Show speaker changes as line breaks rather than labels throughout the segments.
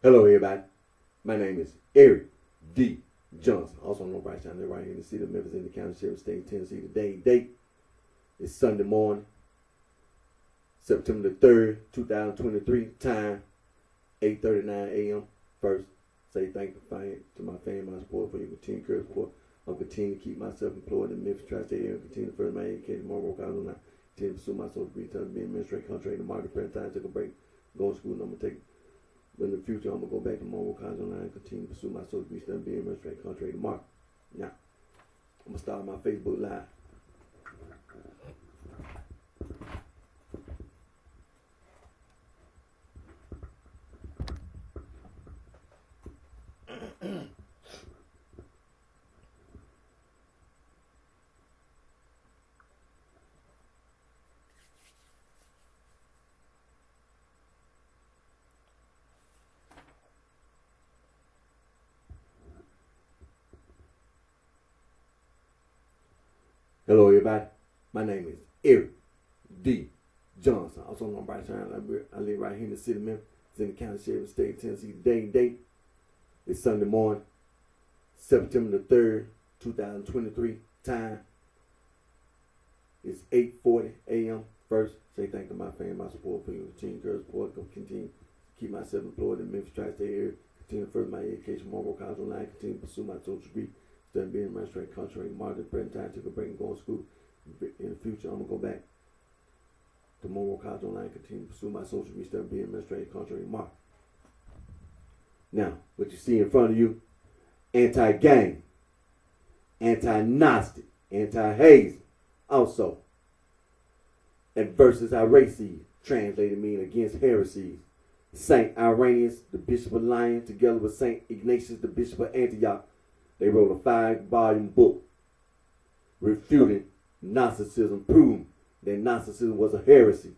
Hello, everybody. My name is Eric D. Johnson, also known as BrightShine, right here in the city of Memphis, in the county, Sheriff, state, Tennessee. Today date is Sunday morning, September the 3rd, 2023. Time 8:39 a.m. First, say thank you to my family, my support for your continued courage support. I'm continuing to keep myself employed in Memphis, tri-state area, continue to further my education, more work out on continue to pursue my social degree, to be an administrative contract in the market, present time, take a break, go to school, and I'm gonna take. But in the future, I'm going to go back to Monroe College Online and continue to pursue my social degree, study, being administrative contract and market. Now, I'm going to start my Facebook Live. Hello, everybody. My name is Eric D. Johnson, also known as BrightShine. I live right here in the city of Memphis, in the county, Sheriff, state, Tennessee. Today date is Sunday morning, September the 3rd, 2023. Time is 8:40 a.m. First, say thank you to my family, my support for your continued girls support. Continue to keep myself employed in Memphis, tri-state area. Continue to further my education, Monroe College Online. Continue to pursue my social degree. Studying being administrative contract market, present time, took a break and go to school. In the future, I'm gonna go back to Monroe College Online, continue to pursue my social degree, studying being administrative contract market. Now, what you see in front of you, anti-gang, anti-Gnostic, anti-hazing, also, and versus heresies, translated meaning against heresies. Saint Irenaeus, the Bishop of Lyon, together with Saint Ignatius, the Bishop of Antioch, they wrote a 5-volume book refuting Gnosticism, proving that Gnosticism was a heresy.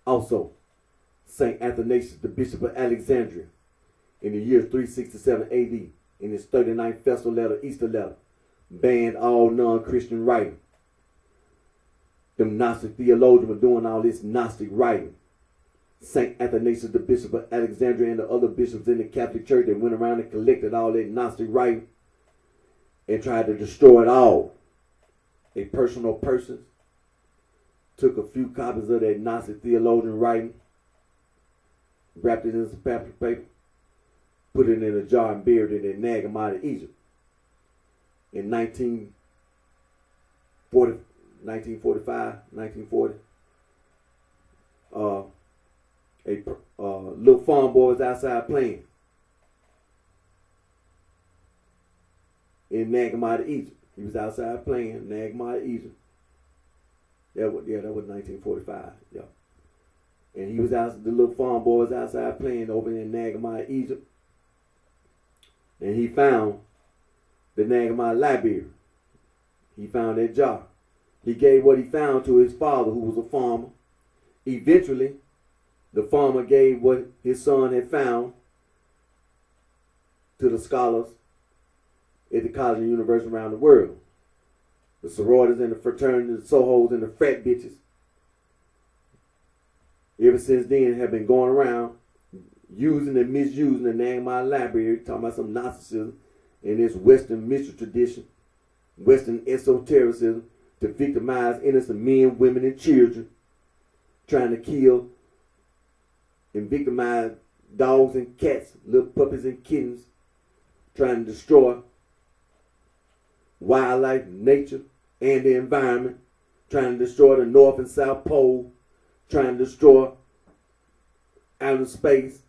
Also, St. Athanasius, the Bishop of Alexandria, in the year 367 AD, in his 39th festival letter, Easter letter, banned all non-Christian writing. Them Gnostic theologians were doing all this Gnostic writing. St. Athanasius, the Bishop of Alexandria, and the other bishops in the Catholic Church, they went around and collected all that Gnostic writing and tried to destroy it all. A personal person took a few copies of that Gnostic theologian writing, wrapped it in some paper, put it in a jar and buried it in Nag-Hammadi, Egypt. In 1940, little farm boy was outside playing in Nag-Hammadi, Egypt. He was outside playing in Nag-Hammadi, Egypt. That was 1945. Yeah, and he was out. The little farm boy was outside playing over in Nag-Hammadi, Egypt, and he found the Nag-Hammadi library. He found that jar. He gave what he found to his father, who was a farmer. Eventually, the farmer gave what his son had found to the scholars at the college and university around the world. The sororities and the fraternities, the sohos and the frat bitches. Ever since then have been going around using and misusing the Nag-Hammadi library, talking about some Gnosticism and this Western mystery tradition, Western esotericism, to victimize innocent men, women, and children, trying to kill and victimize dogs and cats, little puppies and kittens, trying to destroy wildlife, nature, and the environment, trying to destroy the North and South Pole, trying to destroy outer space,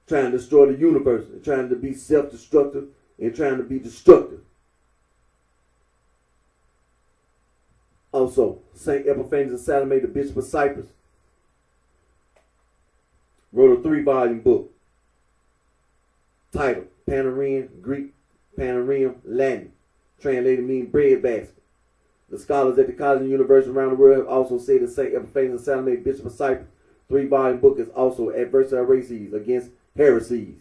trying to destroy the universe, and trying to be self-destructive and trying to be destructive. Also, St. Epiphanius of Salome, the Bishop of Cyprus, wrote a 3-volume book titled Panarium, Greek, Panarium, Latin, translated meaning bread basket. The scholars at the college and university around the world have also said that St. Epiphanius of Salome, Bishop of Cyprus, 3-volume book is also adverse heresies against heresies.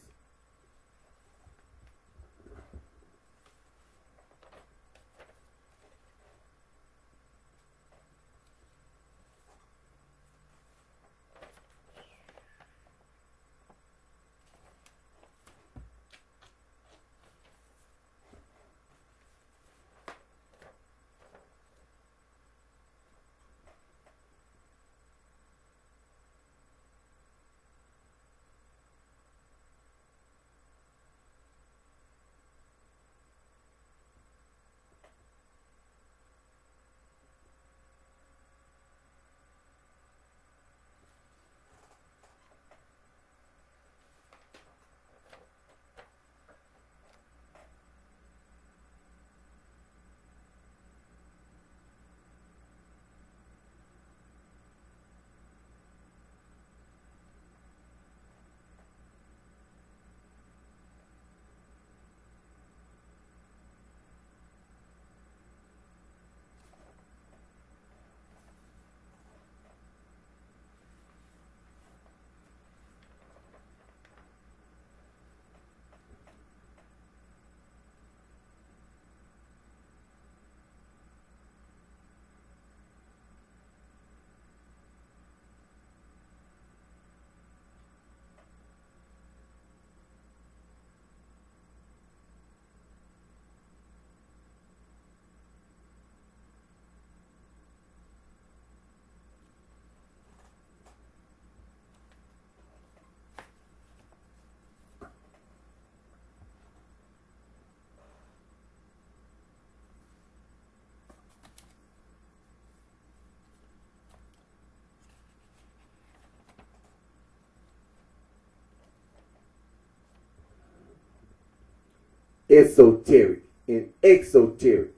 esoteric, and exoteric.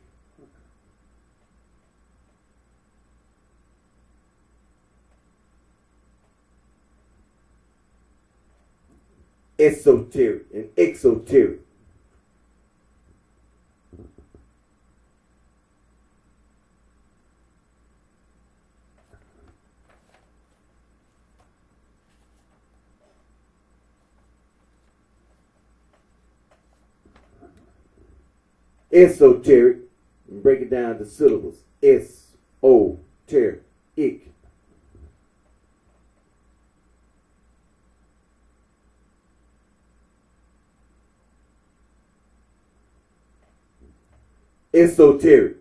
Esoteric and exoteric. Esoteric, break it down to syllables. S-O-ter-ic. Esoteric,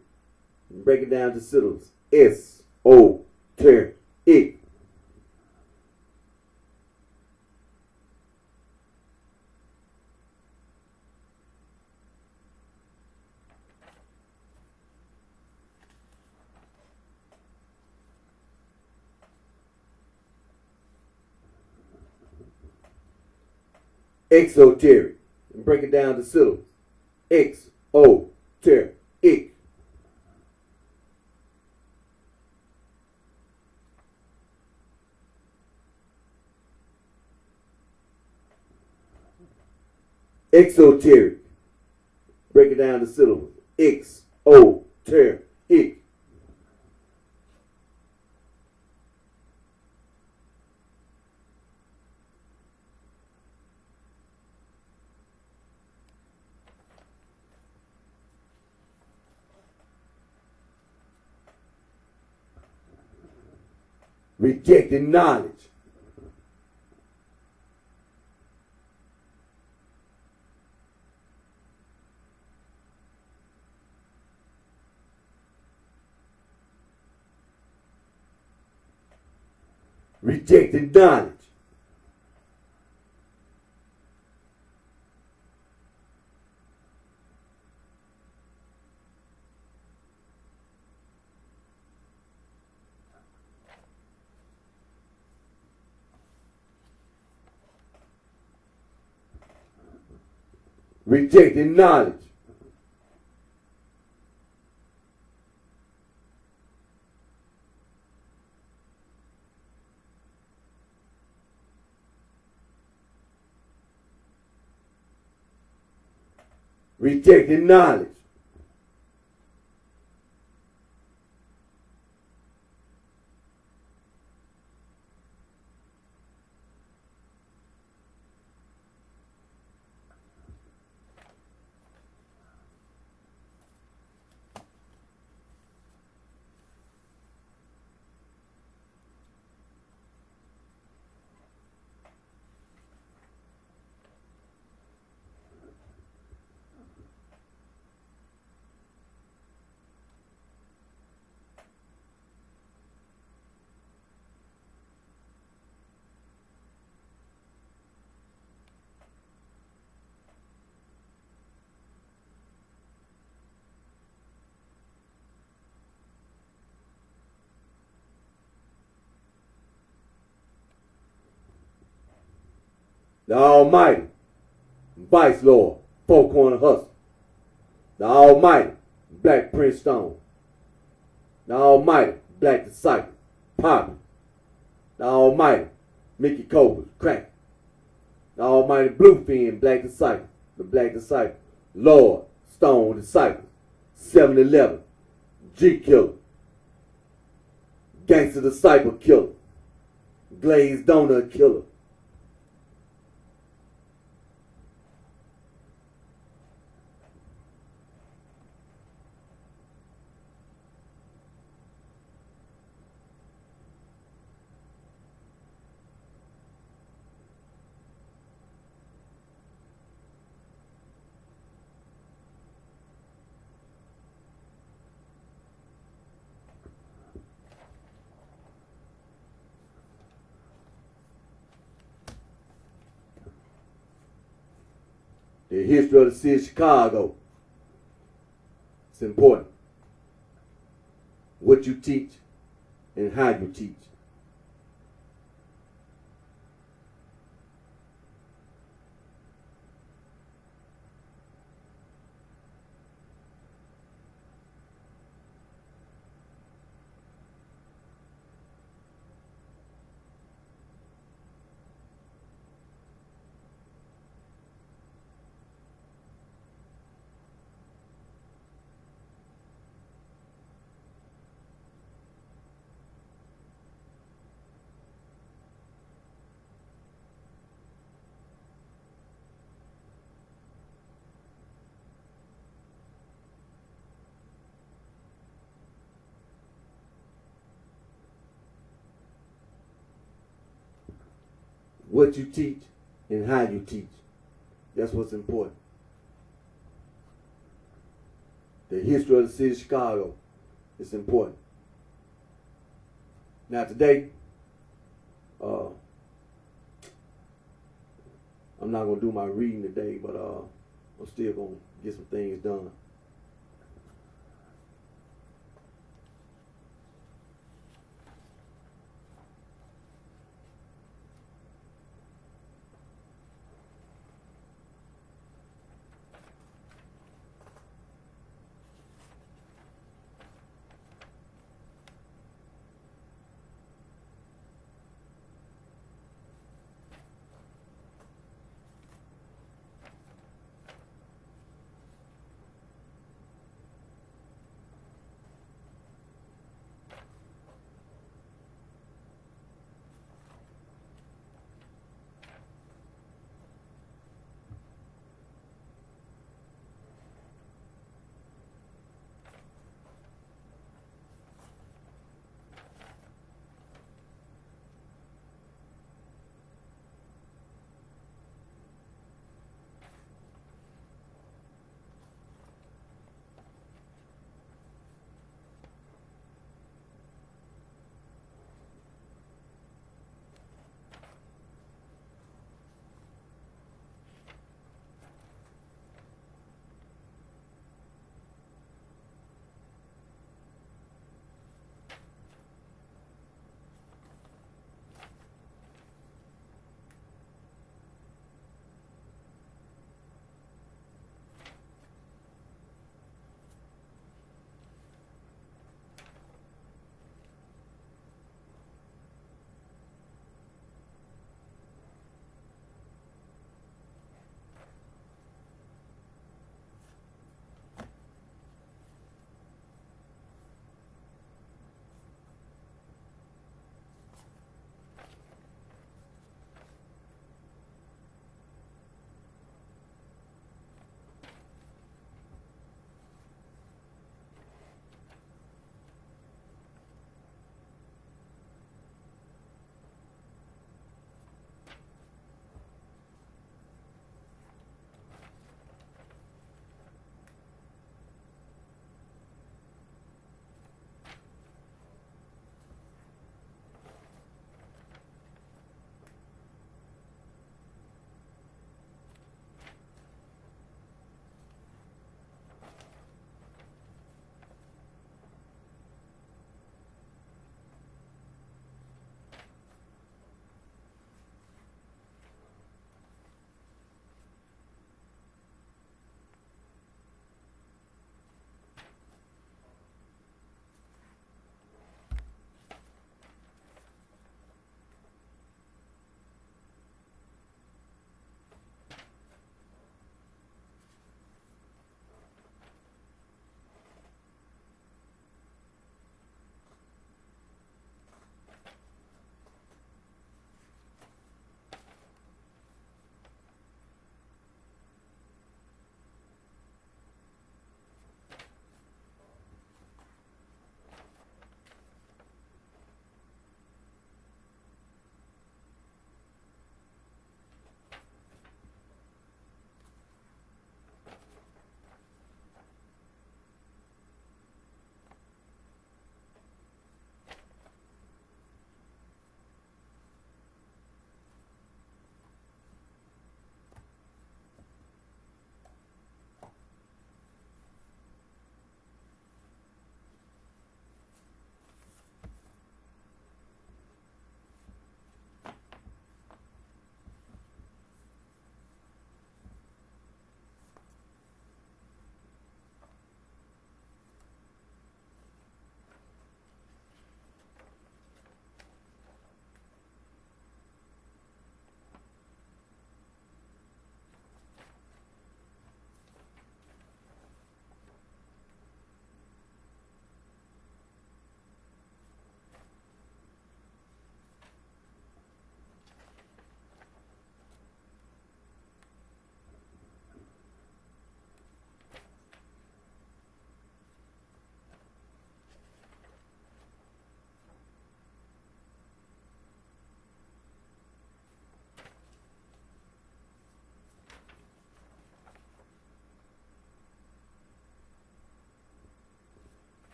break it down to syllables. S-O-ter-ic. Exoteric, break it down to syllables. X-O-ter-ic. Exoteric, break it down to syllables. X-O-ter-ic. Rejecting knowledge. Rejecting knowledge. Rejecting knowledge. Rejecting knowledge. The Almighty, Vice Lord, Four Corner Hustle. The Almighty, Black Prince Stone. The Almighty, Black Disciple, Poppy. The Almighty, Mickey Cobras, Crack. The Almighty Bluefin, Black Disciple, the Black Disciple. Lord, Stone Disciple, 7-Eleven, G Killer, Gangster Disciple Killer, Glazed Donut Killer. The history of the city of Chicago. It's important. What you teach and how you teach. what you teach and how you teach. That's what's important. The history of the city of Chicago is important. Now today, I'm not going to do my reading today, but I'm still going to get some things done.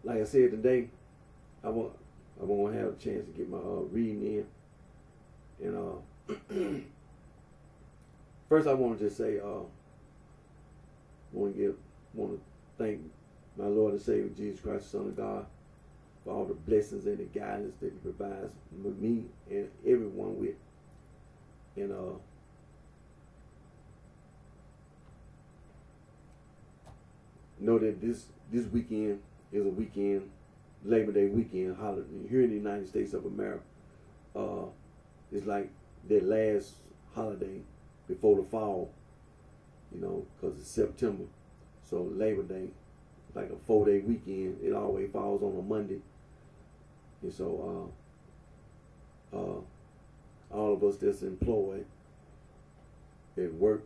like I said today, I won't have a chance to get my reading in. And first I want to just say, want to thank my Lord and Savior Jesus Christ, the Son of God, for all the blessings and the guidance that He provides with me and everyone with. And know that this weekend is a weekend, Labor Day weekend holiday here in the United States of America. It's like that last holiday before the fall, because it's September. So Labor Day, like a 4-day weekend, it always falls on a Monday. And so all of us that's employed at work,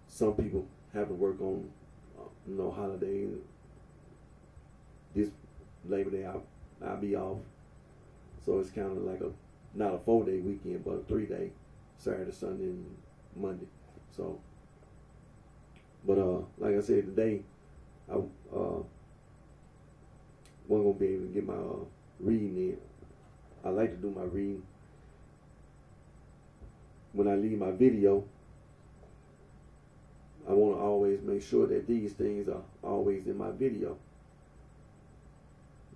some people have to work on holidays. This Labor Day I'll be off. So it's kind of like not a 4-day weekend, but a 3-day, Saturday, Sunday, and Monday. So, but like I said today, I wasn't gonna be able to get my reading in. I like to do my reading when I leave my video. I want to always make sure that these things are always in my video.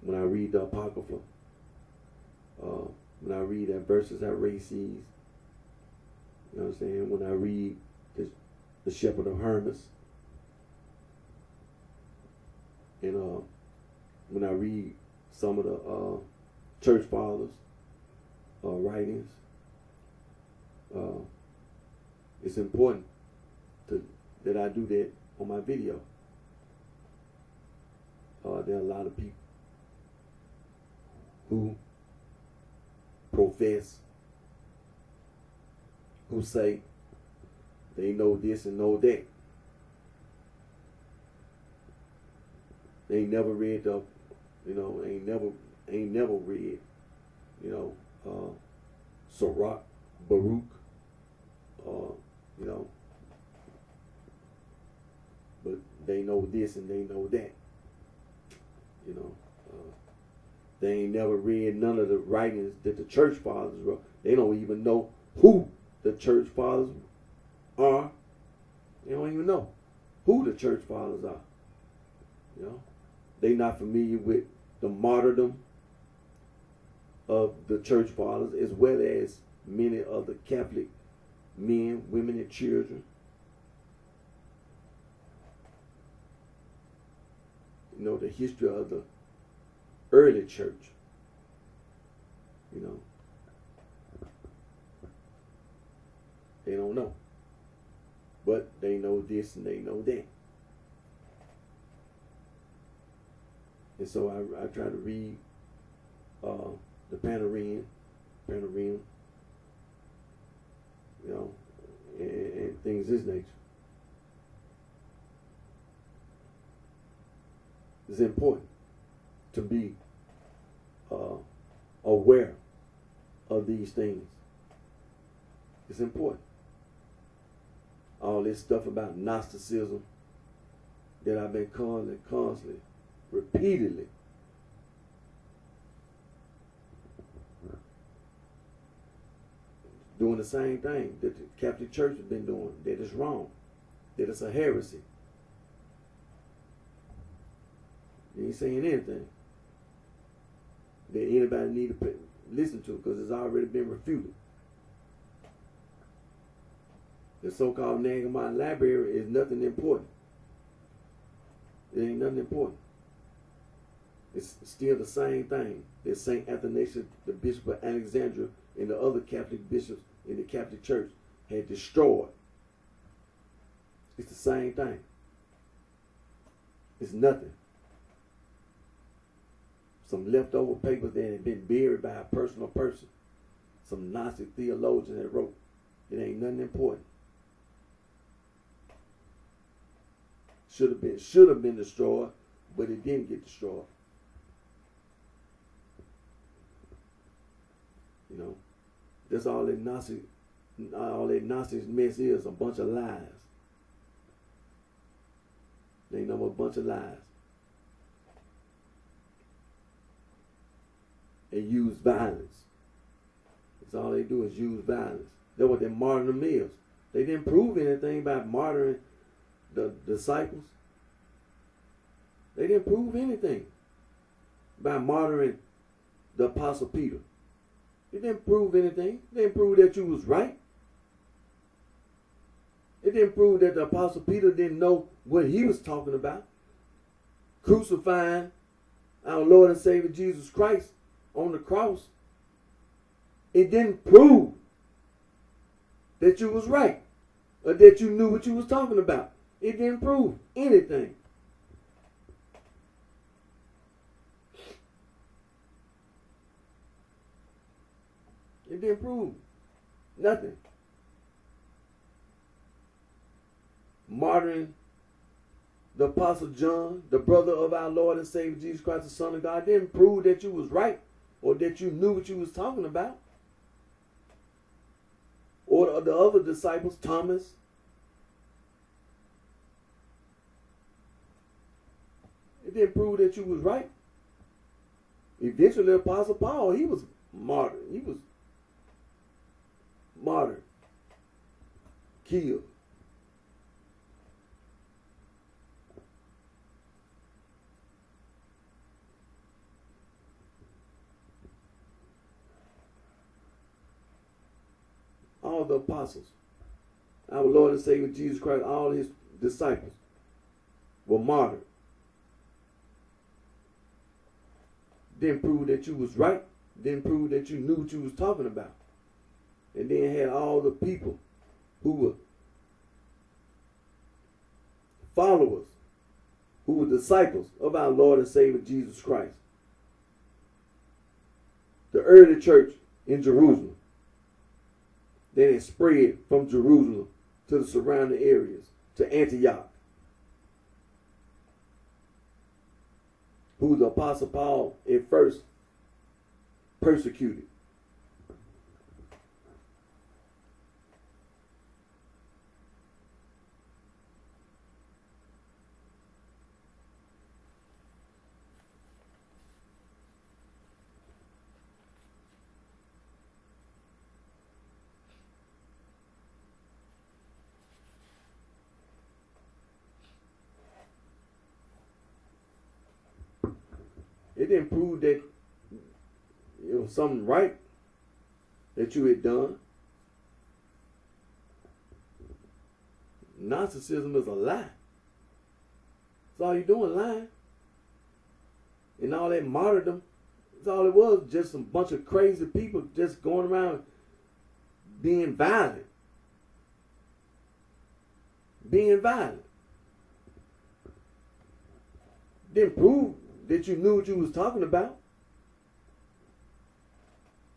When I read the Apocrypha, when I read that verses that Ray sees, you know what I'm saying? When I read the Shepherd of Hermas, and when I read some of the church fathers' writings, it's important that I do that on my video. There are a lot of people who profess, who say they know this and know that. They ain't never read ain't never read, Sirach, Baruch, but they know this and they know that. They ain't never read none of the writings that the church fathers wrote. They don't even know who the church fathers are. They don't even know who the church fathers are. They not familiar with the martyrdom of the church fathers, as well as many of the Catholic men, women, and children. The history of the early church. They don't know. But they know this and they know that. And so I try to read the Panorama, and things of this nature. It's important to be aware of these things. It's important. All this stuff about Gnosticism that I've been constantly, repeatedly doing the same thing that the Catholic Church has been doing, that is wrong, that it's a heresy. They ain't saying anything that anybody need to listen to, because it's already been refuted. The so-called Nagamon Library is nothing important. It ain't nothing important. It's still the same thing that St. Athanasius, the Bishop of Alexandria, and the other Catholic bishops in the Catholic Church had destroyed. It's the same thing. It's nothing. Some leftover papers that had been buried by a personal person. Some Gnostic theologian that wrote. It ain't nothing important. Should have been destroyed, but it didn't get destroyed. That's all that Gnostic mess is, a bunch of lies. They know a bunch of lies. and use violence. That's all they do is use violence. That's what they martyred the mills. They didn't prove anything by martyring the disciples. They didn't prove anything by martyring the Apostle Peter. It didn't prove anything. It didn't prove that you was right. It didn't prove that the Apostle Peter didn't know what he was talking about. Crucifying our Lord and Savior Jesus Christ on the cross. It didn't prove that you was right or that you knew what you was talking about. It didn't prove anything. It didn't prove nothing. Martyring the Apostle John, the brother of our Lord and Savior Jesus Christ, the Son of God, didn't prove that you was right or that you knew what you was talking about. Or the other disciples, Thomas. It didn't prove that you was right. Eventually, the Apostle Paul, he was martyred. He was martyred, killed. All the apostles, our Lord and Savior Jesus Christ, all his disciples were martyred. Didn't prove that you was right. Didn't prove that you knew what you was talking about. And then had all the people who were followers, who were disciples of our Lord and Savior Jesus Christ. The early church in Jerusalem. Then it spread from Jerusalem to the surrounding areas, to Antioch, who the Apostle Paul at first persecuted. It didn't prove that it was something right that you had done. Narcissism is a lie. That's all you're doing, lying. And all that martyrdom, that's all it was, just some bunch of crazy people just going around being violent. Being violent. Didn't prove that you knew what you was talking about.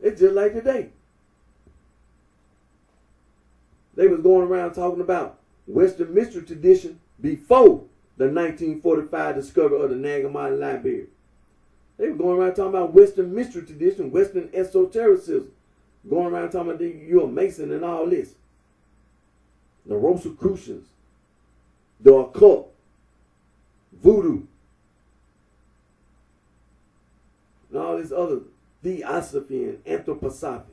It's just like today. They was going around talking about Western mystery tradition before the 1945 discovery of the Nagamon Library. They were going around talking about Western mystery tradition, Western esotericism. Going around talking about you're a Mason and all this. The Rosicrucians, the occult, voodoo, and all this other theosophy and anthroposophy.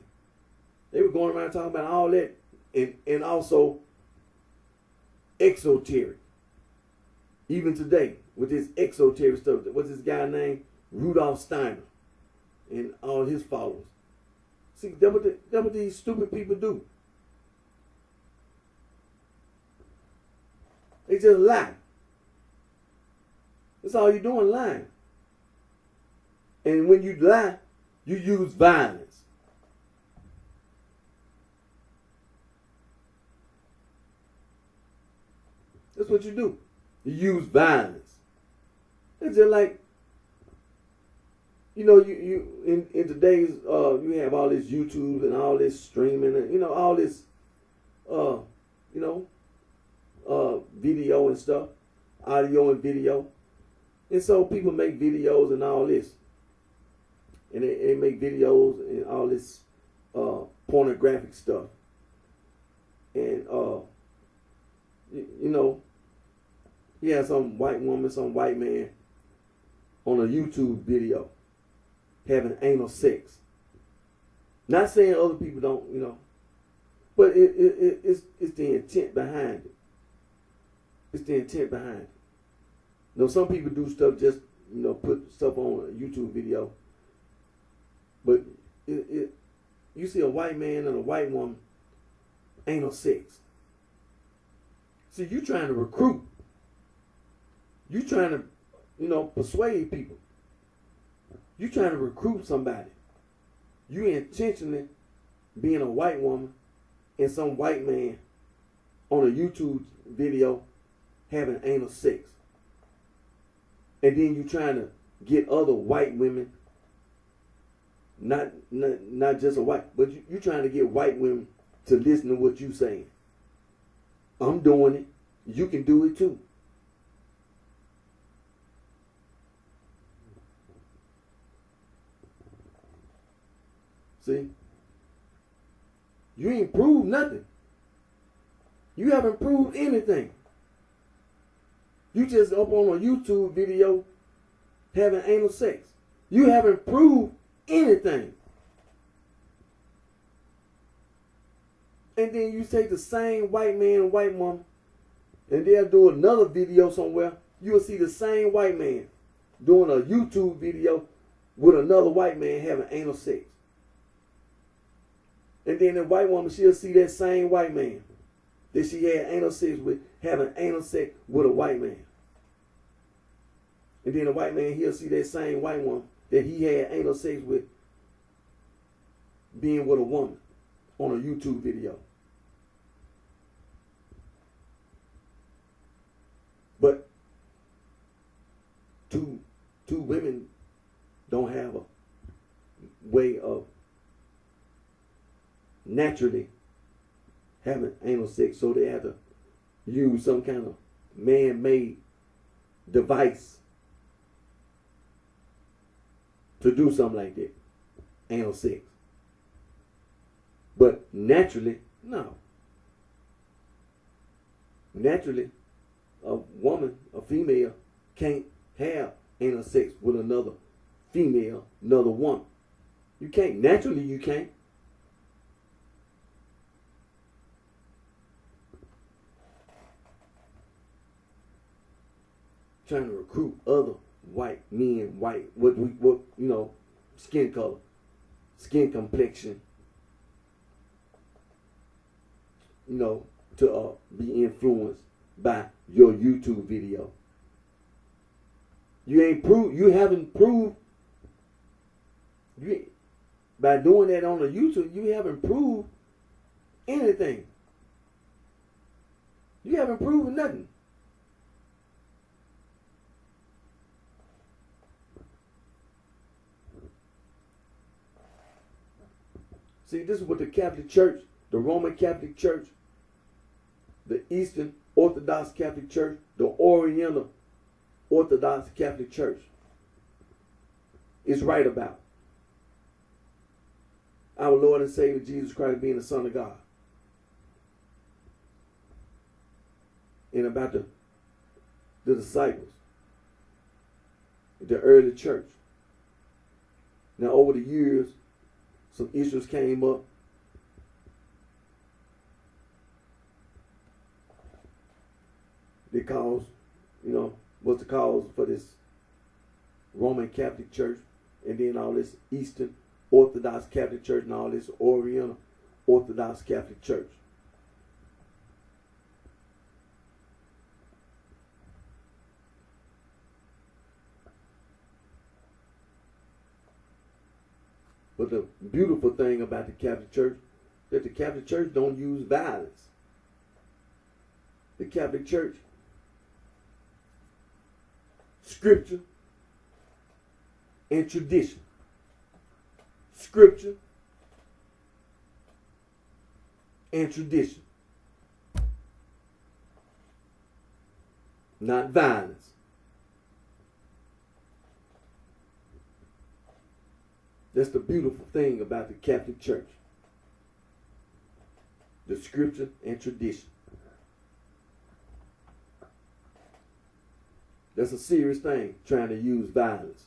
They were going around talking about all that and also exoteric. Even today, with this exoteric stuff, what's this guy named? Rudolf Steiner and all his followers. See, that's what these stupid people do. They just lie. That's all you're doing, lying. And when you lie, you use violence. That's what you do. You use violence. It's just like, you in today's you have all this YouTube and all this streaming and all this video and stuff, audio and video. And so people make videos and all this. And they make videos and all this pornographic stuff. And you have some white woman, some white man on a YouTube video. having anal sex. Not saying other people don't, but it's the intent behind it. It's the intent behind it. Some people do stuff just, put stuff on a YouTube video. But you see a white man and a white woman, anal sex. See, you trying to recruit. You trying to, persuade people. You trying to recruit somebody. You intentionally being a white woman and some white man on a YouTube video having anal sex. And then you trying to get other white women, not just a white, but you trying to get white women to listen to what you saying. I'm doing it. You can do it too. See? You ain't proved nothing. You haven't proved anything. You just up on a YouTube video having anal sex. You haven't proved anything. And then you take the same white man and white woman and they'll do another video somewhere. You'll see the same white man doing a YouTube video with another white man having anal sex. And then the white woman, she'll see that same white man that she had anal sex with having anal sex with a white man. And then the white man, he'll see that same white woman that he had anal sex with being with a woman on a YouTube video. But two women don't have a way of naturally having anal sex, so they have to use some kind of man-made device to do something like that, anal sex. But naturally, no. Naturally, a woman, a female, can't have anal sex with another female, another woman. You can't. Naturally, you can't. Trying to recruit other white men, what skin color, skin complexion, to be influenced by your YouTube video. You haven't proved by doing that on the YouTube, you haven't proved anything. You haven't proven nothing. See, this is what the Catholic Church, the Roman Catholic Church, the Eastern Orthodox Catholic Church, the Oriental Orthodox Catholic Church is right about. Our Lord and Savior Jesus Christ being the Son of God. And about the disciples, the early church. Now over the years, some issues came up. They caused, what's the cause for this Roman Catholic Church, and then all this Eastern Orthodox Catholic Church, and all this Oriental Orthodox Catholic Church. But the beautiful thing about the Catholic Church, that the Catholic Church don't use violence. The Catholic Church, Scripture and tradition. Scripture and tradition. Not violence. That's the beautiful thing about the Catholic Church. The Scripture and tradition. That's a serious thing, trying to use violence.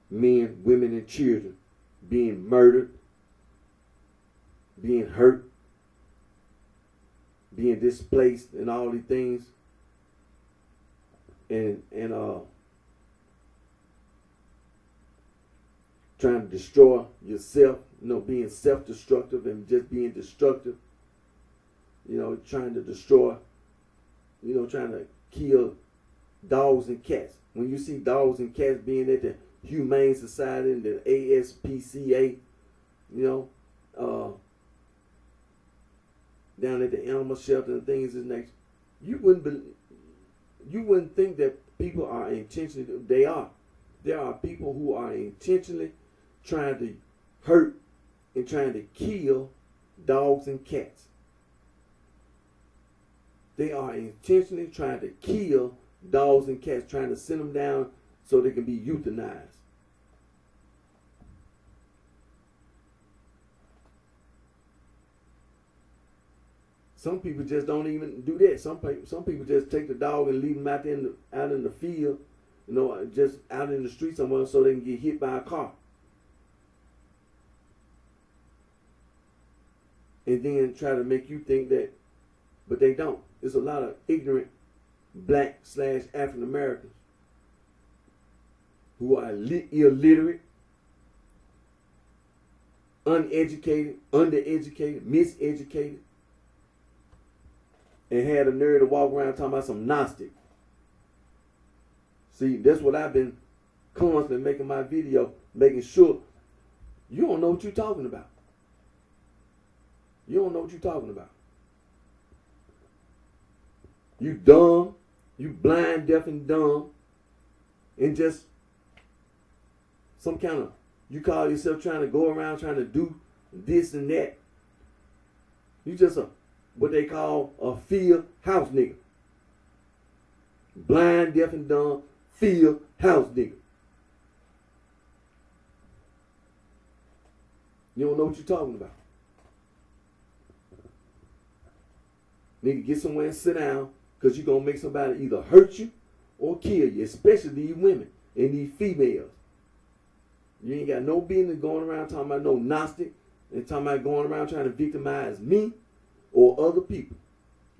men, women, and children being murdered, being hurt, being displaced, and all these things, and trying to destroy yourself, being self-destructive and just being destructive, trying to destroy, trying to kill dogs and cats. When you see dogs and cats being at the Humane Society and the ASPCA, down at the animal shelter and things of this nature, you wouldn't think that people are intentionally. They are. There are people who are intentionally trying to hurt and trying to kill dogs and cats. They are intentionally trying to kill dogs and cats, trying to send them down so they can be euthanized. Some people just don't even do that. Some people just take the dog and leave them out in the field, just out in the street somewhere so they can get hit by a car. And then try to make you think that, but they don't. There's a lot of ignorant Black/African Americans who are illiterate, uneducated, undereducated, miseducated, and had a nerve to walk around talking about some Gnostic. See, that's what I've been constantly making my video, making sure you don't know what you're talking about. You don't know what you're talking about. You dumb, you blind, deaf, and dumb, and just some kind of, you call yourself trying to go around trying to do this and that. You just what they call a field house nigga. Blind, deaf, and dumb, field house nigga. You don't know what you're talking about. Need to get somewhere and sit down, because you're going to make somebody either hurt you or kill you, especially these women and these females. You ain't got no business going around talking about no Gnostic and talking about going around trying to victimize me or other people,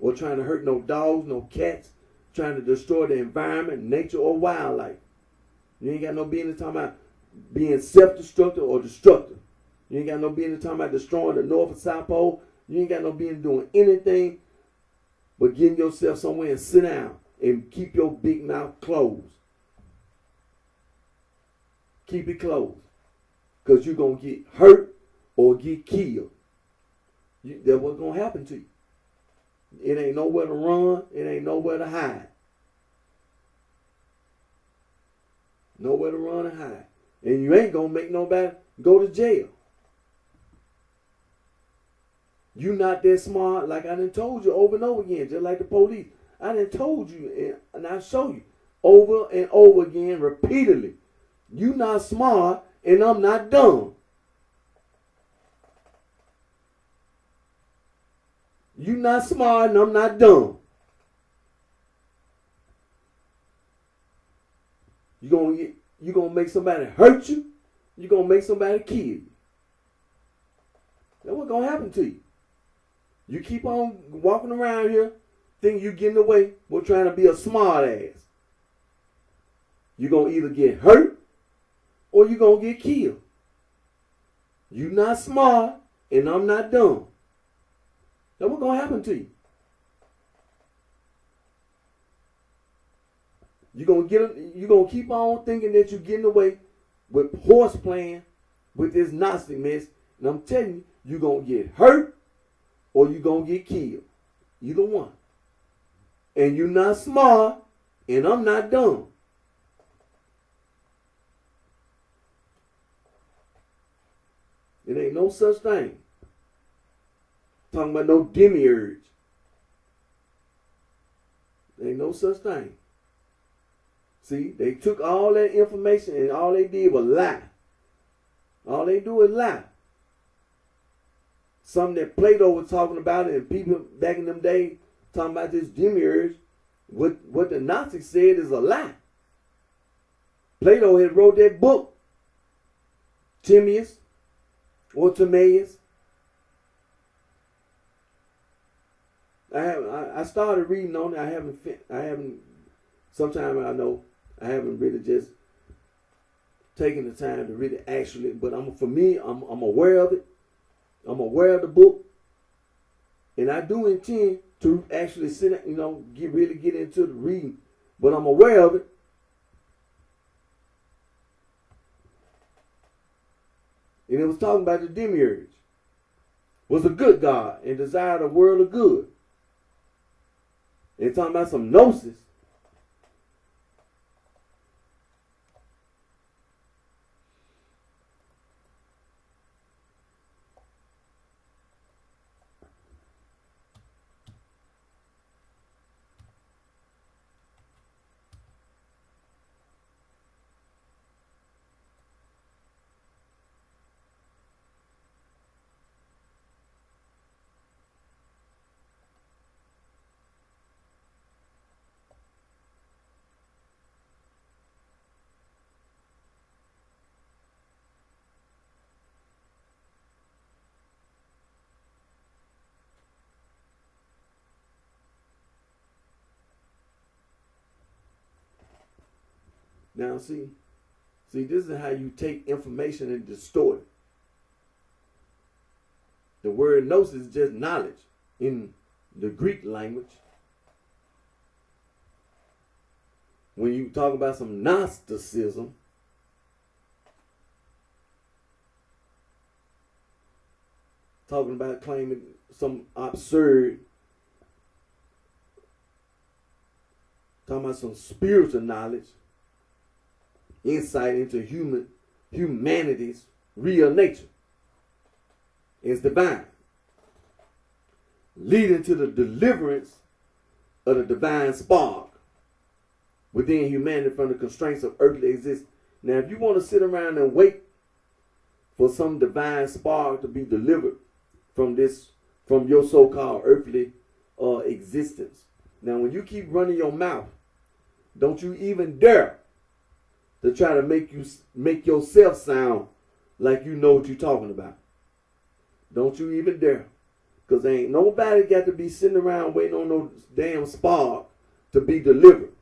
or trying to hurt no dogs, no cats, trying to destroy the environment, nature, or wildlife. You ain't got no business talking about being self-destructive or destructive. You ain't got no business talking about destroying the North or South Pole. You ain't got no business doing anything but getting yourself somewhere and sit down and keep your big mouth closed. Keep it closed. Because you're going to get hurt or get killed. That's what's going to happen to you. It ain't nowhere to run. It ain't nowhere to hide. Nowhere to run and hide. And you ain't going to make nobody go to jail. You not that smart, like I done told you over and over again, just like the police. I done told you, and I show you over and over again, repeatedly. You not smart, and I'm not dumb. You not smart, and I'm not dumb. You gonna make somebody hurt you. You gonna make somebody kill you. That's what's gonna happen to you. You keep on walking around here thinking you getting away with trying to be a smart ass. You're going to either get hurt or you're going to get killed. You're not smart and I'm not dumb. That's what's going to happen to you. You're going to keep on thinking that you're getting away with horse playing with this Gnostic mess. And I'm telling you, you're going to get hurt or you're going to get killed. Either one. And you're not smart, and I'm not dumb. It ain't no such thing. Talking about no demiurge. There ain't no such thing. See, they took all that information and all they did was lie. All they do is lie. Something that Plato was talking about, and people back in them days talking about this demiurge, what the Gnostics said is a lie. Plato had wrote that book Timaeus or Timaeus. I started reading on it. I haven't. Sometimes I know I haven't really just taken the time to really actually. But I'm aware of it. I'm aware of the book, and I do intend to actually sit, really get into the reading. But I'm aware of it. And it was talking about the demiurge was a good God and desired a world of good. And talking about some gnosis. Now see, this is how you take information and distort it. The word gnosis is just knowledge in the Greek language. When you talk about some Gnosticism, talking about claiming some absurd, talking about some spiritual knowledge, insight into humanity's real nature is divine, leading to the deliverance of the divine spark within humanity from the constraints of earthly existence. Now, if you want to sit around and wait for some divine spark to be delivered from your so-called earthly existence, now when you keep running your mouth, don't you even dare to try to make yourself sound like you know what you're talking about. Don't you even dare. Because ain't nobody got to be sitting around waiting on no damn spark to be delivered.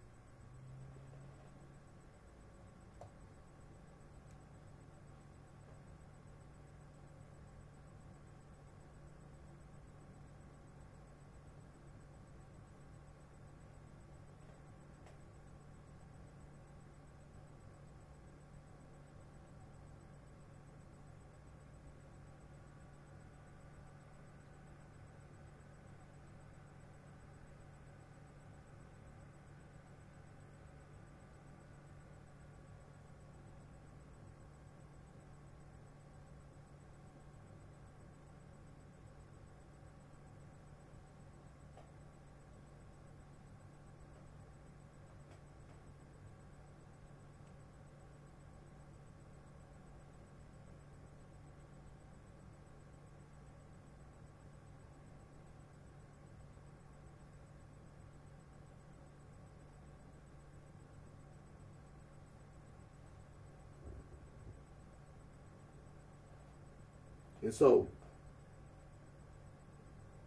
And so,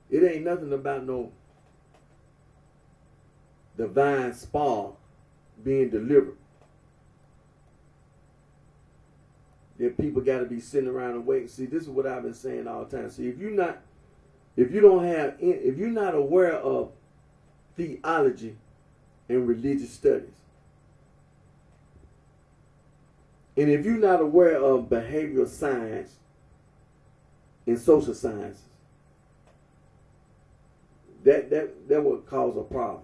it ain't nothing about no divine spark being delivered that people got to be sitting around and waiting. See, this is what I've been saying all the time. See, if you're not aware of theology and religious studies, and if you're not aware of behavioral science and social sciences, that would cause a problem.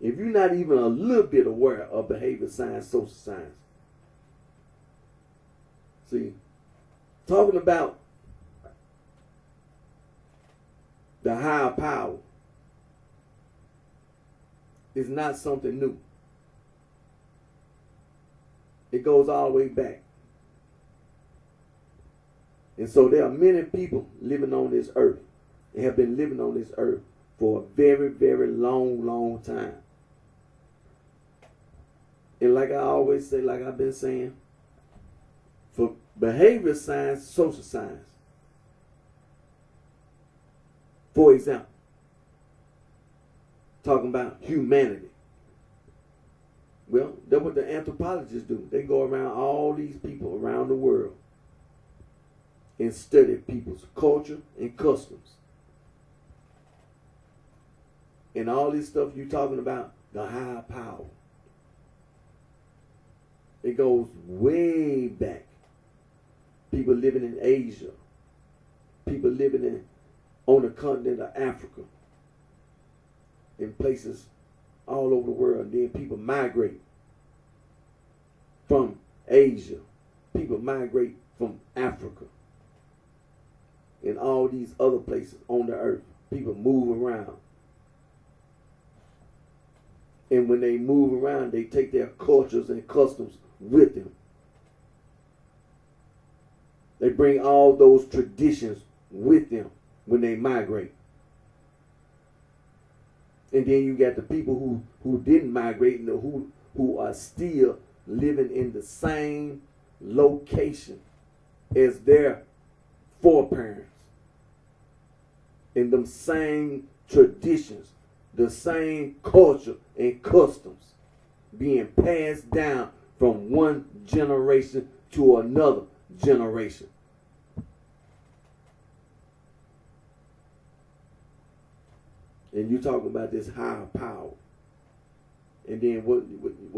If you're not even a little bit aware of behavioral science, social science. See, talking about the higher power is not something new. It goes all the way back. And so there are many people living on this earth and have been living on this earth for a very, very long, long time. And like I always say, like I've been saying, for behavior science, social science. For example, talking about humanity. Well, that's what the anthropologists do. They go around all these people around the world and study people's culture and customs. And all this stuff you're talking about, the higher power. It goes way back. People living in Asia. People living on the continent of Africa. In places all over the world. And then people migrate from Asia. People migrate from Africa. And all these other places on the earth. People move around. And when they move around, they take their cultures and customs with them. They bring all those traditions with them when they migrate. And then you got the people who didn't migrate and who are still living in the same location as their foreparents. In them same traditions, the same culture and customs being passed down from one generation to another generation. And you talking about this higher power. And then what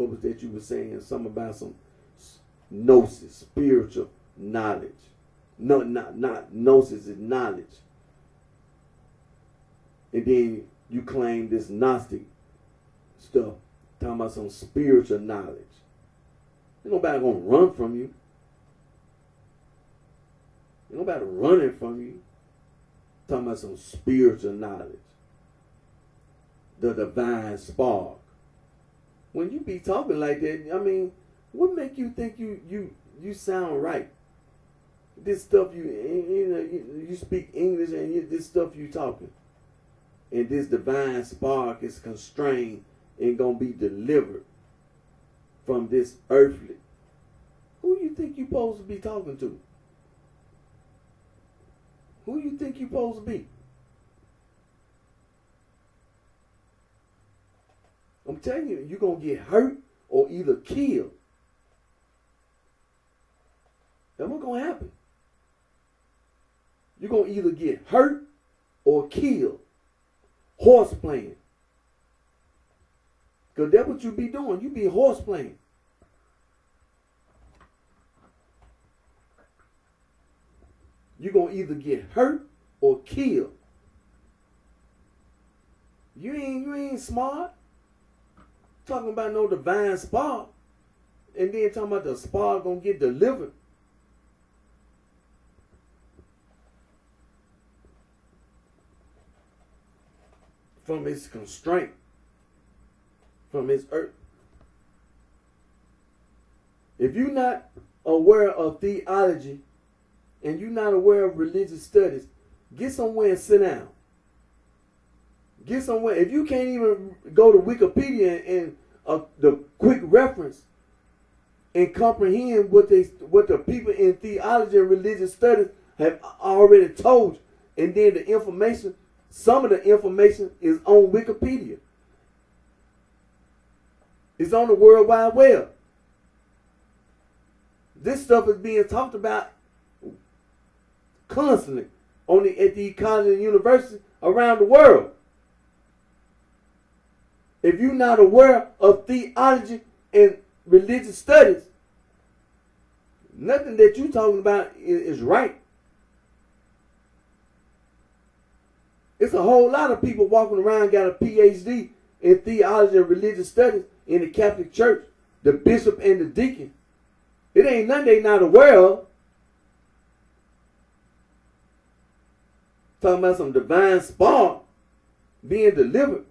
was that you were saying? Something about some gnosis, spiritual knowledge. No, not gnosis is knowledge. And then you claim this Gnostic stuff, talking about some spiritual knowledge. Ain't nobody gonna run from you. Ain't nobody running from you. Talking about some spiritual knowledge. The divine spark. When you be talking like that, I mean, what make you think you sound right? This stuff you speak English and this stuff you talking. And this divine spark is constrained and gonna be delivered from this earthly. Who you think you supposed to be talking to? Who you think you supposed to be? I'm telling you, you're gonna get hurt or either killed. That's what's gonna happen. You're gonna either get hurt or killed. Horse playing. Because that's what you be doing. You be horse playing. You're going to either get hurt or killed. You ain't smart. Talking about no divine spark. And then talking about the spark going to get delivered. From its constraint, from its earth. If you're not aware of theology and you're not aware of religious studies, get somewhere and sit down. Get somewhere. If you can't even go to Wikipedia and the quick reference and comprehend what the people in theology and religious studies have already told you, and then the information. Some of the information is on Wikipedia. It's on the World Wide Web. This stuff is being talked about constantly at the colleges and universities around the world. If you're not aware of theology and religious studies, nothing that you're talking about is right. It's a whole lot of people walking around got a PhD in theology and religious studies in the Catholic Church, the bishop and the deacon. It ain't nothing they not aware of. Talking about some divine spark being delivered.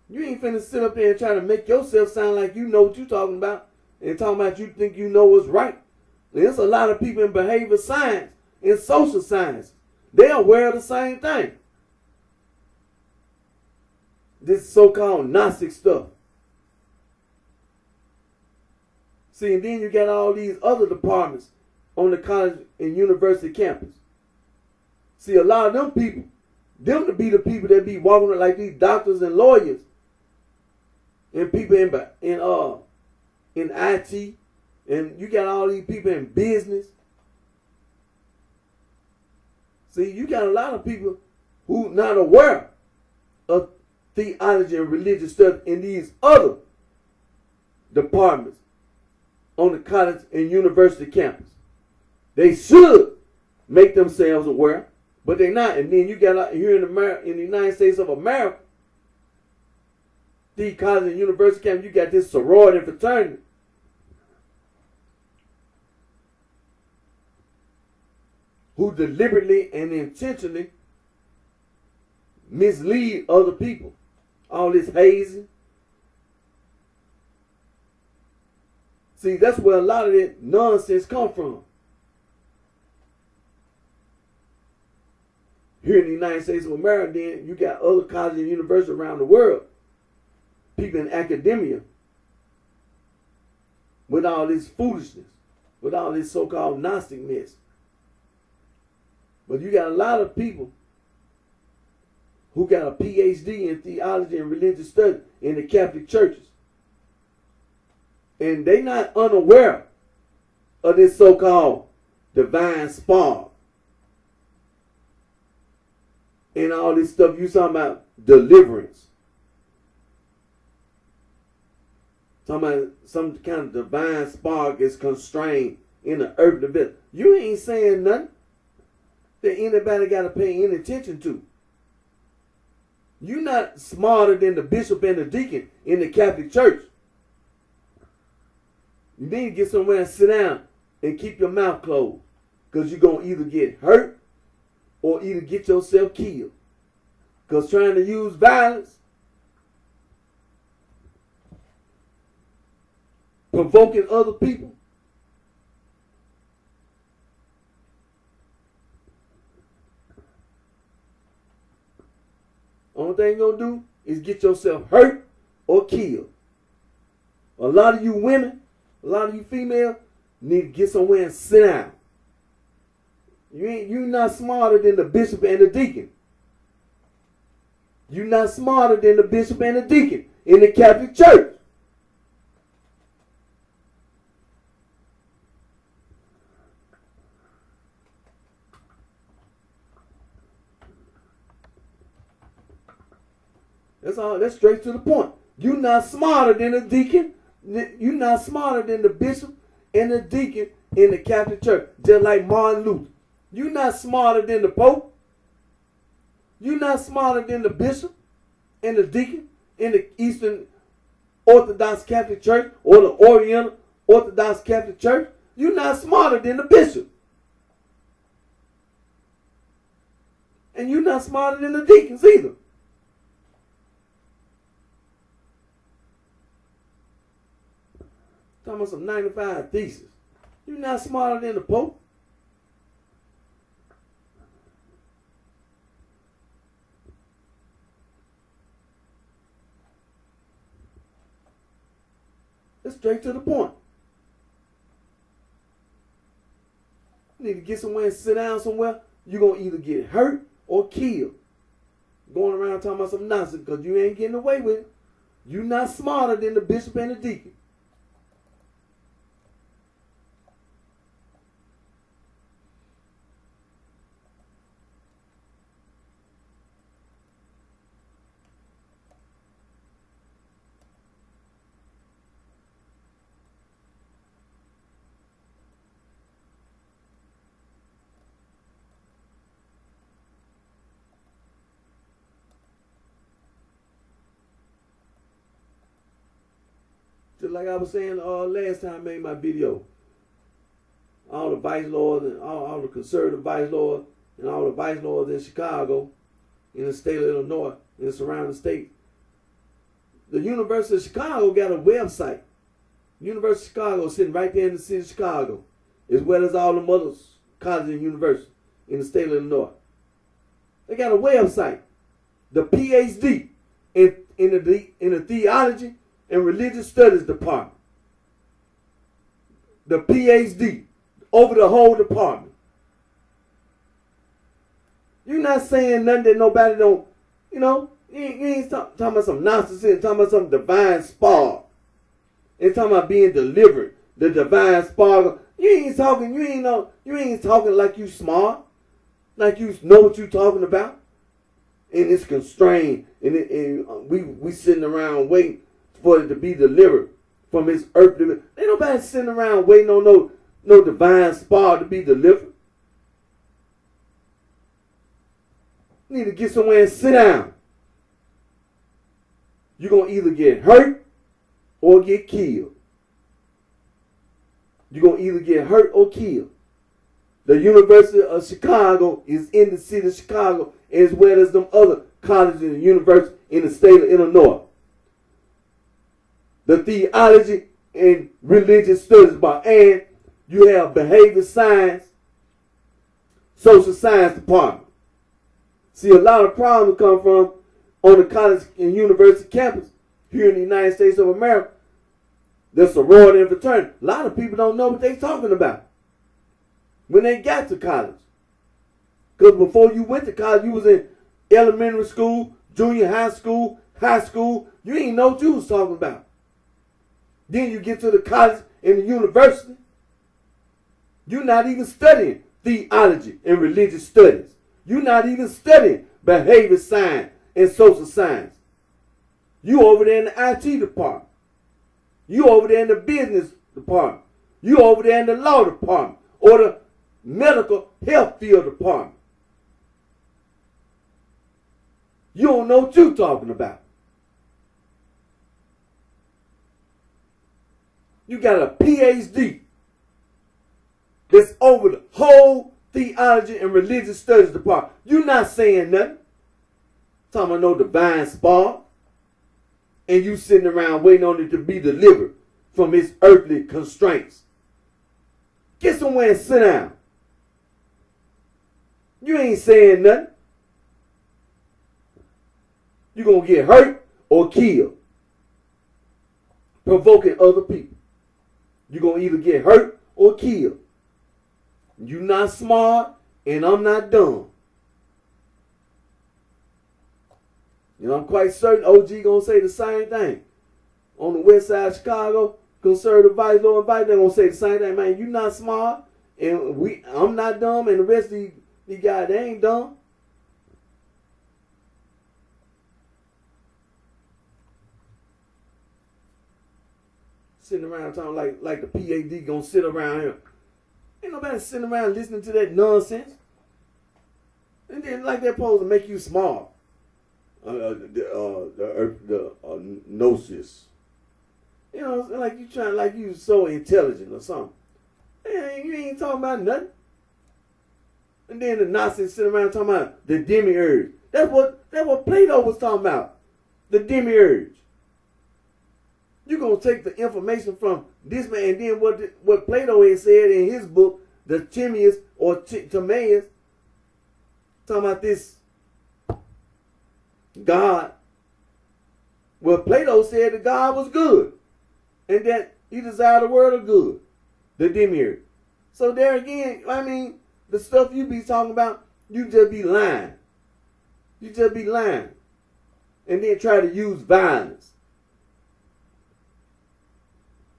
You ain't finna sit up there and try to make yourself sound like you know what you're talking about and talking about you think you know what's right. There's a lot of people in behavior science and social science. They're aware of the same thing. This so-called Gnostic stuff. See, and then you got all these other departments on the college and university campus. See, a lot of them people, them to be the people that be walking around like these doctors and lawyers and people in IT, and you got all these people in business. See, you got a lot of people who not aware of theology and religious stuff in these other departments on the college and university campus. They should make themselves aware, but they're not. And then you got out here in America, in the United States of America, the college and university campus, you got this sorority and fraternity. Who deliberately and intentionally mislead other people. All this hazing. See, that's where a lot of that nonsense come from. Here in the United States of America, then you got other colleges and universities around the world. People in academia with all this foolishness, with all this so-called Gnostic mess. But you got a lot of people who got a PhD in theology and religious study in the Catholic churches. And they not unaware of this so-called divine spark. And all this stuff you talking about deliverance. Talking about some kind of divine spark is constrained in the earth division. You ain't saying nothing that anybody got to pay any attention to. You're not smarter than the bishop and the deacon in the Catholic Church. You need to get somewhere and sit down and keep your mouth closed. Because you're going to either get hurt or either get yourself killed. Because trying to use violence, provoking other people, only thing you're going to do is get yourself hurt or killed. A lot of you women, a lot of you females need to get somewhere and sit down. You're not smarter than the bishop and the deacon. You're not smarter than the bishop and the deacon in the Catholic Church. That's all. That's straight to the point. You're not smarter than the deacon. You're not smarter than the bishop and the deacon in the Catholic Church. Just like Martin Luther. You're not smarter than the Pope. You're not smarter than the bishop and the deacon in the Eastern Orthodox Catholic Church or the Oriental Orthodox Catholic Church. You're not smarter than the bishop. And you're not smarter than the deacons either. Talking about some 95 thesis. You're not smarter than the Pope. It's straight to the point. You need to get somewhere and sit down somewhere. You're going to either get hurt or killed. Going around talking about some nonsense because you ain't getting away with it. You're not smarter than the bishop and the deacon. Just like I was saying last time I made my video. All the vice lords and all the conservative vice lords and all the vice lords in Chicago, in the state of Illinois, and the surrounding states. The University of Chicago got a website. University of Chicago is sitting right there in the city of Chicago, as well as all the other colleges and universities in the state of Illinois. They got a website. The PhD in the theology and religious studies department. the PhD over the whole department. You're not saying nothing that nobody don't, you ain't talking about some nonsense, talking about some divine spark. It's talking about being delivered, the divine spark. You ain't talking like you smart, like you know what you talking about. And it's constrained, and we sitting around waiting for it to be delivered from its earthly. Ain't nobody sitting around waiting on no divine spark to be delivered. You need to get somewhere and sit down. You're going to either get hurt or get killed. You're going to either get hurt or killed. The University of Chicago is in the city of Chicago, as well as them other colleges and universities in the state of Illinois. The theology and religious studies department, and you have behavior science, social science department. See, a lot of problems come from on the college and university campus here in the United States of America. The sorority and fraternity. A lot of people don't know what they're talking about when they got to college. Because before you went to college, you was in elementary school, junior high school, you didn't know what you was talking about. Then you get to the college and the university, you're not even studying theology and religious studies. You're not even studying behavior science and social science. You over there in the IT department. You over there in the business department. You over there in the law department or the medical health field department. You don't know what you're talking about. You got a PhD that's over the whole theology and religious studies department. You're not saying nothing. Talking about no divine spark. And you sitting around waiting on it to be delivered from its earthly constraints. Get somewhere and sit down. You ain't saying nothing. You're going to get hurt or killed. Provoking other people. You're going to either get hurt or killed. You're not smart and I'm not dumb. And I'm quite certain OG going to say the same thing. On the west side of Chicago, conservative vice lord invite, they're going to say the same thing. Man, you not smart and I'm not dumb and the rest of these guys, they ain't dumb. Sitting around talking like the PhD gonna sit around here. Ain't nobody sitting around listening to that nonsense. And then like they're supposed to make you smart. The gnosis. You know, like you trying like you so intelligent or something. Man, you ain't talking about nothing. And then the Nazis sit around talking about the demiurge. That's what Plato was talking about. The demiurge. You're going to take the information from this man and then what Plato had said in his book, the Timaeus or Timaeus, talking about this God. Well, Plato said that God was good and that he desired the world of good, the demiurge. So there again, I mean, the stuff you be talking about, you just be lying. You just be lying. And then try to use violence.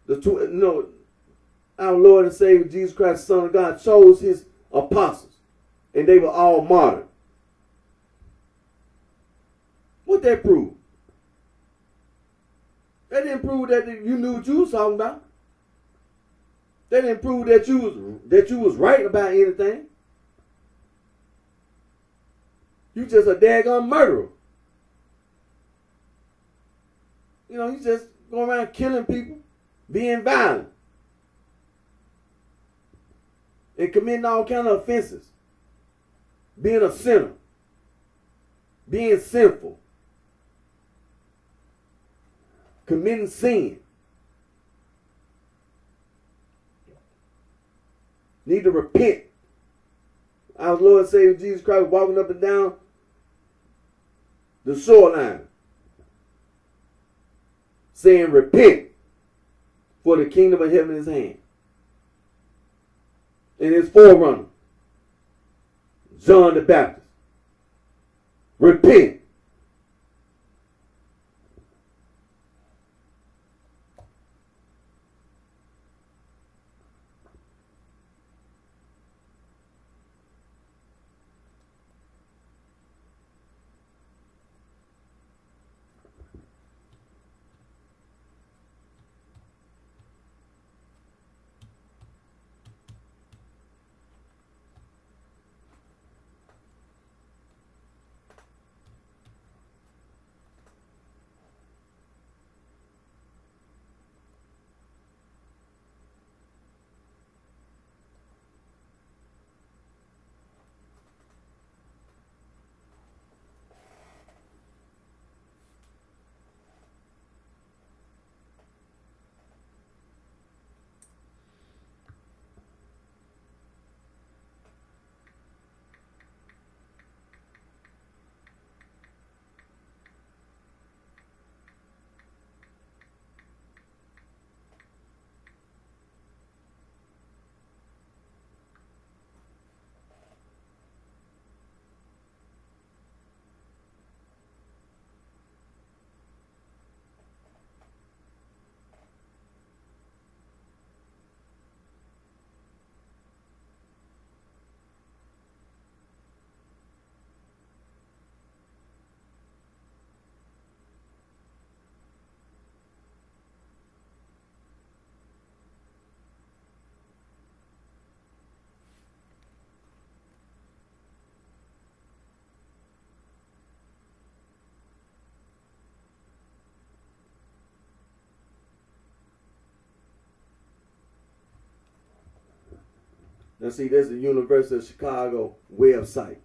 Our Lord and Savior Jesus Christ, the Son of God, chose his apostles, and they were all martyred. What that prove? That didn't prove that you knew what you was talking about. That didn't prove that you was right about anything. You just a daggone murderer. You know, you just go around killing people, being violent, and committing all kind of offenses, being a sinner, being sinful, committing sin. Need to repent. Our Lord and Savior Jesus Christ walking up and down the shoreline saying, repent, for the kingdom of heaven is hand. and his forerunner, John the Baptist. Repent. Now see, this is the University of Chicago website.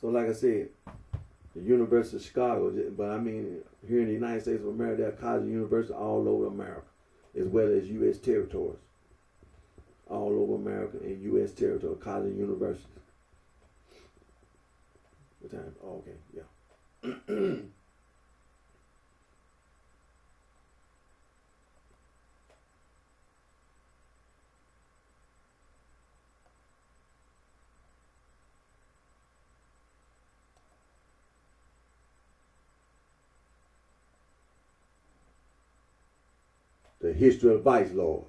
So like I said, the University of Chicago, but I mean, here in the United States of America, there are colleges and universities all over America, as well as U.S. territories. All over America and U.S. territory, colleges and universities. What time? Oh, okay, yeah. The history of vice lord.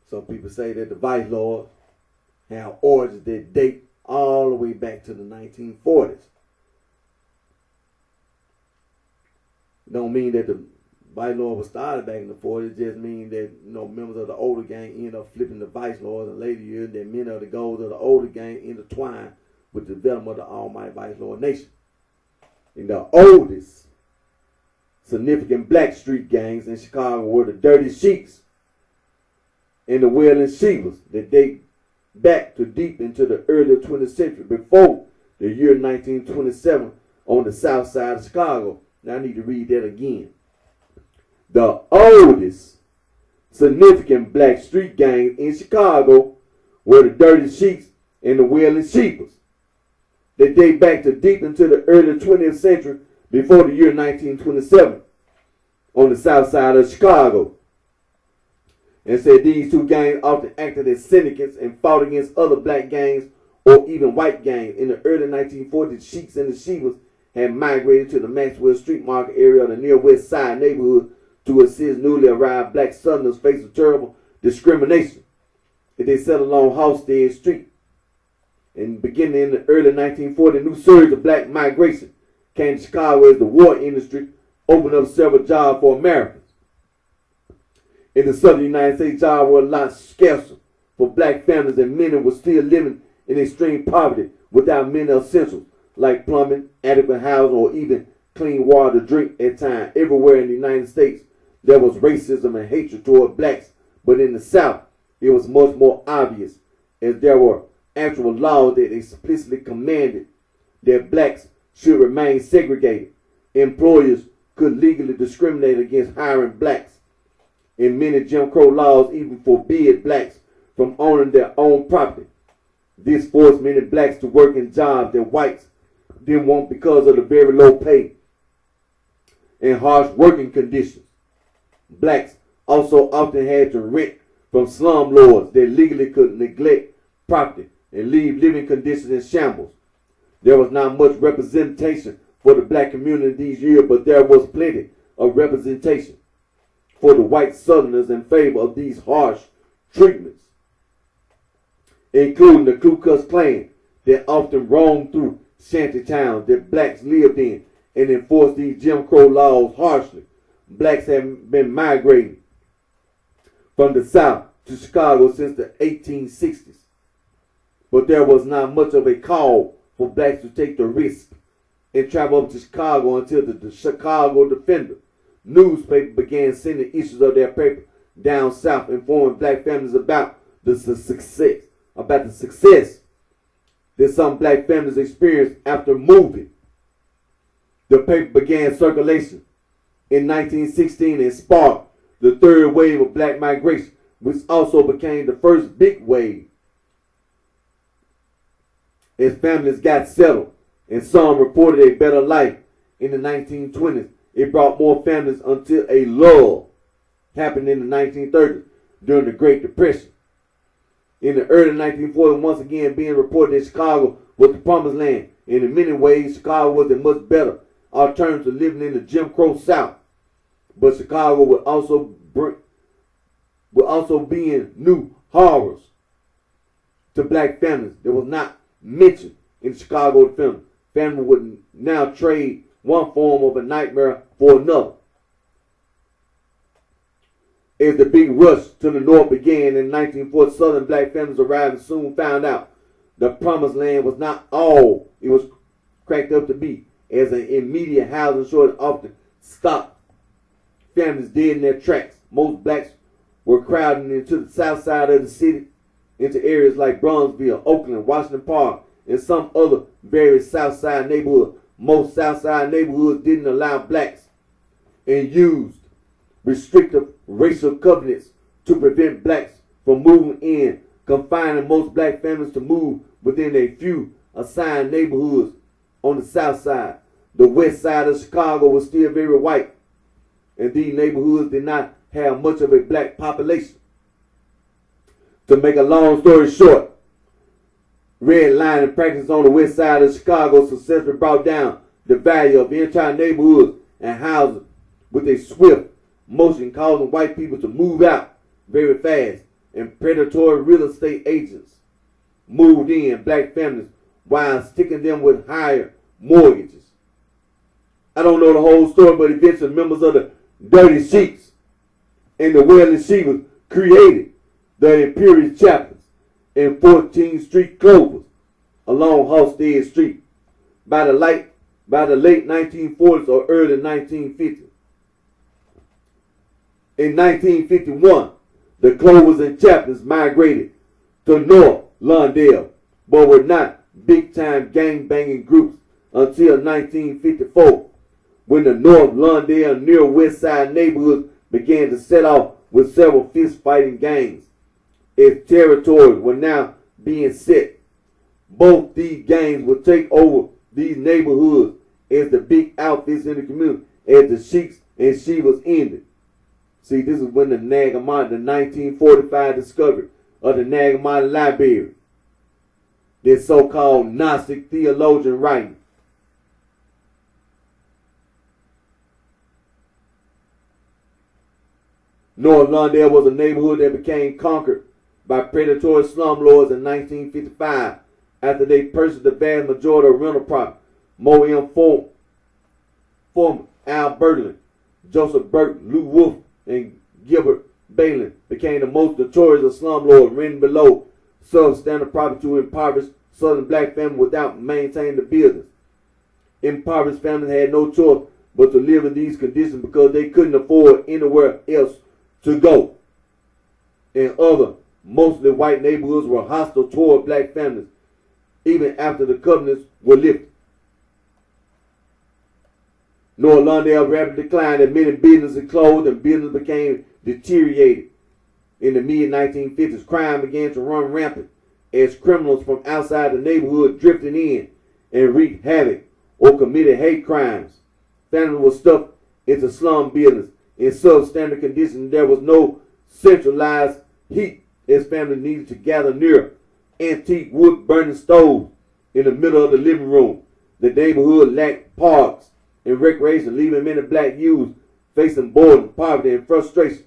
Some people say that the vice lords have origins that date all the way back to the 1940s. Don't mean that the vice lord was started back in the 40s. It just means that members of the older gang end up flipping the vice lords in later years. That many of the goals of the older gang intertwine with the development of the almighty vice lord nation. And the oldest significant black street gangs in Chicago were the Dirty Sheiks and the Wailing Shivas that date back to deep into the early 20th century, before the year 1927 on the south side of Chicago. Now I need to read that again. The oldest significant black street gangs in Chicago were the Dirty Sheiks and the Wailing Shivas that date back to deep into the early 20th century, before the year 1927 on the south side of Chicago. And said these two gangs often acted as syndicates and fought against other black gangs or even white gangs. In the early 1940s, the Sheiks and the Shivas had migrated to the Maxwell Street Market area of the near West Side neighborhood to assist newly arrived black Southerners facing terrible discrimination that they settled along Halstead Street. And beginning in the early 1940s, a new surge of black migration came to Chicago as the war industry opened up several jobs for Americans. In the southern United States, jobs were a lot scarcer for black families, and many were still living in extreme poverty without many essentials like plumbing, adequate housing, or even clean water to drink at times. Everywhere in the United States, there was racism and hatred toward blacks, but in the South, it was much more obvious, as there were actual laws that explicitly commanded that blacks should remain segregated. Employers could legally discriminate against hiring blacks. And many Jim Crow laws even forbid blacks from owning their own property. This forced many blacks to work in jobs that whites didn't want because of the very low pay and harsh working conditions. Blacks also often had to rent from slumlords that legally could neglect property and leave living conditions in shambles. There was not much representation for the black community these years, but there was plenty of representation for the white Southerners in favor of these harsh treatments, including the Ku Klux Klan that often roamed through shanty towns that blacks lived in and enforced these Jim Crow laws harshly. Blacks have been migrating from the South to Chicago since the 1860s, but there was not much of a call for blacks to take the risk and travel up to Chicago until the Chicago Defender newspaper began sending issues of their paper down south, informing black families about the success that some black families experienced after moving. The paper began circulation in 1916 and sparked the third wave of black migration, which also became the first big wave as families got settled and some reported a better life in the 1920s. It brought more families until a lull happened in the 1930s during the Great Depression. In the early 1940s, once again being reported that Chicago was the promised land. And in many ways, Chicago was a much better alternative to living in the Jim Crow South. But Chicago would also bring new horrors to black families that was not mentioned in Chicago film. Family would now trade one form of a nightmare for another. As the big rush to the north began in 1940, southern black families arrived and soon found out the promised land was not all it was cracked up to be, as an immediate housing shortage often stopped families dead in their tracks. Most blacks were crowding into the south side of the city, into areas like Bronzeville, Oakland, Washington Park, and some other various south side neighborhoods. Most south side neighborhoods didn't allow blacks and used restrictive racial covenants to prevent blacks from moving in, confining most black families to move within a few assigned neighborhoods on the south side. The west side of Chicago was still very white, and these neighborhoods did not have much of a black population. To make a long story short, redlining practice on the west side of Chicago successfully brought down the value of the entire neighborhoods and houses with a swift motion, causing white people to move out very fast, and predatory real estate agents moved in black families while sticking them with higher mortgages. I don't know the whole story, but eventually members of the Dirty Sheiks and the Wealthy Sheiks created the Imperial Chapters in 14th Street Clovers along Halstead Street by the late 1940s or early 1950s. In 1951, the Clovers and Chapters migrated to North Lawndale, but were not big-time gang-banging groups until 1954, when the North Lawndale and near West Side neighborhoods began to set off with several fist-fighting gangs. Its territories were now being set. Both these gangs would take over these neighborhoods as the big outfits in the community, as the Sheiks and Shivas ended. See, this is when the 1945 discovery of the Nag Hammadi Library, this so-called Gnostic theologian writing. North Lawndale was a neighborhood that became conquered by predatory slumlords in 1955 after they purchased the vast majority of rental property. Mo M. Foreman, Al Berlin, Joseph Burke, Lou Wolf, and Gilbert Balin became the most notorious of slumlords, renting below substandard property to impoverished southern black families without maintaining the business. Impoverished families had no choice but to live in these conditions because they couldn't afford anywhere else to go. And other, mostly white neighborhoods were hostile toward black families, even after the covenants were lifted. North Lawndale rapidly declined and many businesses closed and business became deteriorated. In the mid-1950s, crime began to run rampant as criminals from outside the neighborhood drifted in and wreaked havoc or committed hate crimes. Families were stuffed into slum buildings in substandard conditions. There was no centralized heat as families needed to gather near antique wood burning stoves in the middle of the living room. The neighborhood lacked parks and recreation, leaving many black youths facing boredom, poverty, and frustration.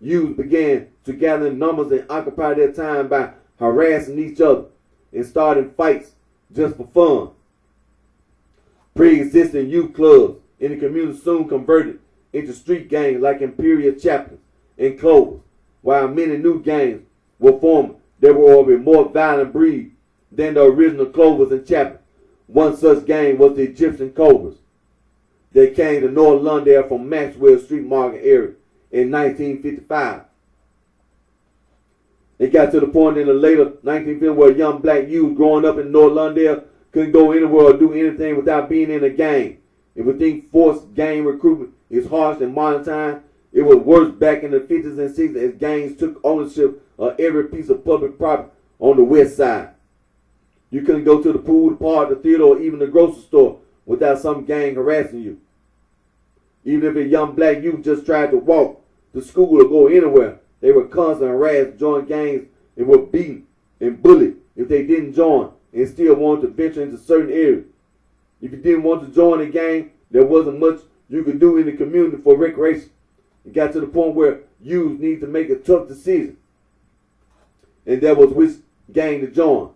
Youths began to gather in numbers and occupy their time by harassing each other and starting fights just for fun. Pre-existing youth clubs in the community soon converted into street gangs like Imperial Chapters and Clovers, while many new gangs were formed that were of a more violent breed than the original Clovers and Chapters. One such gang was the Egyptian Cobras. They came to North Lawndale from Maxwell Street Market area in 1955. It got to the point in the later 1950s where young black youth growing up in North Lawndale couldn't go anywhere or do anything without being in a gang. If we think forced gang recruitment is harsh in modern time, it was worse back in the 50s and 60s as gangs took ownership of every piece of public property on the west side. You couldn't go to the pool, the park, the theater, or even the grocery store without some gang harassing you. Even if a young black youth just tried to walk to school or go anywhere, they were constantly harassed to join gangs and were beaten and bullied if they didn't join and still wanted to venture into certain areas. If you didn't want to join a gang, there wasn't much you could do in the community for recreation. It got to the point where youth need to make a tough decision, and that was which gang to join.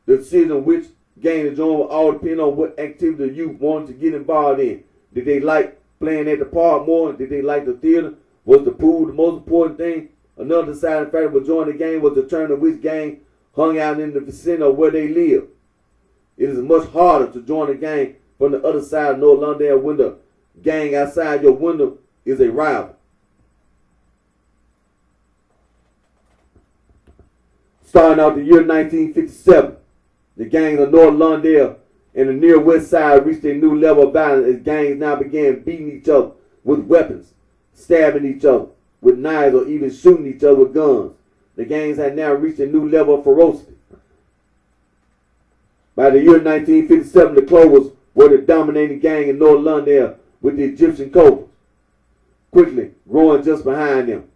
The decision of which gang to join will all depend on what activity the youth wanted to get involved in. Did they like playing at the park more? Did they like the theater? Was the pool the most important thing? Another deciding factor for joining the gang was determining which gang hung out in the vicinity of where they live. It is much harder to join a gang from the other side of North Lawndale when the gang outside your window is a rival. Starting out the year 1957, the gangs of North Lawndale and the near west side reached a new level of violence as gangs now began beating each other with weapons, stabbing each other with knives, or even shooting each other with guns. The gangs had now reached a new level of ferocity. By the year 1957, the Clovers were the dominating gang in North Lawndale, with the Egyptian Cobras quickly growing just behind them.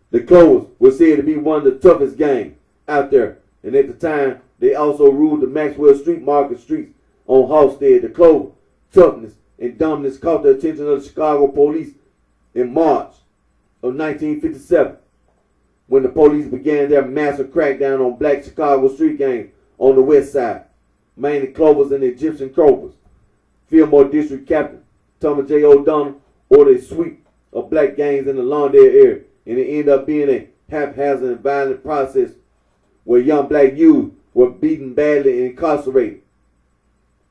The Clovers were said to be one of the toughest gangs out there, and at the time, they also ruled the Maxwell Street Market streets on Halstead. The Clover toughness and dominance caught the attention of the Chicago police in March of 1957, when the police began their massive crackdown on black Chicago street gangs on the west side, mainly Clovers and the Egyptian Cobras. Fillmore District Captain Thomas J. O'Donnell ordered a sweep of black gangs in the Lawndale area, and it ended up being a haphazard and violent process where young black youth were beaten badly and incarcerated.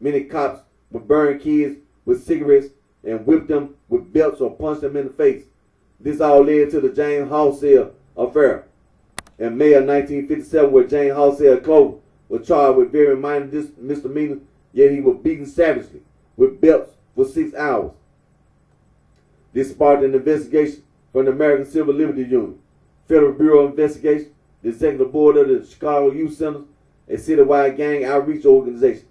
Many cops would burn kids with cigarettes and whip them with belts or punch them in the face. This all led to the James Halsell affair in May of 1957, where James Halsell Clover was charged with very minor misdemeanors, yet he was beaten savagely with belts for 6 hours. This sparked an investigation from the American Civil Liberties Union, Federal Bureau of Investigation, the Executive Board of the Chicago Youth Centers, a citywide gang outreach organization.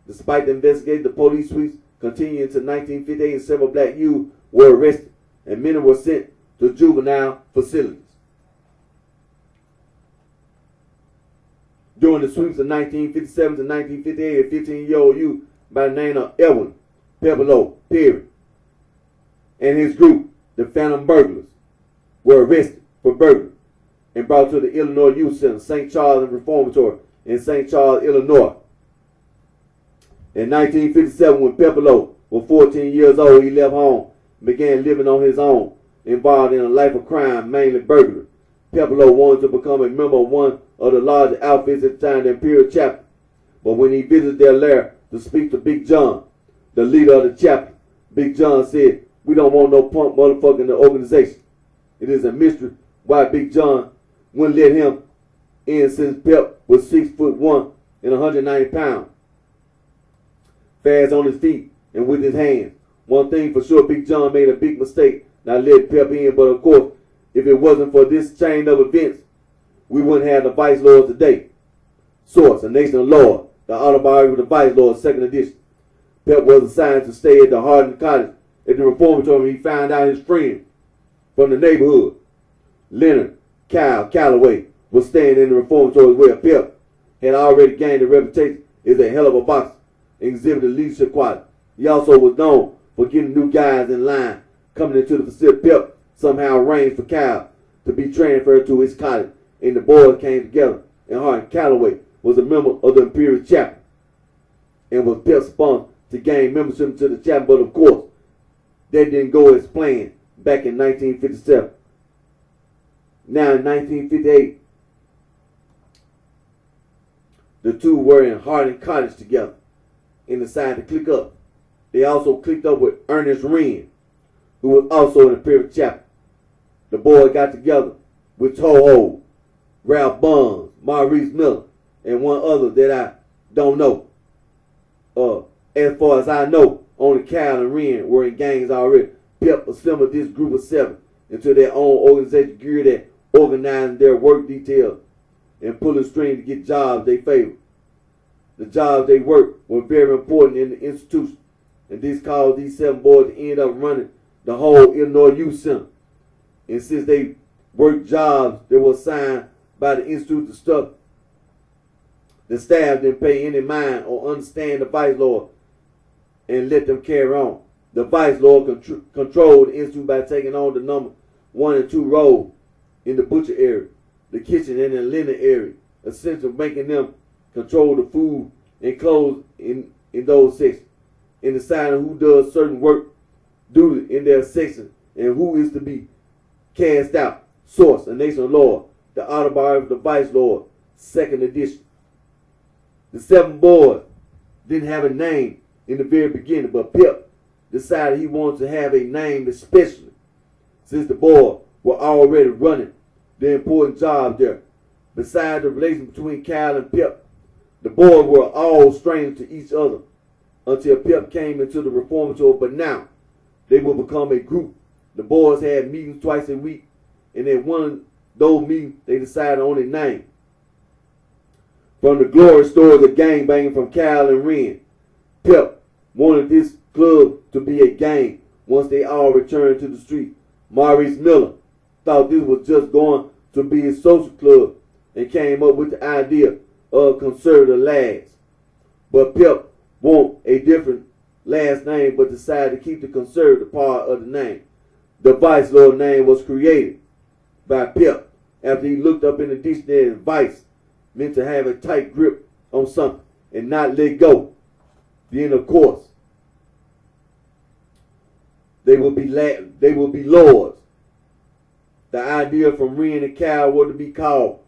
Despite the investigation, the police sweeps continued into 1958, and several black youth were arrested, and many were sent to juvenile facilities. During the sweeps of 1957 to 1958, a 15-year-old youth by the name of Edwin Pepelo Perry and his group, the Phantom Burglars, were arrested for burglary and brought to the Illinois Youth Center, St. Charles Reformatory in St. Charles, Illinois. In 1957, when Pepelo was 14 years old, he left home and began living on his own, involved in a life of crime, mainly burglary. Pepelo wanted to become a member of one of the larger outfits at the time, the Imperial Chapter. But when he visited their lair to speak to Big John, the leader of the chapter, Big John said, "We don't want no punk motherfucker in the organization." It is a mystery why Big John wouldn't let him in, since Pep was 6'1" and 190 pounds. Fast on his feet and with his hands. One thing for sure, Big John made a big mistake not letting Pep in, but of course, if it wasn't for this chain of events, we wouldn't have the Vice Lord today. Source, A Nation of Law, the autobiography of the Vice Lord, 2nd edition. Pep was assigned to stay at the Hardin Cottage at the reformatory when he found out his friend from the neighborhood, Leonard Kyle Calloway, was staying in the reformatory where Pep had already gained a reputation as a hell of a boxer and exhibited leadership quality. He also was known for getting new guys in line coming into the facility. Pep somehow arranged for Kyle to be transferred to his cottage, and the boys came together, and Hardin Calloway was a member of the Imperial Chapter and was Pep's sponsor to gain membership to the chapter. But of course, that didn't go as planned back in 1957. Now in 1958, the two were in Hardin Cottage together and decided to click up. They also clicked up with Ernest Wren, who was also in the Imperial Chapter. The boys got together with Toho, Ralph Bonds, Maurice Miller, and one other that I don't know. As far as I know, only Cal and Wren were in gangs already. Pep assembled this group of 7 into their own organization geared at organizing their work details and pulling strings to get jobs they favored. The jobs they worked were very important in the institution, and this caused these 7 boys to end up running the whole Illinois Youth Center. And since they worked jobs that were assigned by the institute to stuff, the staff didn't pay any mind or understand the Vice Lord and let them carry on. The Vice Lord controlled the institute by taking on the number 1 and 2 roles in the butcher area, the kitchen, and the linen area, essentially making them control the food and clothes in those sections, and deciding who does certain work duty in their section and who is to be cast out. Source, A Nation of Law, the autobiography of the Vice Lord, 2nd edition. The 7 boys didn't have a name in the very beginning, but Pip decided he wanted to have a name especially since the boys were already running the important job there. Besides the relation between Cal and Pip, the boys were all strangers to each other until Pip came into the reformatory, but now they would become a group. The boys had meetings twice a week, and at one of those meetings, they decided on a name. From the glory stories of gangbanging from Cal and Ren, Pip wanted this club to be a gang once they all returned to the street. Maurice Miller thought this was just going to be a social club and came up with the idea of conservative lads. But Pip wanted a different last name but decided to keep the conservative part of the name. The Vice Lord name was created by Pip after he looked up in the dictionary. Vice meant to have a tight grip on something and not let go. Then, of course, they will be lords. The idea from Ren and Cal was to be called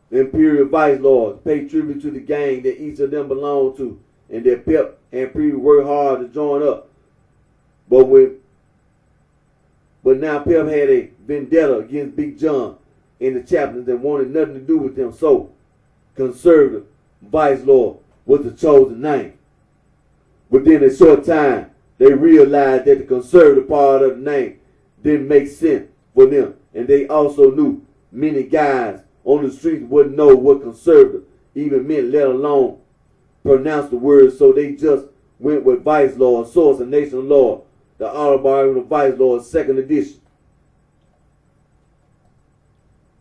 the Imperial Vice Lords, pay tribute to the gang that each of them belonged to, and that Pip and Pre worked hard to join up. But now Pip had a vendetta against Big John and the chaplains that wanted nothing to do with them. So Conservative Vice Lord was the chosen name. Within a short time, they realized that the conservative part of the name didn't make sense for them. And they also knew many guys on the streets wouldn't know what conservative even meant, let alone pronounce the words. So they just went with Vice Lord, Source of Nation Law, the autobiography of Vice Lord, 2nd edition.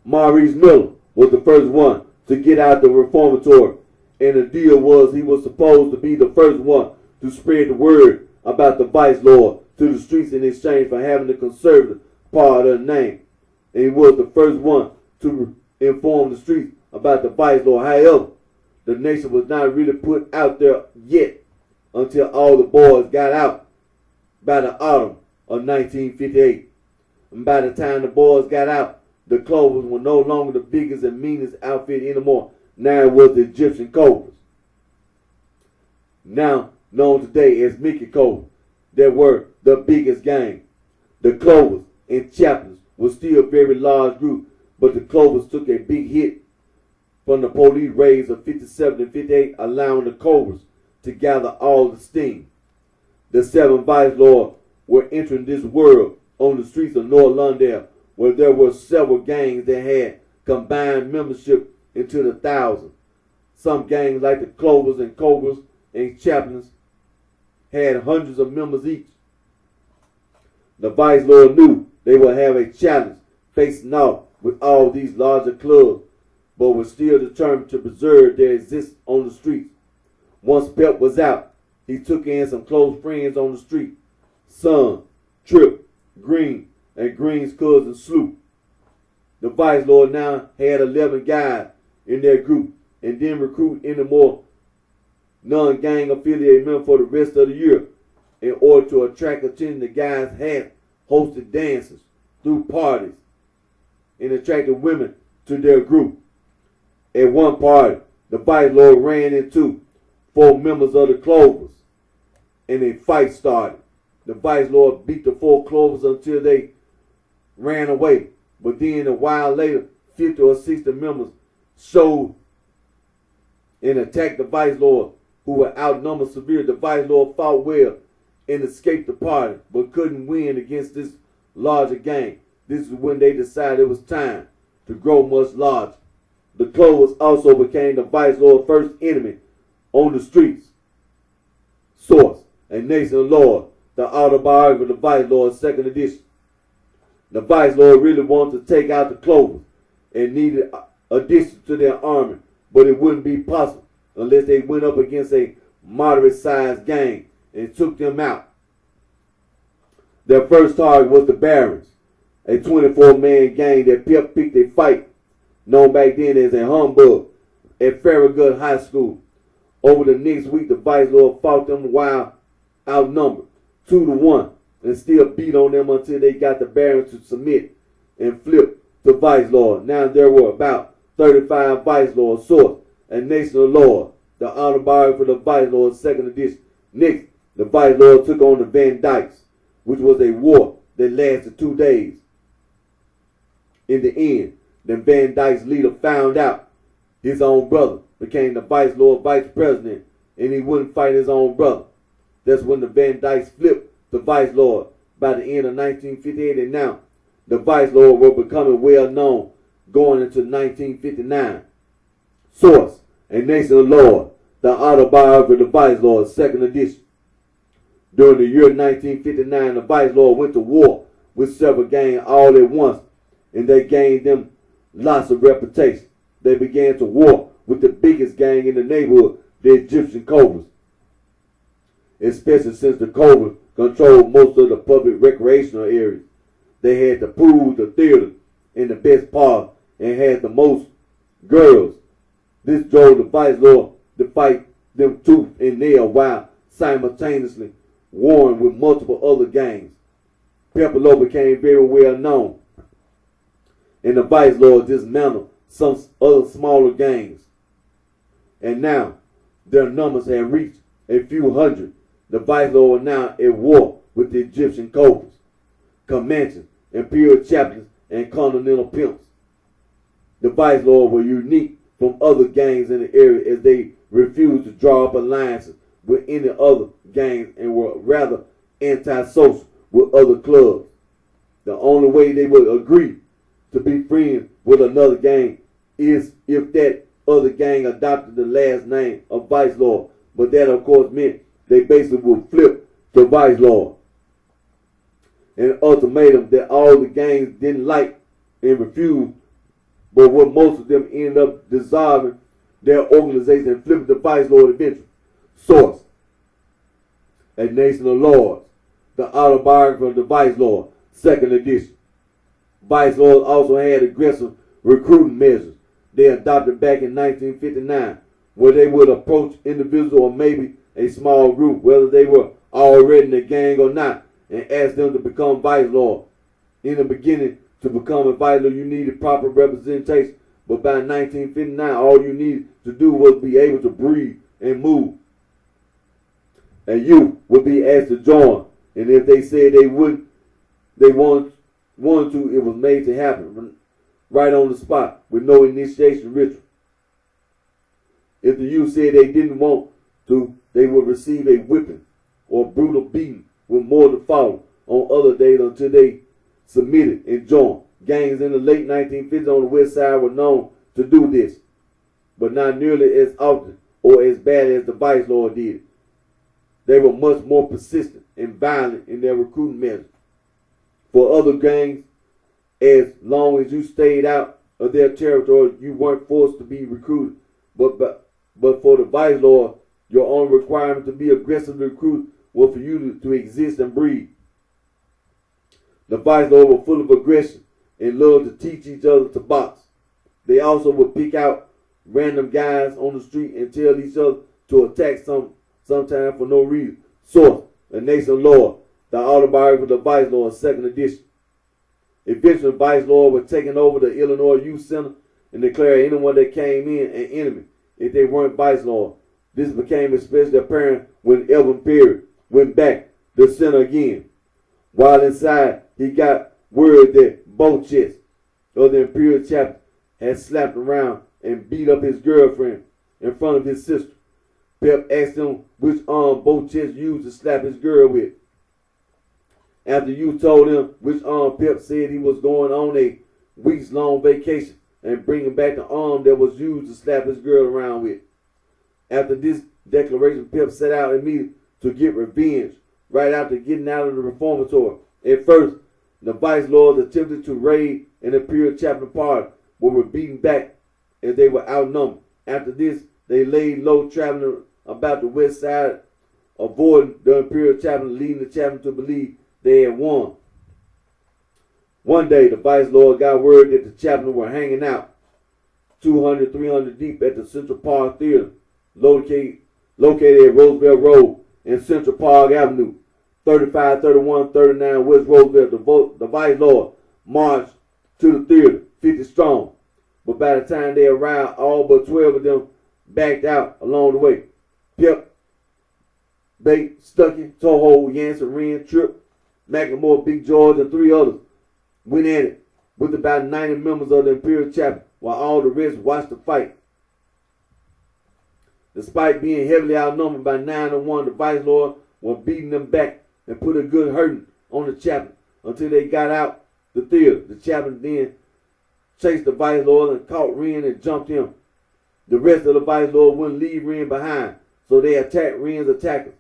Maurice Miller was the first one to get out the reformatory. And the deal was he was supposed to be the first one to spread the word about the Vice Lord to the streets in exchange for having the conservative part of the name. And he was the first one to inform the streets about the Vice Lord. However, the nation was not really put out there yet until all the boys got out by the autumn of 1958. And by the time the boys got out, the Clovers were no longer the biggest and meanest outfit anymore. Now it was the Egyptian Cobras, now known today as Mickey Cobras, that were the biggest gang. The Clovers and Chaplains were still a very large group, but the Clovers took a big hit from the police raids of 57 and 58, allowing the Cobras to gather all the steam. The 7 Vice Lords were entering this world on the streets of North Londale, where there were several gangs that had combined membership into the thousands. Some gangs like the Clovers and Cobras and Chaplains had hundreds of members each. The Vice Lord knew they would have a challenge facing off with all these larger clubs, but were still determined to preserve their existence on the streets. Once Pep was out, he took in some close friends on the street: Son, Trip, Green, and Green's cousin Sloop. The Vice Lord now had 11 guys in their group and didn't recruit any more non-gang affiliated members for the rest of the year. In order to attract attention, the guys had hosted dances through parties and attracted women to their group. At one party, the Vice Lord ran into 4 members of the Clovers and a fight started. The Vice Lord beat the 4 Clovers until they ran away. But then a while later, 50 or 60 members showed and attacked the Vice Lord, who were outnumbered severely. The Vice Lord fought well and escaped the party, but couldn't win against this larger gang. This is when they decided it was time to grow much larger. The Clovers also became the Vice Lord's first enemy on the streets. Source: A Nation Lord, the autobiography of the Vice Lord, 2nd edition. The Vice Lord really wanted to take out the Clovers and needed addition to their army, but it wouldn't be possible unless they went up against a moderate-sized gang and took them out. Their first target was the Barons, a 24-man gang that Pip picked a fight, known back then as a humbug, at Farragut High School. Over the next week, the Vice Lord fought them while outnumbered 2-1 and still beat on them until they got the Barons to submit and flip to Vice Lord. Now there were about 35 Vice Lords. Source: A Nation of Lord. The honor biography for the Vice Lord, second edition. Next, the Vice Lord took on the Van Dykes, which was a war that lasted 2 days. In the end, the Van Dykes leader found out his own brother became the Vice Lord vice president, and he wouldn't fight his own brother. That's when the Van Dykes flipped the Vice Lord by the end of 1958, and now the Vice Lord were becoming well known going into 1959. Source: A Nation of Lord. The autobiography of the Vice Lord, second edition. During the year 1959, the Vice Lord went to war with several gangs all at once, and they gained them lots of reputation. They began to war with the biggest gang in the neighborhood, the Egyptian Cobras. Especially since the Cobras controlled most of the public recreational areas. They had the pool, the theater, and the best park, and had the most girls. This drove the Vice Lord to fight them tooth and nail while simultaneously warring with multiple other gangs. Pepperlo became very well known, and the Vice Lord dismantled some other smaller gangs. And now their numbers have reached a few hundred. The Vice Lord were now at war with the Egyptian Cobras, Comanches, Imperial Chaplains, and Continental Pimps. The Vice Lord were unique from other gangs in the area as they refused to draw up alliances with any other gangs and were rather antisocial with other clubs. The only way they would agree to be friends with another gang is if that other gang adopted the last name of Vice Lord. But that, of course, meant they basically would flip to Vice Lord. An ultimatum that all the gangs didn't like and refused, but what most of them ended up dissolving their organization and flipping to Vice Lord eventually. Source: A Nation of Lords. The autobiography of the Vice Lord, second edition. Vice Lords also had aggressive recruiting measures they adopted back in 1959, where they would approach individuals or maybe a small group, whether they were already in the gang or not, and ask them to become Vice Lord. In the beginning, to become a Vice Lord, you needed proper representation, but by 1959, all you needed to do was be able to breathe and move. And you would be asked to join, and if they said they wanted to, it was made to happen right on the spot with no initiation ritual. If the youth said they didn't want to, they would receive a whipping or brutal beating with more to follow on other days until they submitted and joined. Gangs in the late 1950s on the west side were known to do this, but not nearly as often or as bad as the Vice Lord did. They were much more persistent and violent in their recruiting measures. For other gangs, as long as you stayed out of their territory, you weren't forced to be recruited. But for the Vice Lord, your only requirement to be aggressively recruited was for you to exist and breathe. The Vice Lord were full of aggression and loved to teach each other to box. They also would pick out random guys on the street and tell each other to attack sometime for no reason. Source: A Nation Lord. The autobiography of the Vice Lord, second edition. Eventually, Vice Lord was taking over the Illinois Youth Center and declared anyone that came in an enemy if they weren't Vice Lord. This became especially apparent when Elvin Perry went back to the center again. While inside, he got word that both chests of the Imperial Chaplain had slapped around and beat up his girlfriend in front of his sister. Pep asked him which arm both chests used to slap his girl with. After you told him which arm, Pep said he was going on a weeks-long vacation and bringing back the arm that was used to slap his girl around with. After this declaration, Pep set out immediately to get revenge right after getting out of the reformatory. At first, the Vice Lords attempted to raid an Imperial Chaplain party, but were beaten back as they were outnumbered. After this, they laid low, traveling about the west side, avoiding the Imperial Chaplain, leading the chaplain to believe they had won. One day, the Vice Lord got word that the chaplain were hanging out 200, 300 deep at the Central Park Theater, located at Roosevelt Road and Central Park Avenue, 35, 31, 39 West Roosevelt. The Vice Lord marched to the theater, 50 strong. But by the time they arrived, all but 12 of them backed out along the way. Pip, Bate, Stuckey, Toho, Yancey, Wren, Tripp, McLemore, Big George, and 3 others went at it with about 90 members of the Imperial Chapel, while all the rest watched the fight. Despite being heavily outnumbered by 9-1, the Vice Lord were beating them back and put a good hurting on the chaplain until they got out the theater. The chaplain then chased the Vice Lord and caught Wren and jumped him. The rest of the Vice Lord wouldn't leave Wren behind, so they attacked Wren's attackers.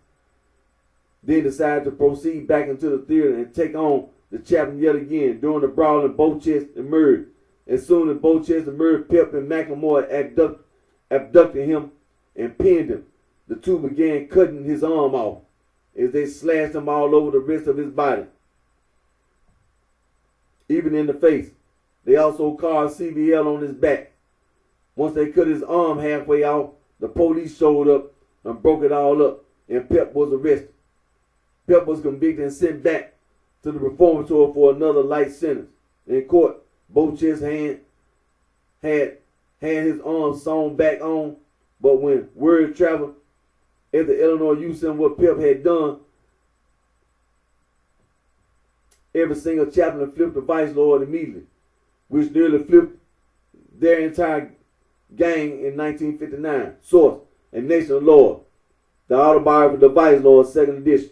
Then decided to proceed back into the theater and take on the chaplain yet again. During the brawl, both chests emerged. As soon as both chests emerged, Pip and McLemore abducted him and pinned him. The two began cutting his arm off as they slashed him all over the rest of his body, even in the face. They also carved CVL on his back. Once they cut his arm halfway off, the police showed up and broke it all up, and Pip was arrested. Pip was convicted and sent back to the reformatory for another light sentence. In court, both chests had his arm sewn back on, but when word traveled after Illinois youth center what Pip had done, every single chaplain flipped the Vice Lord immediately, which nearly flipped their entire gang in 1959. Source: A Nation of Lord, the autobiography of the Vice Lord, 2nd edition.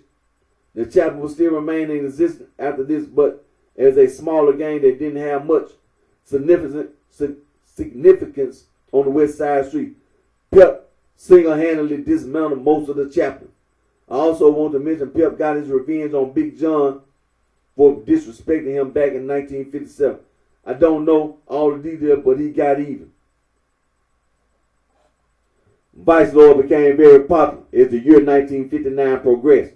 The chaplain will still remain in existence after this, but as a smaller gang that didn't have much significance on the West Side Street. Pip single-handedly dismantled most of the chaplains. I also want to mention Pip got his revenge on Big John for disrespecting him back in 1957. I don't know all the details, but he got even. Vice Lord became very popular as the year 1959 progressed.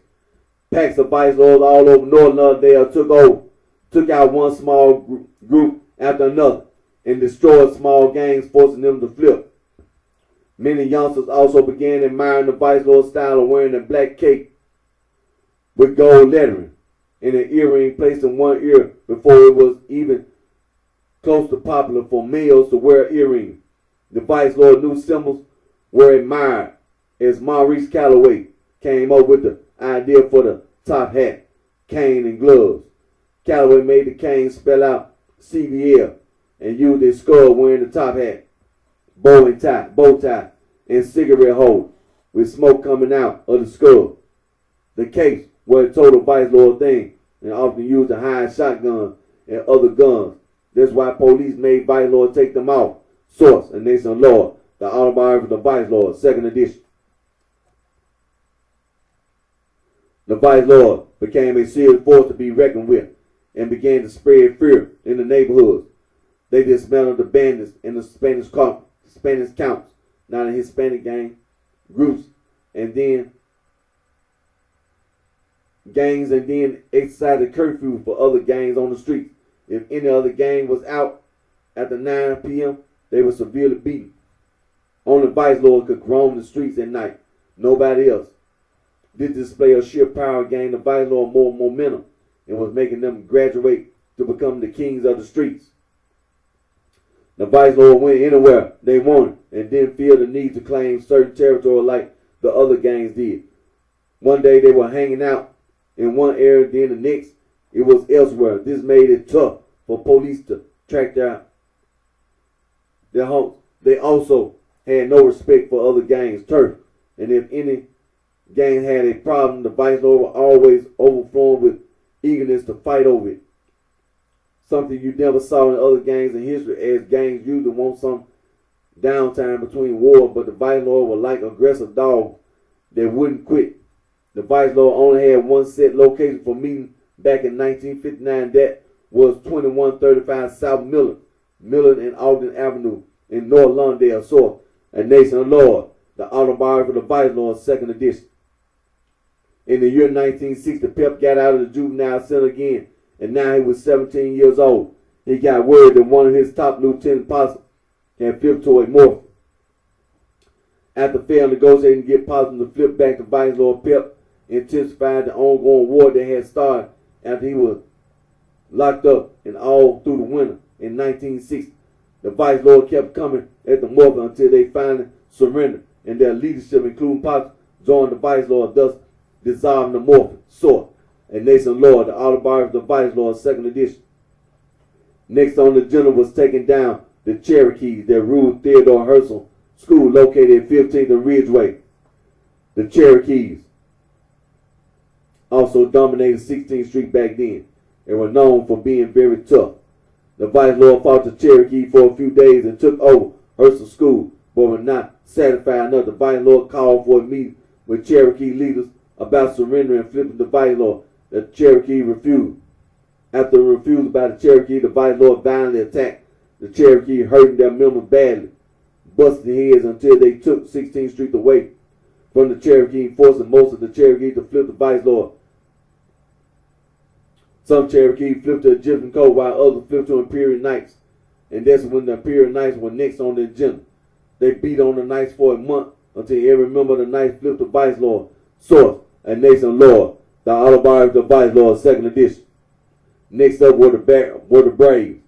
Packs of Vice Lords all over North London took out one small group after another and destroyed small gangs, forcing them to flip. Many youngsters also began admiring the Vice Lord style of wearing a black cape with gold lettering and an earring placed in one ear before it was even close to popular for males to wear earrings. The Vice Lord new symbols were admired as Maurice Calloway came up with the idea for the top hat, cane, and gloves. Calloway made the cane spell out CVL and used his skull wearing the top hat, bow tie, and cigarette holder with smoke coming out of the skull. The capes were a total Vice Lord thing and often used to hide shotguns and other guns. That's why police made Vice Lord take them off. Source: A Nation of Lord, the autobiography of the Vice Lord, 2nd edition. The Vice Lord became a serious force to be reckoned with and began to spread fear in the neighborhoods. They dismantled the bandits and the Spanish counts, not a Hispanic gang, groups, and then exercised a curfew for other gangs on the streets. If any other gang was out after 9 p.m., they were severely beaten. Only Vice Lord could roam the streets at night. Nobody else. This display of sheer power gained the Vice Lord more momentum and was making them graduate to become the kings of the streets. The Vice Lord went anywhere they wanted and didn't feel the need to claim certain territory like the other gangs did. One day they were hanging out in one area, then the next it was elsewhere. This made it tough for police to track their homes. They also had no respect for other gangs' turf, and if any gang had a problem, the Vice Lord were always overflowing with eagerness to fight over it. Something you never saw in other gangs in history, as gangs usually want some downtime between war, but the Vice Lord were like aggressive dogs that wouldn't quit. The Vice Lord only had one set location for meeting back in 1959. That was 2135 South Millard and Ogden Avenue in North Lawndale. Source: A Nation of Lord, the autobiography of the Vice Lord, 2nd edition. In the year 1960, Pip got out of the juvenile center again, and now he was 17 years old. He got word that one of his top lieutenant posse had flipped to a morphin. After failing negotiating to get Possum to flip back to Vice Lord, Pip intensified the ongoing war that had started after he was locked up and all through the winter in 1960. The vice lord kept coming at the Morphin until they finally surrendered, and their leadership, including Potts, joined the vice lord, thus dissolving the Morphin. Source: A Nation Lord, the autobiography of the vice lord, 2nd edition. Next on the agenda was taking down the Cherokees that ruled Theodore Herzl School located at 15th and Ridgeway. The Cherokees also dominated 16th Street back then and were known for being very tough. The vice lord fought the Cherokee for a few days and took over Herzl School, but were not satisfied enough. The vice lord called for a meeting with Cherokee leaders about surrendering and flipping the vice lord. The Cherokee refused. After a refusal by the Cherokee, the vice lord violently attacked the Cherokee, hurting their members badly, busting heads until they took 16th Street away from the Cherokee, forcing most of the Cherokee to flip the vice lord. Some Cherokee flipped to Egyptian code while others flipped to Imperial Knights, and that's when the Imperial Knights were next on the agenda. They beat on the Knights for a month until every member of the Knights flipped the vice lord. Source: A Nation Lord, the autobiography of the vice lord, 2nd edition. Next up were the Braves.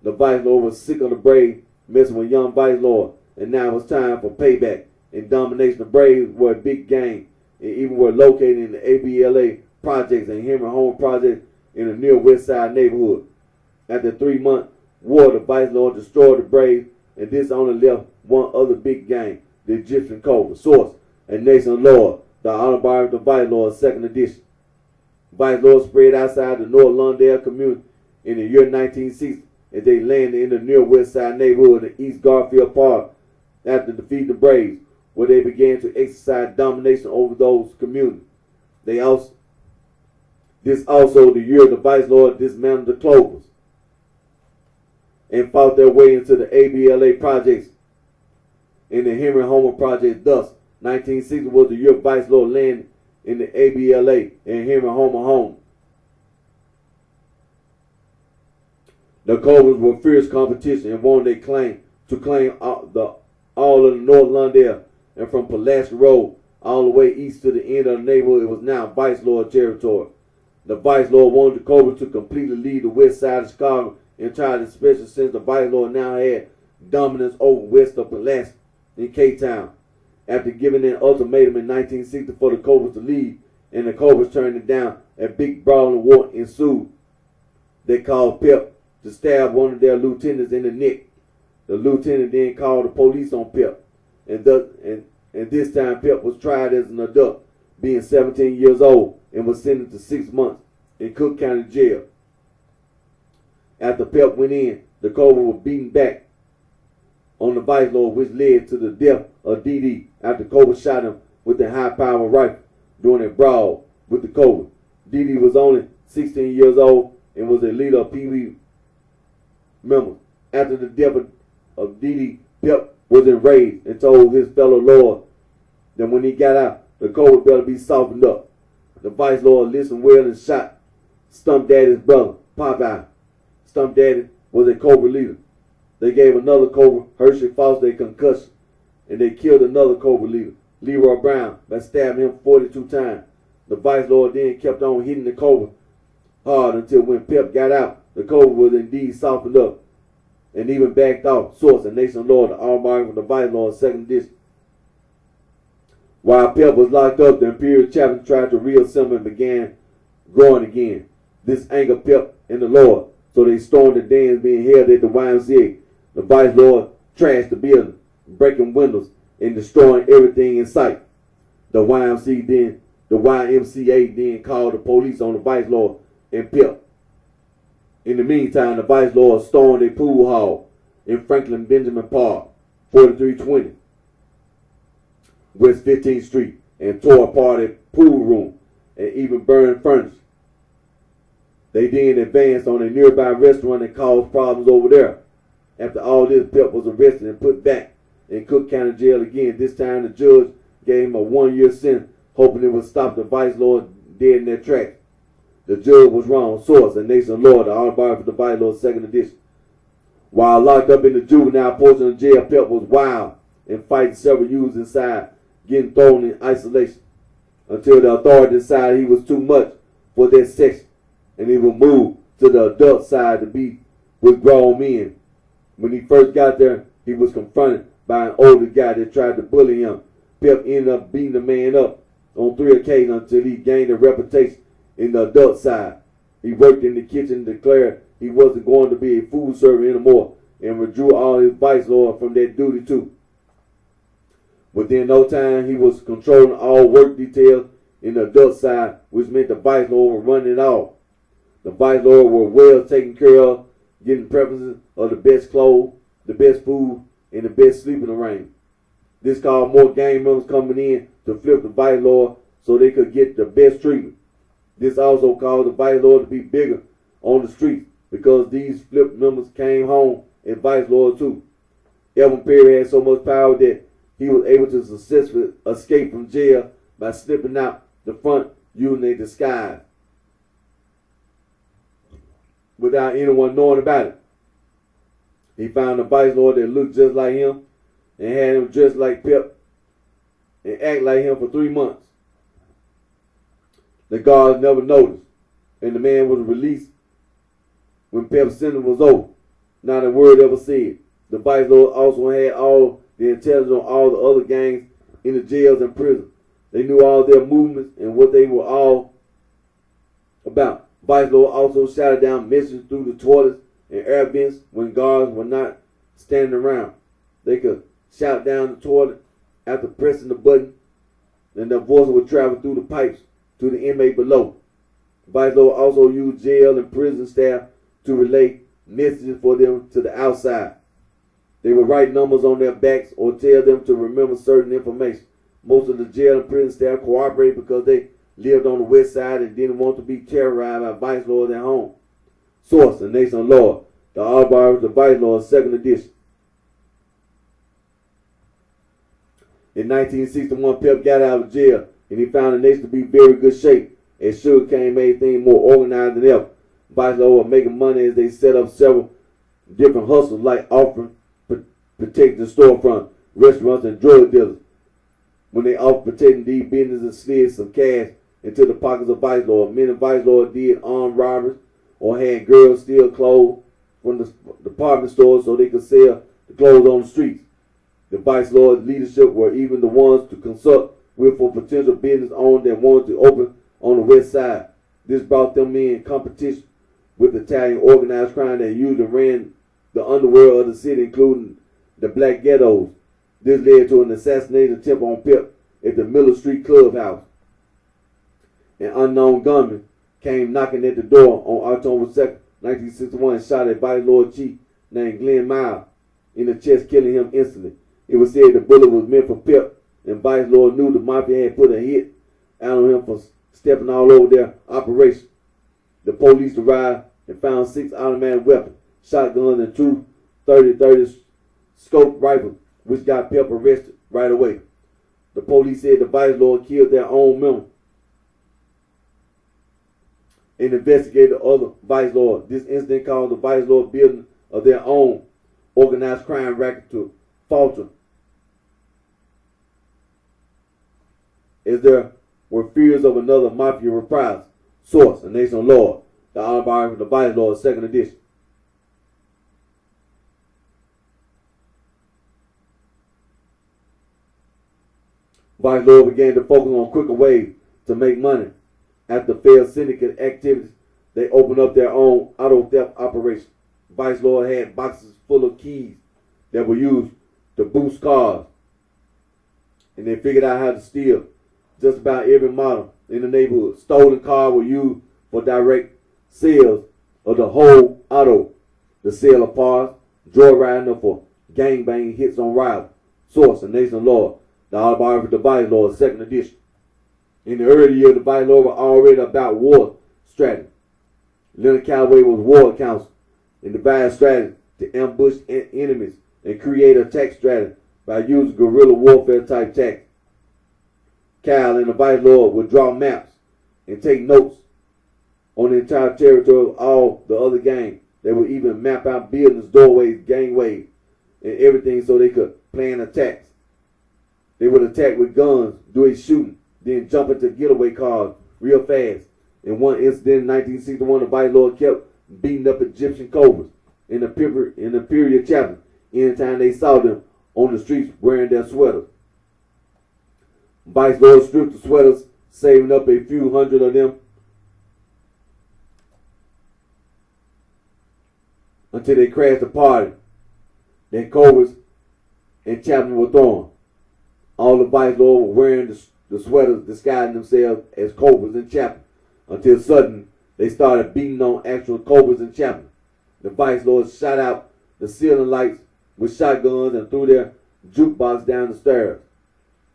The vice lord was sick of the Braves messing with young vice lord, and now it was time for payback and domination. The Braves were a big game and even were located in the ABLA projects and Henry Home projects in the near West Side neighborhood. After a 3-month war, the vice lord destroyed the Braves, and this only left one other big game, the Egyptian Cobra. Source: A Nation Lord, the autobiography of the vice lord, 2nd edition. Vice lords spread outside the North Lawndale community in the year 1960 as they landed in the near West Side neighborhood of East Garfield Park after defeating the Braves, where they began to exercise domination over those communities. This also the year the vice lord dismantled the Clovers and fought their way into the ABLA projects in the Henry Homer project. Thus, 1960 was the year vice lord landed in the ABLA and Henry Homer home. The Cobras were fierce competition and wanted their claim to claim all of the North Lawndale, and from Pulaski Road all the way east to the end of the neighborhood, it was now vice lord territory. The vice lord wanted the Cobras to completely lead the west side of Chicago entirely, especially since the vice lord now had dominance over west of Pulaski in K-Town. After giving an ultimatum in 1960 for the Cobras to leave, and the Cobras turned it down, a big brawling war ensued. They called Pep to stab one of their lieutenants in the neck. The lieutenant then called the police on Pep, and this time Pep was tried as an adult, being 17 years old, and was sentenced to 6 months in Cook County Jail. After Pep went in, the Cobras were beaten back on the vice lord, which led to the death of D.D. after Cobra shot him with a high-powered rifle during a brawl with the Cobra. D.D. was only 16 years old and was a leader of Pee Wee members. After the death of D.D., Pep was enraged and told his fellow lord that when he got out, the Cobra better be softened up. The vice lord listened well and shot Stump Daddy's brother, Popeye. Stump Daddy was a Cobra leader. They gave another Cobra, Hershey Foster, a concussion, and they killed another Cobra leader, Leroy Brown, by stabbing him 42 times. The vice lord then kept on hitting the Cobra hard until when Pep got out, the Cobra was indeed softened up and even backed off. Source: A Nation Lord, the autobiography of the vice lord, 2nd edition. While Pep was locked up, the Imperial chaplain tried to reassemble and began growing again. This angered Pep and the Lord, so they stormed the dance being held at the YMCA. The vice lord trashed the building, breaking windows and destroying everything in sight. The YMCA then called the police on the vice lord and Pep. In the meantime, the vice lord stormed a pool hall in Franklin Benjamin Park, 4320 West 15th Street, and tore apart a pool room and even burned furniture. They then advanced on a nearby restaurant and caused problems over there. After all this, Pep was arrested and put back in Cook County Jail again. This time the judge gave him a 1-year sentence, hoping it would stop the vice lord dead in their tracks. The judge was wrong. Source: A Nation Lord, the autobiography of the vice lord, 2nd edition. While locked up in the juvenile portion of jail, Pep was wild and fighting several youths inside, getting thrown in isolation until the authorities decided he was too much for that section, and he was moved to the adult side to be with grown men. When he first got there, he was confronted by an older guy that tried to bully him. Pep ended up beating the man up on 3 occasions until he gained a reputation in the adult side. He worked in the kitchen and declared he wasn't going to be a food server anymore and withdrew all his vice lord from that duty too. Within no time, he was controlling all work details in the adult side, which meant the vice lord were running it all. The vice lord were well taken care of, getting preferences of the best clothes, the best food, and the best sleeping arrangement. This caused more gang members coming in to flip the vice lord so they could get the best treatment. This also caused the vice lord to be bigger on the streets because these flip members came home as vice lords too. Elvin Perry had so much power that he was able to successfully escape from jail by slipping out the front using a disguise without anyone knowing about it. He found a vice lord that looked just like him and had him dressed like Pep and act like him for 3 months. The guards never noticed, and the man was released when Pep's sentence was over. Not a word ever said. The vice lord also had all the intelligence on all the other gangs in the jails and prisons. They knew all their movements and what they were all about. Vice lord also shouted down messages through the toilets and air vents when guards were not standing around. They could shout down the toilet after pressing the button, and their voice would travel through the pipes to the inmate below. Vice lord also used jail and prison staff to relay messages for them to the outside. They would write numbers on their backs or tell them to remember certain information. Most of the jail and prison staff cooperated because they lived on the west side and didn't want to be terrorized by vice lords at home. Source: The Nation Lord, the Autobiography of the Vice Lord, 2nd edition. In 1961, Pep got out of jail and he found the nation to be very good shape as sugarcane made things more organized than ever. Vice lords were making money as they set up several different hustles like offering protecting the storefront, restaurants, and drug dealers. When they offered protecting these businesses, slid some cash into the pockets of vice lords. Many vice lords did armed robberies or had girls steal clothes from the department stores so they could sell the clothes on the streets. The vice lords' leadership were even the ones to consult with for potential business owners that wanted to open on the west side. This brought them in competition with Italian organized crime that usually ran the underworld of the city, including the black ghettos. This led to an assassination attempt on Pep at the Miller Street Clubhouse. An unknown gunman came knocking at the door on October 2nd, 1961 and shot at Vice Lord Chief named Glenn Miles in the chest, killing him instantly. It was said the bullet was meant for Pep, and Vice Lord knew the Mafia had put a hit out on him for stepping all over their operation. The police arrived and found 6 automatic weapons, shotguns, and 2 .30-30 scope rifles, which got Pep arrested right away. The police said the Vice Lord killed their own member and investigated the other Vice Lord. This incident caused the Vice Lord building of their own organized crime racket to falter, as there were fears of another Mafia reprisal. Source: The Nation Lord, the Autobiography of the Vice Lord, 2nd edition. Vice Lord began to focus on quicker ways to make money. After failed syndicate activities, they opened up their own auto theft operation. Vice Lord had boxes full of keys that were used to boost cars, and they figured out how to steal just about every model in the neighborhood. Stolen cars were used for direct sales of the whole auto, the sale of parts, joyriding, or for gangbanging hits on rivals. Source: The Nation Lord, the Autobiography of the Vice Lord, 2nd edition. In the early years, the Vice Lord were already about war strategy. Leonard Calloway was war counsel and devised strategy to ambush enemies and create attack strategy by using guerrilla warfare type tactics. Cal and the Vice Lord would draw maps and take notes on the entire territory of all the other gangs. They would even map out buildings, doorways, gangways, and everything so they could plan attacks. They would attack with guns, do a shooting, then jump into getaway cars real fast. In one incident in 1961, the Vice Lord kept beating up Egyptian cobras. in the period chapter anytime they saw them on the streets wearing their sweaters. Vice Lord stripped the sweaters, saving up a few hundred of them until they crashed the party. Then Cobras and Chapman were thrown. All the Vice Lords were wearing the sweaters, disguising themselves as Cobras and Chapman, until suddenly they started beating on actual Cobras and Chapman. The Vice Lords shot out the ceiling lights with shotguns and threw their jukebox down the stairs.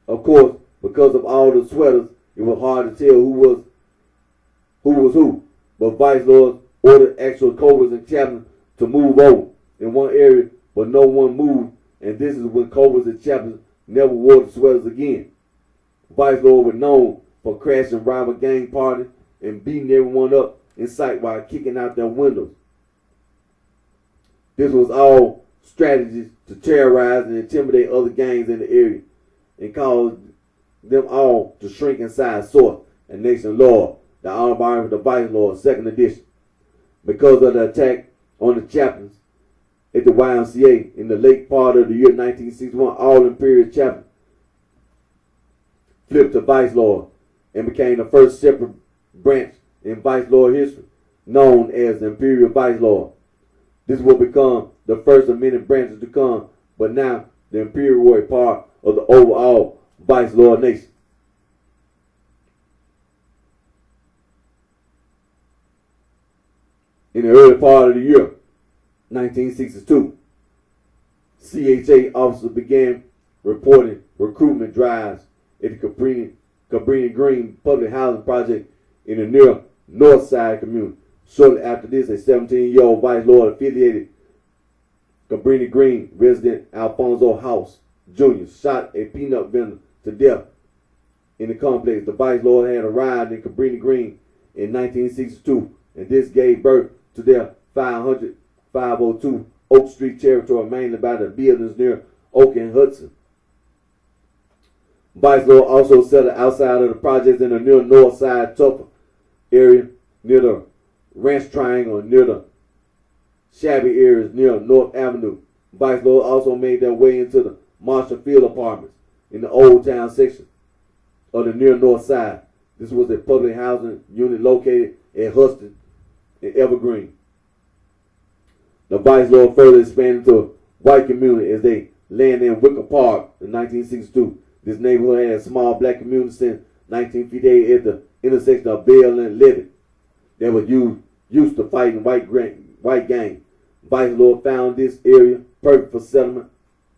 Of course, because of all the sweaters, it was hard to tell who was who. But Vice Lords ordered actual Cobras and Chapman to move over in one area, but no one moved, and this is when Cobras and Chapman never wore the sweaters again. Vice Lord were known for crashing rival gang parties and beating everyone up in sight while kicking out their windows. This was all strategies to terrorize and intimidate other gangs in the area and cause them all to shrink inside Source and Nation Law, the Autobiography of the Vice Lord, 2nd edition. Because of the attack on the chaplains at the YMCA in the late part of the year 1961, all Imperial chaplains flipped to Vice Lord and became the first separate branch in Vice Lord history, known as the Imperial Vice Lord. This will become the first of many branches to come, but now the Imperial were a part of the overall Vice Lord nation. In the early part of the year 1962, CHA officers began reporting recruitment drives at the Cabrini Green public housing project in the near north side community. Shortly after this, a 17-year-old Vice Lord affiliated Cabrini Green resident Alfonso House Jr. shot a peanut vendor to death in the complex. The Vice Lord had arrived in Cabrini Green in 1962, and this gave birth to their 502 Oak Street territory, mainly by the buildings near Oak and Hudson. Vice Lord also settled outside of the projects in the near north side Tupper area, near the Ranch Triangle, near the shabby areas near North Avenue. Vice Lord also made their way into the Marshall Field apartments in the Old Town section of the near north side. This was a public housing unit located at Huston and Evergreen. The Vice Lord further expanded to a white community as they landed in Wicker Park in 1962. This neighborhood had a small black community since 1958 at the intersection of Bell and Levitt. They were used to fighting white gangs. Vice Lord found this area perfect for settlement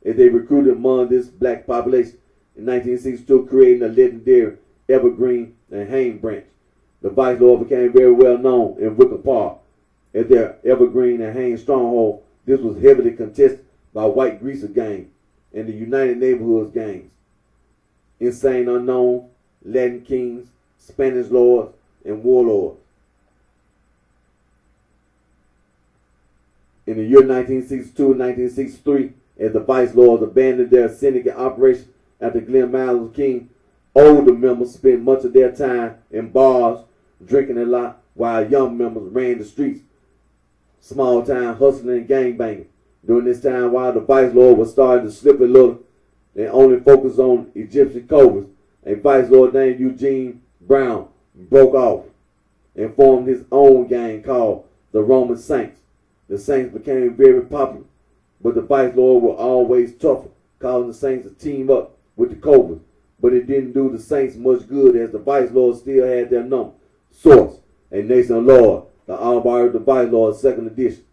as they recruited among this black population in 1962, creating a legendary Evergreen and Haynes branch. The Vice Lord became very well known in Wicker Park as their Evergreen and Haynes stronghold. This was heavily contested by white greaser gangs and the United Neighborhoods gangs, Insane Unknown, Latin Kings, Spanish Lords, and Warlords. In the year 1962 and 1963, as the Vice Lords abandoned their syndicate operation after Glenn Miles was king, older members spent much of their time in bars, drinking a lot, while young members ran the streets, small town hustling and gangbanging. During this time, while the Vice Lord was starting to slip a little and only focused on Egyptian cobras, a Vice Lord named Eugene Brown broke off and formed his own gang called the Roman Saints. The Saints became very popular, but the Vice Lord were always tougher, causing the Saints to team up with the Cobras. But it didn't do the Saints much good, as the Vice Lord still had their number. Source, a Nation Lord, the Autobiography of the Vice Lord, 2nd edition.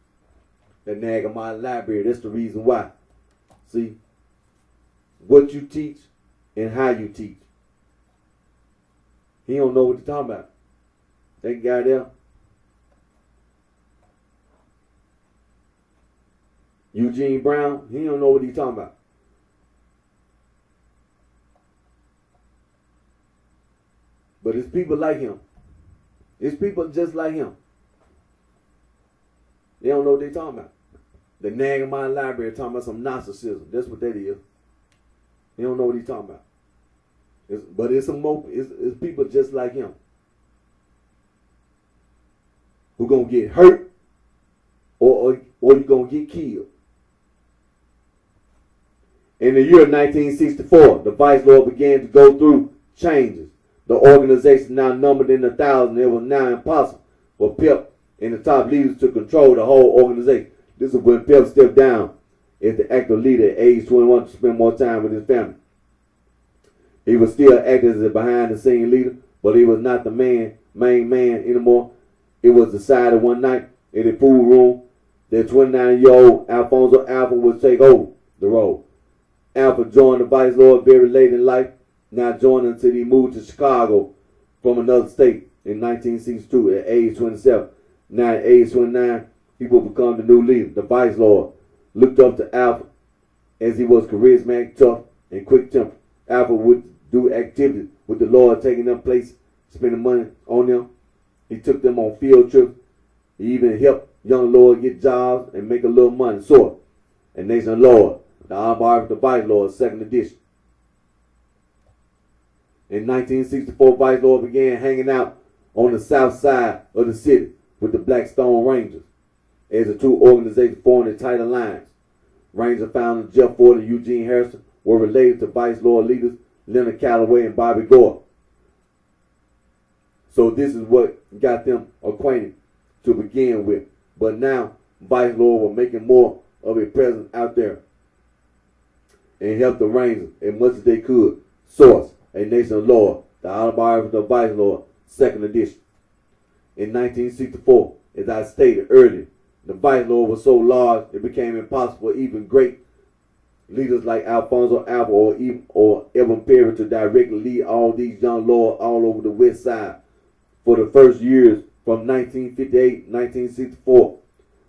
The Nagamine Library, that's the reason why. See, what you teach and how you teach. He don't know what you're talking about. That guy there, Eugene Brown, he don't know what he's talking about. But it's people like him. It's people just like him. They don't know what they're talking about. The Nagamine Library talking about some narcissism. That's what that is. He don't know what he's talking about. It's people just like him who gonna get hurt or or you're going to get killed. In the year 1964, the Vice Lord began to go through changes. The organization now numbered in the thousands. It was now impossible for Pep and the top leaders to control the whole organization. This is when Pep stepped down as the active leader at age 21 to spend more time with his family. He was still acting as a behind-the-scenes leader, but he was not the main man anymore. It was decided one night in the pool room that 29-year-old Alfonso Alpha would take over the role. Alpha joined the Vice Lord very late in life, not joining until he moved to Chicago from another state in 1962 at age 27. Now at age 29, he would become the new leader. The Vice Lord looked up to Alpha as he was charismatic, tough, and quick-tempered. Alpha would do activities with the Lord, taking them places, spending money on them. He took them on field trips. He even helped young Lord get jobs and make a little money, sort of. And Nation Lord, the Honorable the Vice Lord, second edition. In 1964, Vice Lord began hanging out on the south side of the city with the Blackstone Rangers as the two organizations formed a tight alliance. Ranger founders Jeff Ford and Eugene Harrison were related to Vice Lord leaders Leonard Calloway and Bobby Gore. So this is what got them acquainted to begin with. But now Vice Lord were making more of a presence out there and helped the Rangers as much as they could. Source, A Nation of Lord, the Autobiography of the Vice Lord, second edition. In 1964, as I stated earlier, the Vice Lord was so large it became impossible for even great leaders like Alfonso Alva or Evan Perry to directly lead all these young lords all over the West Side. For the first years from 1958 1964,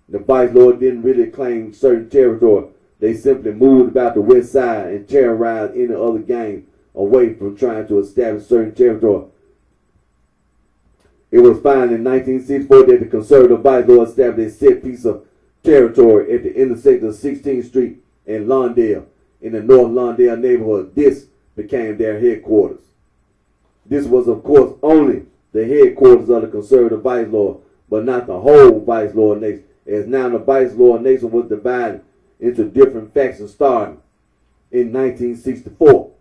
the Vice Lord didn't really claim certain territory. They simply moved about the West Side and terrorized any other gang away from trying to establish certain territory. It was found in 1964 that the conservative Vice Lord established a set piece of territory at the intersection of 16th Street and Lawndale in the North Lawndale neighborhood. This became their headquarters. This was, of course, only the headquarters of the conservative Vice Lord, but not the whole Vice Lord Nation, as now the Vice Lord Nation was divided into different factions starting in 1964.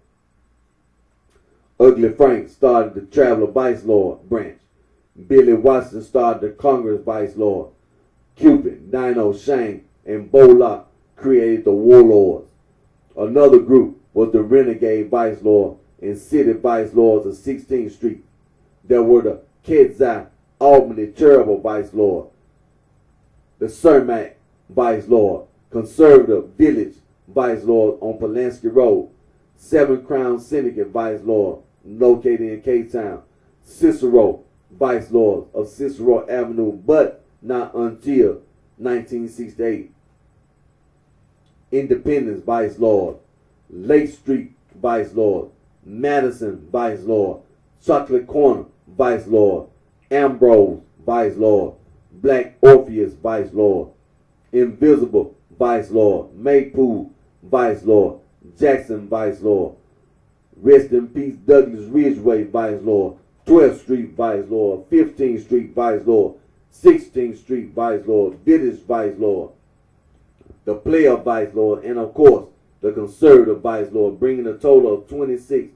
Ugly Frank started the Traveler Vice Lord branch. Billy Watson started the Congress Vice Lord. Cupid, Dino, Shane, and Bollock created the Warlords. Another group was the Renegade Vice Lord and City Vice Lords of 16th Street. There were the Kedzie, Albany Terrible Vice Lord, the Cermak Vice Lord, Conservative Village Vice Lord on Pulaski Road, Seven Crown Syndicate Vice Lord located in K-Town, Cicero Vice Lord of Cicero Avenue, but not until 1968. Independence Vice Lord, Lake Street Vice Lord, Madison Vice Lord, Chocolate Corner Vice Lord, Ambrose Vice Lord, Black Orpheus Vice Lord, Invisible Vice Lord, Maypool Vice Lord, Jackson Vice Lord, Rest in Peace Douglas Ridgeway Vice Lord, 12th Street Vice Lord, 15th Street Vice Lord, 16th Street Vice Lord, Village Vice Lord, the Player Vice Lord, and of course the Conservative Vice Lord, bringing a total of 26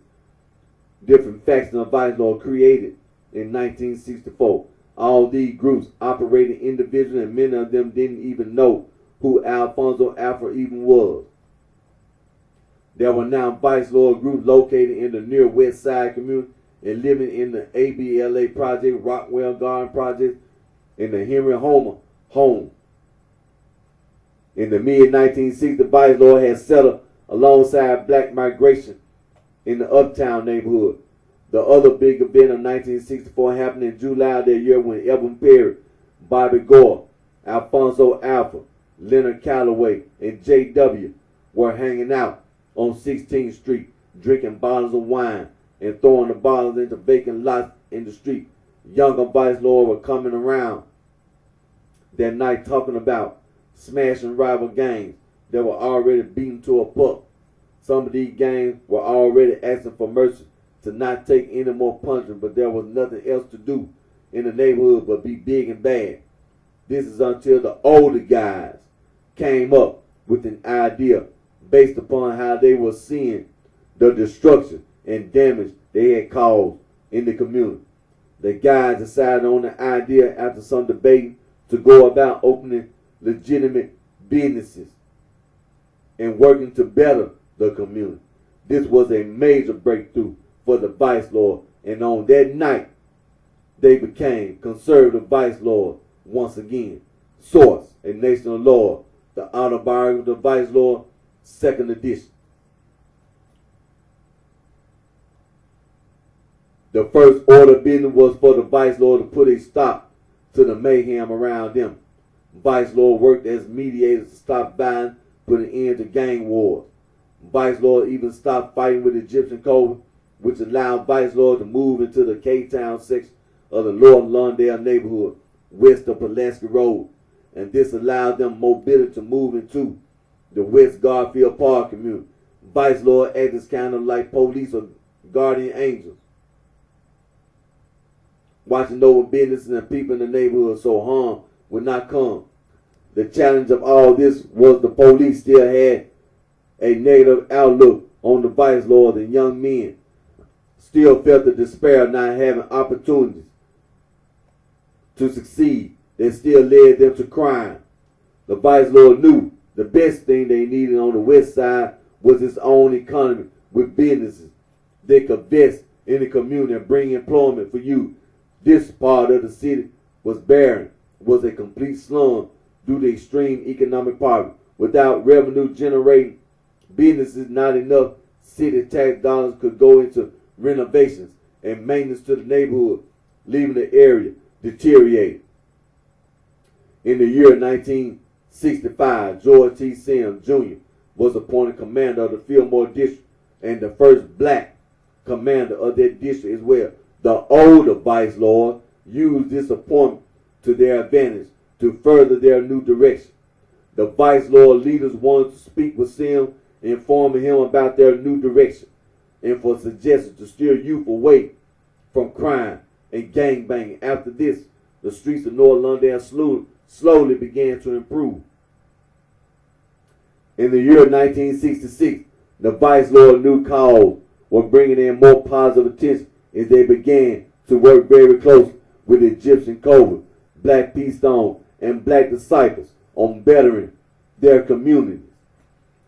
different factions of Vice Lord created in 1964. All these groups operated individually, and many of them didn't even know who Alfonso Alpha even was. There were now Vice Lord groups located in the near West Side community and living in the ABLA Project, Rockwell Garden Project, in the Henry Homer home. In the mid-1960s, the Vice Lord had settled alongside black migration in the Uptown neighborhood. The other big event of 1964 happened in July of that year when Evan Perry, Bobby Gore, Alfonso Alpha, Leonard Calloway, and J.W. were hanging out on 16th Street, drinking bottles of wine and throwing the bottles into vacant lots in the street. Younger Vice Lord were coming around that night talking about smashing rival gangs that were already beaten to a pulp. Some of these gangs were already asking for mercy to not take any more punishment, but there was nothing else to do in the neighborhood but be big and bad. This is until the older guys came up with an idea based upon how they were seeing the destruction and damage they had caused in the community. The guys decided on the idea after some debate to go about opening legitimate businesses and working to better the community. This was a major breakthrough for the vice lord, and on that night they became conservative vice lords once again. Source: A Nation of Law, the Autobiography of the Vice Lord, 2nd edition. The first order of business was for the vice lord to put a stop to the mayhem around them. Vice lord worked as mediators to stop violence, put an end to gang wars. Vice lord even stopped fighting with Egyptian code, which allowed vice lord to move into the K-Town section of the Lower Lawndale neighborhood, west of Pulaski Road, and this allowed them mobility to move into the West Garfield Park community. Vice lord acted as kind of like police or guardian angels, watching over businesses and people in the neighborhood so harm would not come. The challenge of all this was the police still had a negative outlook on the vice lords, and young men still felt the despair of not having opportunities to succeed that still led them to crime. The vice lord knew the best thing they needed on the west side was its own economy with businesses that could invest in the community and bring employment for youth. This part of the city was barren, was a complete slum due to extreme economic poverty. Without revenue generating businesses, not enough city tax dollars could go into renovations and maintenance to the neighborhood, leaving the area deteriorated. In the year 1965, George T. Sims Jr. was appointed commander of the Fillmore District and the first black commander of that district as well. The older vice lords used this appointment to their advantage to further their new direction. The vice lord leaders wanted to speak with Sims, informing him about their new direction and for suggestions to steer youth away from crime and gangbanging. After this, the streets of North Lawndale slowly began to improve. In the year 1966, the vice lord new calls were bringing in more positive attention as they began to work very closely with Egyptian Cobra, Black P-Stone, and Black Disciples on bettering their communities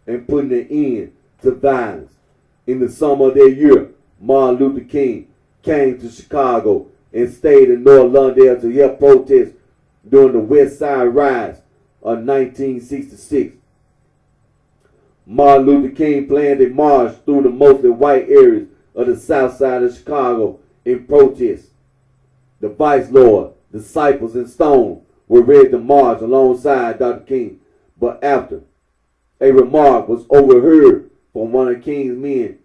and putting an end to violence. In the summer of that year, Martin Luther King came to Chicago and stayed in North Lawndale to help protest during the West Side Riots of 1966. Martin Luther King planned a march through the mostly white areas of the south side of Chicago in protest. The vice lord, Disciples, and Stone were ready to march alongside Dr. King, but after a remark was overheard from one of King's men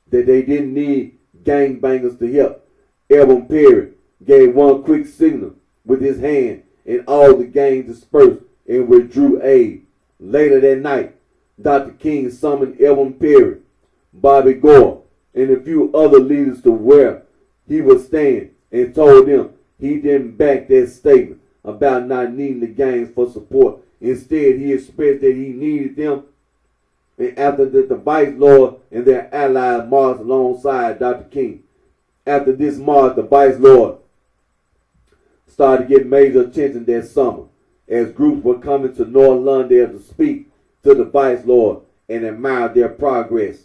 that they didn't need gangbangers to help, Elvin Perry gave one quick signal with his hand, and all the gangs dispersed and withdrew aid. Later that night, Dr. King summoned Elvin Perry, Bobby Gore, and a few other leaders to where he was staying and told them he didn't back that statement about not needing the gangs for support. Instead, he expressed that he needed them. And after that, the vice lord and their allies marched alongside Dr. King. After this march, the vice lord started to get major attention that summer as groups were coming to North Lawndale to speak to the vice lord and admire their progress.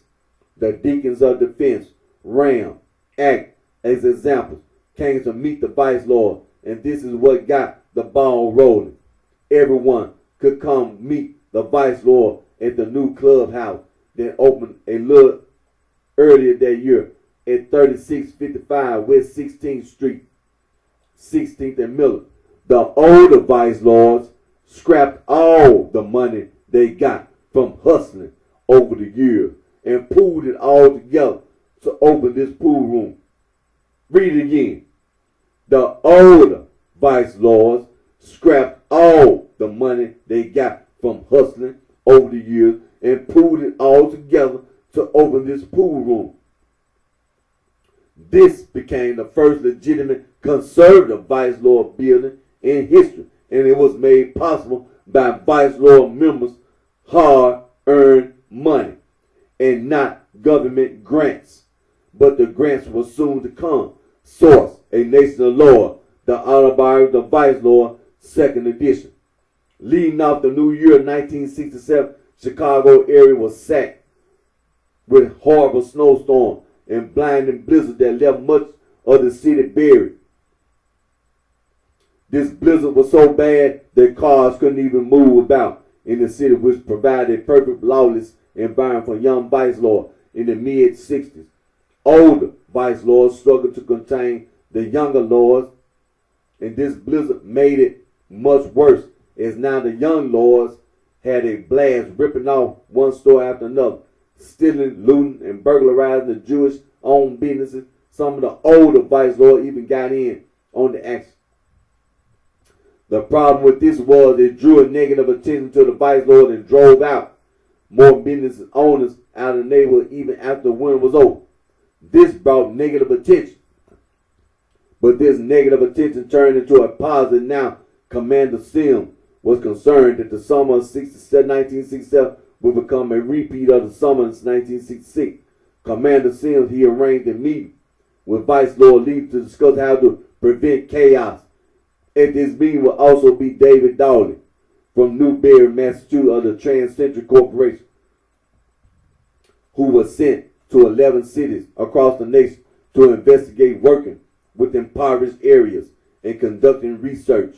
The Deacons of Defense, RAM, ACT as examples came to meet the vice lord, and this is what got the ball rolling. Everyone could come meet the vice lord at the new clubhouse that opened a little earlier that year at 3655 West 16th Street, 16th and Miller. The older vice lords scrapped all the money they got from hustling over the years and pooled it all together to open this pool room. Read it again. The older vice lords scrapped all the money they got from hustling over the years and pooled it all together to open this pool room. This became the first legitimate conservative vice lord building in history, and it was made possible by Vice Lord members' hard-earned money and not government grants. But the grants were soon to come. Source: A Nation of Lord, the Autobiography of the Vice Lord, 2nd edition. Leading off the new year 1967, Chicago area was sacked with horrible snowstorm and blinding blizzard that left much of the city buried. This blizzard was so bad that cars couldn't even move about in the city, which provided a perfect lawless environment for young vice lords in the mid-60s. Older vice lords struggled to contain the younger lords, and this blizzard made it much worse, as now the young lords had a blast ripping off one store after another, stealing, looting, and burglarizing the Jewish-owned businesses. Some of the older vice lords even got in on the action. The problem with this was it drew a negative attention to the vice lord and drove out more business owners out of the neighborhood even after the winter was over. This brought negative attention. But this negative attention turned into a positive. Now, Commander Sims was concerned that the summer of 1967 would become a repeat of the summer of 1966. Commander Sims, he arranged a meeting with Vice Lord Lee to discuss how to prevent chaos. At this meeting will also be David Dawley from Newbury, Massachusetts, of the Trans-Century Corporation, who was sent to 11 cities across the nation to investigate working with impoverished areas and conducting research.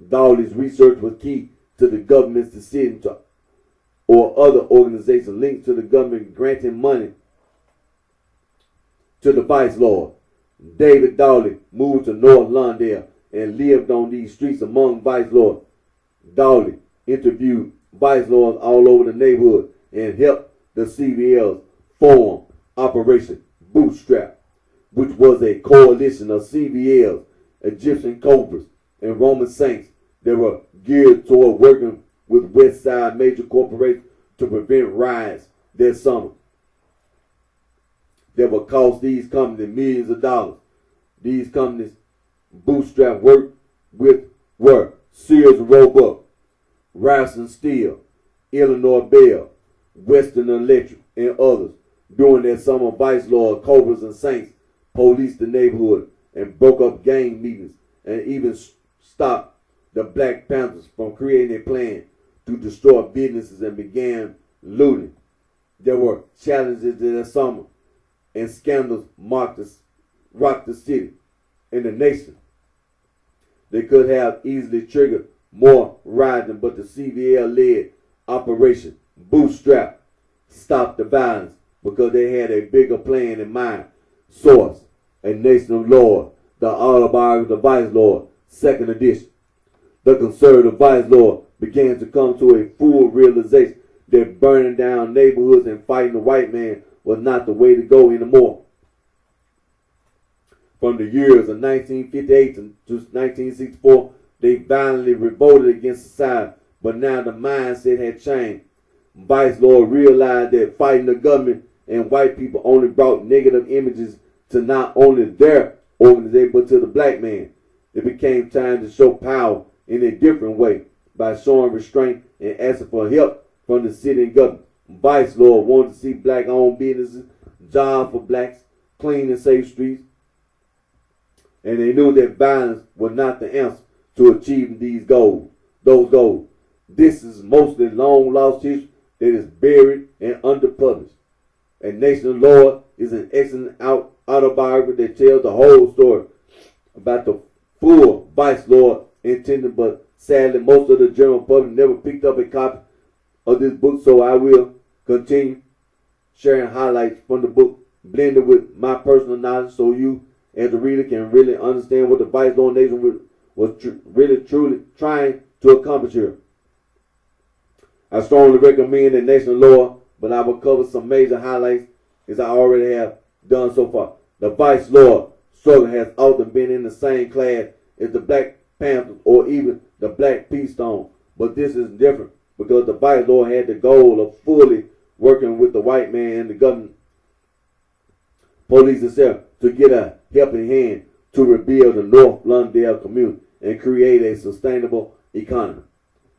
Dawley's research was key to the government's decision to, or other organizations linked to the government, granting money to the vice lord. David Dawley moved to North Lawndale and lived on these streets among vice lords. Dawley interviewed vice lords all over the neighborhood and helped the CVLs form Operation Bootstrap, which was a coalition of CVLs, Egyptian Cobras, and Roman Saints that were geared toward working with West Side major corporations to prevent riots that summer that would cost these companies millions of dollars. These companies Bootstrap worked with were Sears and Roebuck, Ryerson Steel, Illinois Bell, Western Electric, and others. During that summer, vice lords, Cobras, and Saints policed the neighborhood and broke up gang meetings and even stopped the Black Panthers from creating a plan to destroy businesses and began looting. There were challenges that summer, and scandals rocked the city and the nation. They could have easily triggered more rioting, but the CVL-led Operation Bootstrap stopped the violence because they had a bigger plan in mind. Source: A Nation of Lord, the Autobiography of the Vice Lord, 2nd edition. The conservative vice lord began to come to a full realization that burning down neighborhoods and fighting the white man was not the way to go anymore. From the years of 1958 to 1964, they violently revolted against society, but now the mindset had changed. Vice lord realized that fighting the government and white people only brought negative images to not only their organization but to the black man. It became time to show power in a different way by showing restraint and asking for help from the city and government. Vice lord wanted to see black-owned businesses, jobs for blacks, clean and safe streets, and they knew that violence was not the answer to achieving those goals. This is mostly long-lost history that is buried and underpublished. A Nation of Lord is an excellent autobiography that tells the whole story about the full vice lord intended, but sadly most of the general public never picked up a copy of this book, so I will continue sharing highlights from the book, blended with my personal knowledge, so you as the reader can really understand what the vice lord nation was really truly trying to accomplish here. I strongly recommend A Nation of Lord, but I will cover some major highlights as I already have done so far. The vice lord struggle has often been in the same class as the Black Panthers or even the Black P-Stone, but this is different because the vice lord had the goal of fully working with the white man and the government, police itself, to get a helping hand to rebuild the North Lawndale community and create a sustainable economy.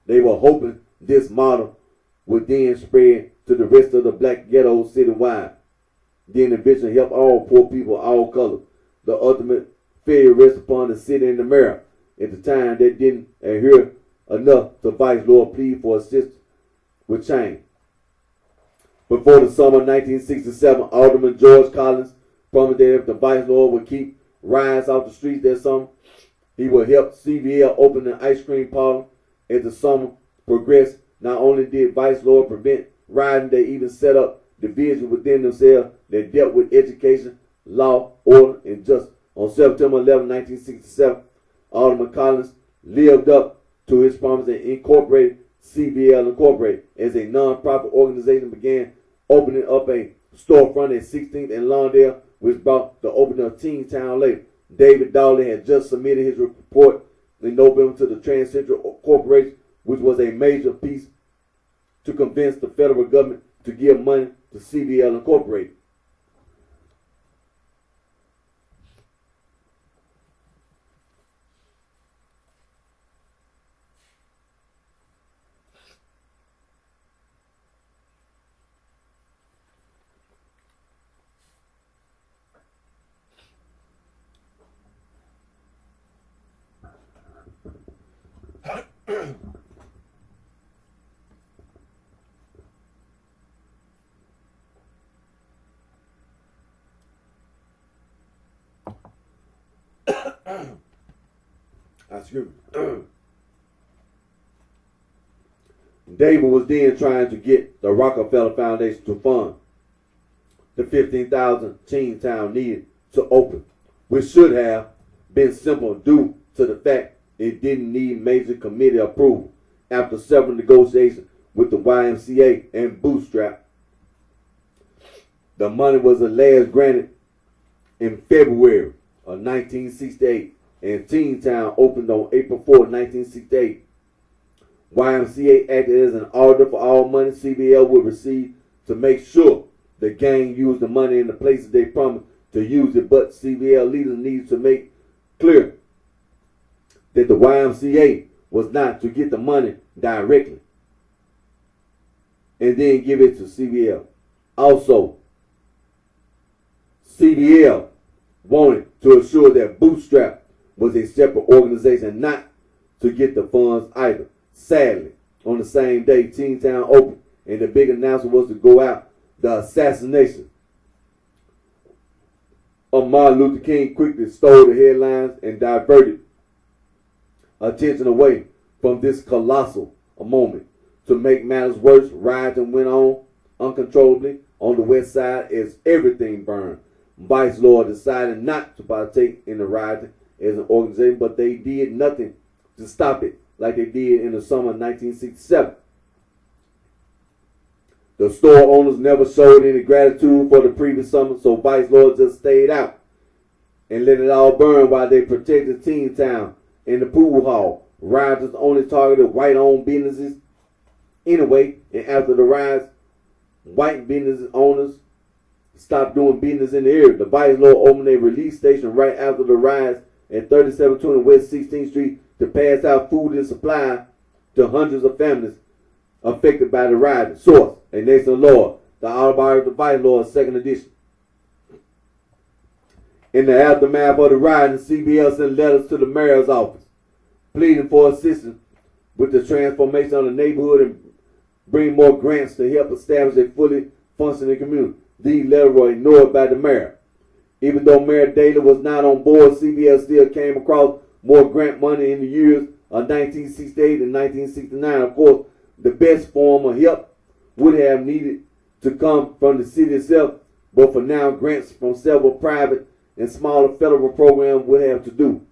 They were hoping this model would then spread to the rest of the black ghettos citywide. Then eventually help all poor people, all colors. The ultimate failure rests upon the city and the mayor. At the time, they didn't adhere enough to Vice Lord plea for assistance with change. Before the summer of 1967, Alderman George Collins promised that if the Vice Lord would keep riots off the streets that summer, he would help CVL open an ice cream parlor. As the summer progressed, not only did Vice Lord prevent rioting, they even set up divisions within themselves that dealt with education, law, order, and justice. On September 11, 1967, Alderman Collins lived up to his promise and incorporated CVL Incorporated as a non-profit organization, began opening up a storefront at 16th and Lawndale, which brought the opening of Teen Town later. David Dawley had just submitted his report in November to the Trans Central Corporation, which was a major piece to convince the federal government to give money to CVL Incorporated. Excuse me. David was then trying to get the Rockefeller Foundation to fund the 15,000 Teen Town needed to open, which should have been simple due to the fact it didn't need major committee approval. After several negotiations with the YMCA and Bootstrap, the money was at last granted in February of 1968, and Teen Town opened on April 4, 1968. YMCA acted as an auditor for all money CBL would receive to make sure the gang used the money in the places they promised to use it, but CBL leaders needed to make clear that the YMCA was not to get the money directly and then give it to CBL. Also, CBL wanted to assure that Bootstrap was a separate organization, not to get the funds either. Sadly, on the same day Teen Town opened, and the big announcement was to go out, the assassination of Martin Luther King quickly stole the headlines and diverted attention away from this colossal moment. To make matters worse, rioting went on uncontrollably on the west side as everything burned. Vice Lord decided not to partake in the rioting as an organization, but they did nothing to stop it like they did in the summer of 1967. The store owners never showed any gratitude for the previous summer, so Vice Lord just stayed out and let it all burn while they protected Teen Town and the pool hall. Rioters only targeted white-owned businesses anyway, and after the riots, white business owners stopped doing business in the area. The Vice Lord opened a relief station right after the riots at 3720 West 16th Street to pass out food and supply to hundreds of families affected by the riot. Source: A Nation of Lord, the autobiography of the Vice Lord, 2nd edition. In the aftermath of the riot, the CBL sent letters to the mayor's office pleading for assistance with the transformation of the neighborhood and bring more grants to help establish a fully functioning community. These letters were ignored by the mayor. Even though Mayor Daley was not on board, CBL still came across more grant money in the years of 1968 and 1969. Of course, the best form of help would have needed to come from the city itself, but for now, grants from several private and smaller federal programs would have to do.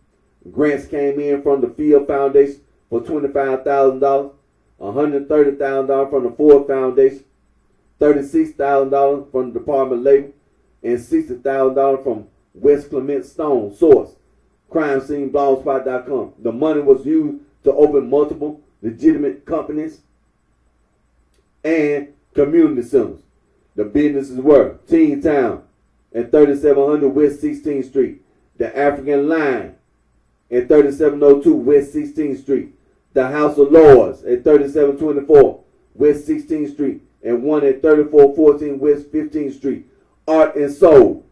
Grants came in from the Field Foundation for $25,000, $130,000 from the Ford Foundation, $36,000 from the Department of Labor, and $60,000 from West Clement Stone. Source: CrimeSceneBlogspot.com. The money was used to open multiple legitimate companies and community centers. The businesses were Teen Town at 3700 West 16th Street, the African Line at 3702 West 16th Street, the House of Lords at 3724 West 16th Street, and one at 3414 West 15th Street. Art and Soul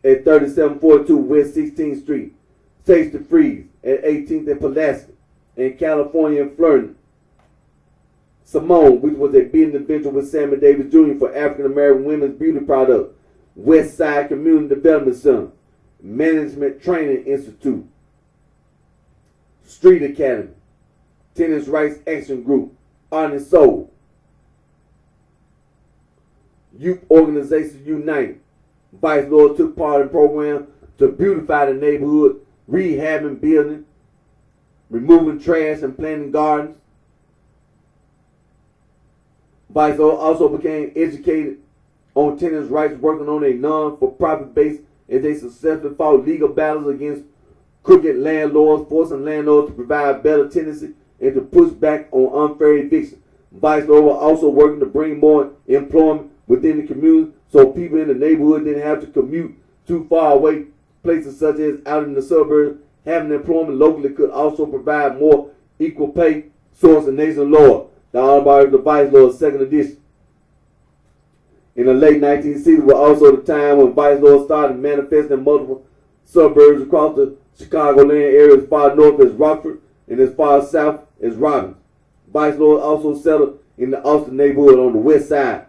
at 3742 West 16th Street. Taste the Freeze at 18th and Pulaski, and California and Flirting. Simone, which was a business venture with Sammy Davis Jr. for African American women's beauty products. West Side Community Development Center, Management Training Institute, Street Academy, Tenants Rights Action Group, Art and Soul, Youth Organizations United. Vice Lord took part in programs to beautify the neighborhood, rehabbing buildings, removing trash and planting gardens. Vice Lord also became educated on tenants' rights, working on a non-for-profit base as they successfully fought legal battles against crooked landlords, forcing landlords to provide better tenancy and to push back on unfair eviction. Vice Lord was also working to bring more employment within the community so people in the neighborhood didn't have to commute too far away. Places such as out in the suburbs, having employment locally could also provide more equal pay. Source and Nation Lord, the Autobiography of the Vice Lord, 2nd edition. In the late 1960s was also the time when Vice Lord started manifesting in multiple suburbs across the Chicagoland area, as far north as Rockford and as far south as Robbins. Vice Lord also settled in the Austin neighborhood on the west side,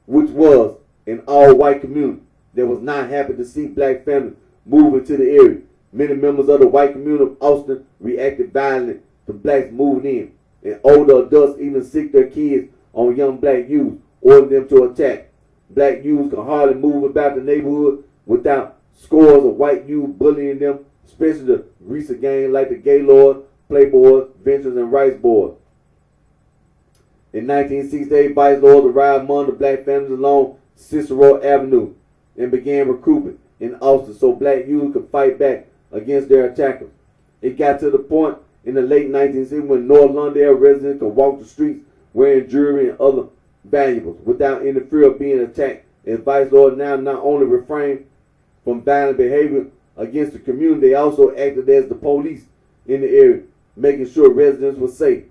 which was an all-white community that was not happy to see black families move into the area. Many members of the white community of Austin reacted violently to blacks moving in, and older adults even sicked their kids on young black youth, ordering them to attack. Black youth could hardly move about the neighborhood without scores of white youth bullying them, especially the recent gangs like the Gaylord, Playboys, Ventures, and Rice Boys. In 1968, Vice Lords arrived among the black families along Cicero Avenue and began recruitment in Austin so black youth could fight back against their attackers. It got to the point in the late 1960s when North Lawndale residents could walk the streets wearing jewelry and other valuables without any fear of being attacked, as Vice Lords now not only refrained from violent behavior against the community, they also acted as the police in the area, making sure residents were safe.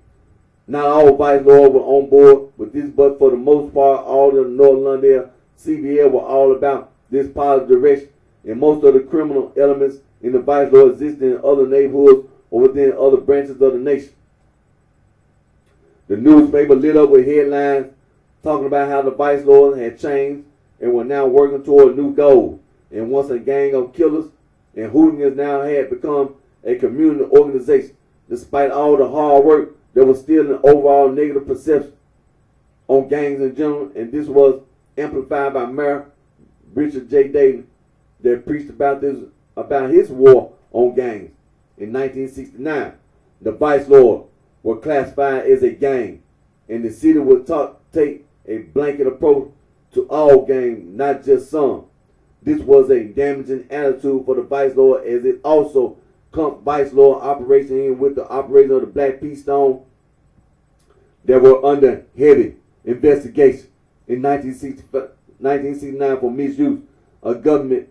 Not all Vice Lords were on board with this, but for the most part, all of the North Lawndale CBL were all about this positive direction, and most of the criminal elements in the Vice Lord existed in other neighborhoods or within other branches of the nation. The newspaper lit up with headlines talking about how the Vice Lords had changed and were now working toward new goals. And once a gang of killers and hooligans now had become a community organization. Despite all the hard work, there was still an overall negative perception on gangs in general, and this was amplified by Mayor Richard J. Daley that preached about his war on gangs. In 1969, the Vice Lords were classified as a gang, and the city would take a blanket approach to all gangs, not just some. This was a damaging attitude for the Vice Lord, as it also clumped Vice Lord operation in with the operation of the Black Peace Stone that were under heavy investigation in 1969 for misuse of government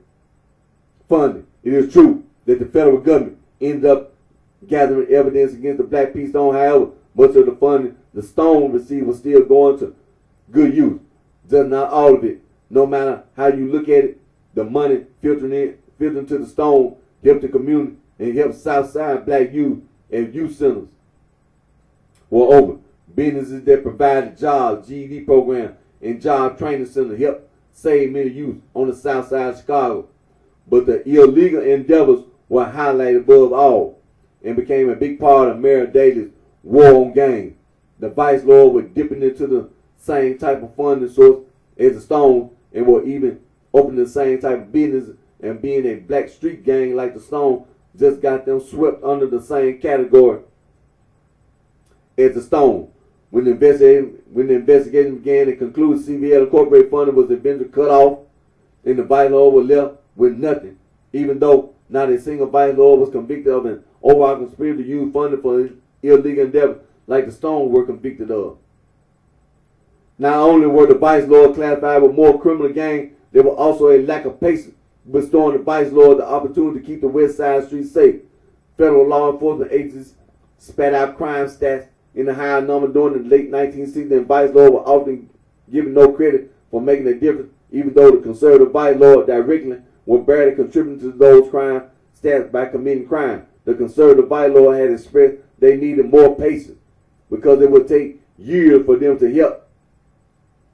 funding. It is true that the federal government ended up gathering evidence against the Black Peace Stone. However, much of the funding the Stone received was still going to good use. Just not all of it. No matter how you look at it, the money filtering to the Stone helped the community and helped Southside black youth and youth centers. Moreover, businesses that provided jobs, GED program, and job training centers helped save many youth on the south side of Chicago. But the illegal endeavors were highlighted above all and became a big part of Mayor Daley's war on gangs. The Vice Lord were dipping into the same type of funding source as the Stone and were even opening the same type of business, and being a black street gang like the Stone just got them swept under the same category as the Stone. When the investigation began and concluded, CBL Incorporated funding was eventually cut off, and the Vice Lord was left with nothing, even though not a single Vice Lord was convicted of an overall conspiracy to use funding for illegal endeavors like the Stone were convicted of. Not only were the Vice Lords classified with more criminal gangs, there was also a lack of patience, bestowing the Vice Lord the opportunity to keep the West Side streets safe. Federal law enforcement agencies spat out crime stats in a higher number during the late 1960s, and vice lords were often given no credit for making a difference, even though the conservative vice lord directly were barely contributing to those crime stats by committing crime. The conservative vice lord had expressed they needed more patience because it would take years for them to help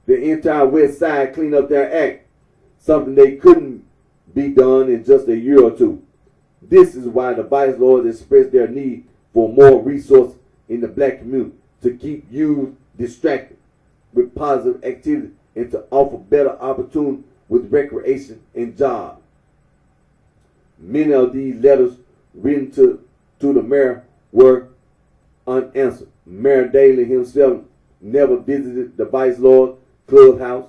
the entire West Side clean up their act, something they couldn't be done in just a year or two. This is why the vice lords expressed their need for more resources in the black community to keep youth distracted with positive activity and to offer better opportunity with recreation and jobs. Many of these letters written to the mayor were unanswered. Mayor Daley himself never visited the vice lord clubhouse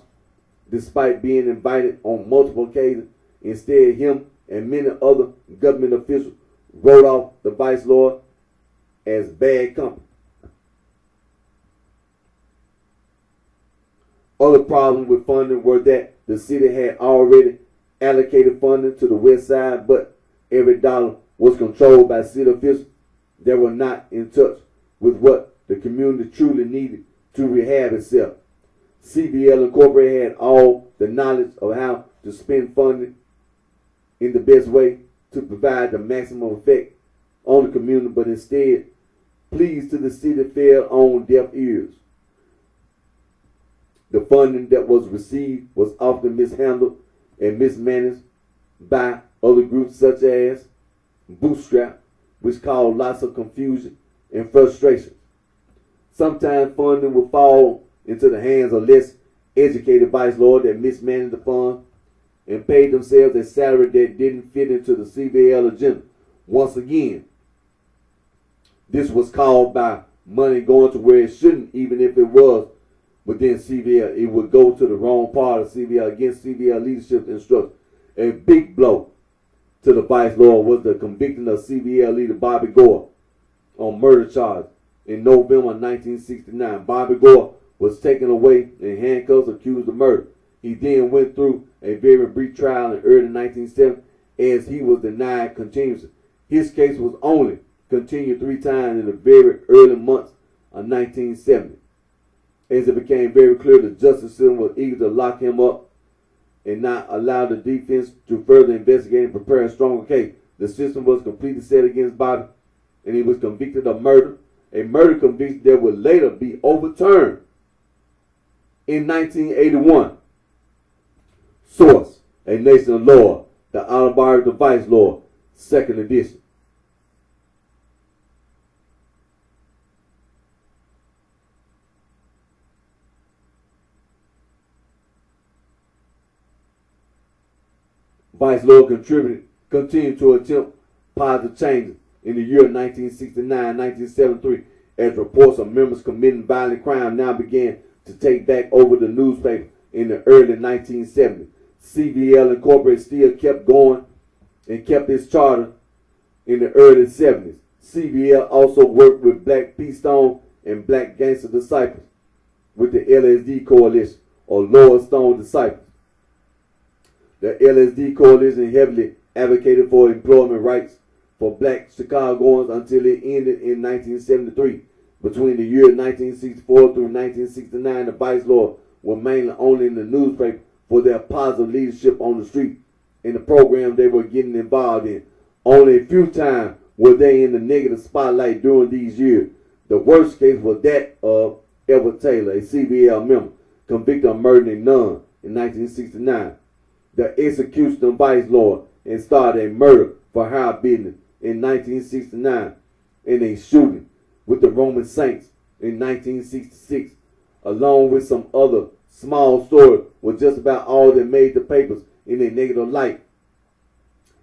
despite being invited on multiple occasions. Instead, him and many other government officials wrote off the vice lord as bad company. Other problems with funding were that the city had already allocated funding to the West Side, but every dollar was controlled by city officials that were not in touch with what the community truly needed to rehab itself. CVL Incorporated had all the knowledge of how to spend funding in the best way to provide the maximum effect on the community, but instead, pleas to the city fell on deaf ears. The funding that was received was often mishandled and mismanaged by other groups such as Bootstrap, which caused lots of confusion and frustration. Sometimes funding would fall into the hands of less educated vice lords that mismanaged the fund and paid themselves a salary that didn't fit into the CVL agenda. Once again, this was called by money going to where it shouldn't, even if it was within CVL. It would go to the wrong part of CVL against CVL leadership instructions. A big blow to the vice lord was the conviction of CVL leader Bobby Gore on murder charges in November 1969. Bobby Gore was taken away in handcuffs accused of murder. He then went through a very brief trial in early 1970 as he was denied continuance. His case was only continued 3 times in the very early months of 1970. As it became very clear the justice system was eager to lock him up and not allow the defense to further investigate and prepare a stronger case. The system was completely set against Bobby, and he was convicted of murder, a murder conviction that would later be overturned in 1981. Source: A Nation of Law, the Autobiography of the Vice Lord, 2nd edition. Vice Lord continued to attempt positive changes in the year 1969-1973 as reports of members committing violent crime now began to take back over the newspaper in the early 1970s. CVL Incorporated still kept going and kept its charter in the early 70s. CVL also worked with Black P. Stone and Black Gangster Disciples with the LSD Coalition, or Lower Stone Disciples. The LSD Coalition heavily advocated for employment rights for Black Chicagoans until it ended in 1973. Between the year 1964 through 1969, the Vice Lord were mainly only in the newspaper for their positive leadership on the street and the program they were getting involved in. Only a few times were they in the negative spotlight during these years. The worst case was that of Everett Taylor, a CVL member, convicted of murdering a nun in 1969. The execution of Vice Lord and started a murder for hire business in 1969 and a shooting with the Roman Saints in 1966, along with some other small stories, was just about all that made the papers in a negative light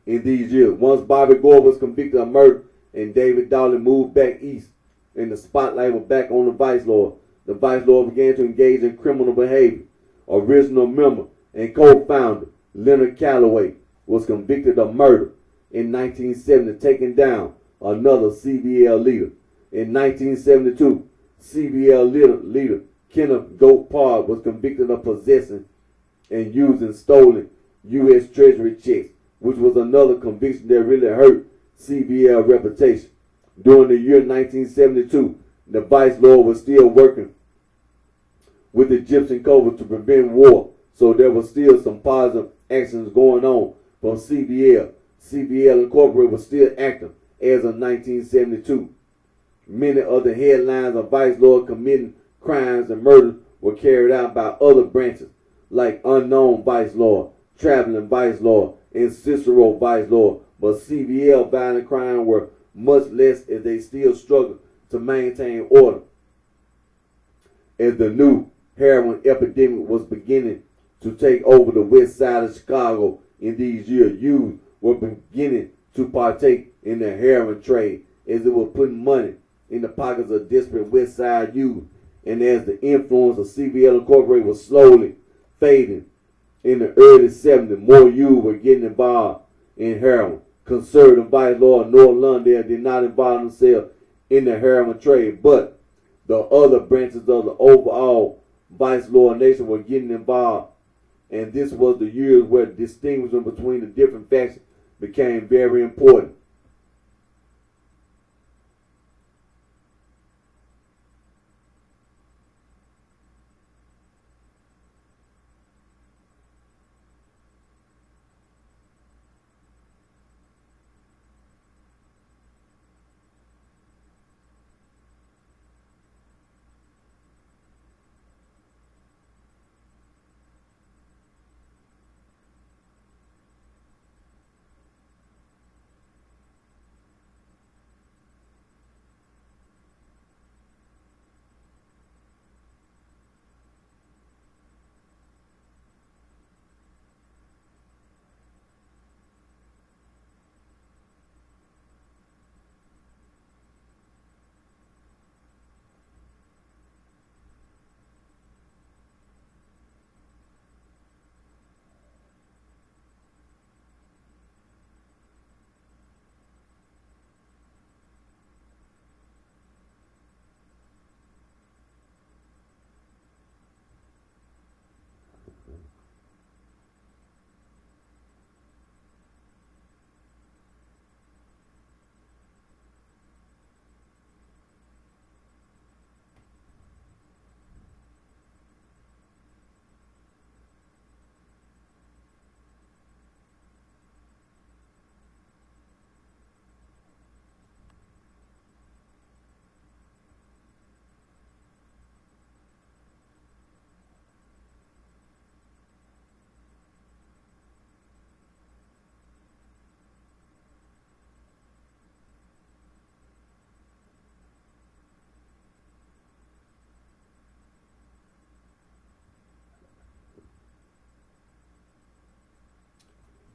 in these years. Once Bobby Gore was convicted of murder and David Dowling moved back east and the spotlight was back on the Vice Lord began to engage in criminal behavior. Original member and co-founder Leonard Calloway was convicted of murder in 1970, taking down another CVL leader. In 1972, CVL leader Kenneth Goat Parr was convicted of possessing and using stolen U.S. Treasury checks, which was another conviction that really hurt CBL reputation. During the year 1972, the vice lord was still working with Egyptian covert to prevent war, so there was still some positive actions going on from CBL. CBL Incorporated was still active as of 1972. Many of the headlines of vice lord committing crimes and murders were carried out by other branches, like Unknown Vice Lord, Traveling Vice Lord, and Cicero Vice Lord. But CBL violent crime were much less, as they still struggled to maintain order. As the new heroin epidemic was beginning to take over the west side of Chicago in these years, youth were beginning to partake in the heroin trade, as it was putting money in the pockets of desperate west side youth. And as the influence of CBL Incorporated was slowly fading in the early 70s, more youth were getting involved in heroin. Conservative Vice Lord North Lawndale did not involve themselves in the heroin trade, but the other branches of the overall Vice Lord nation were getting involved. And this was the years where distinguishing between the different factions became very important.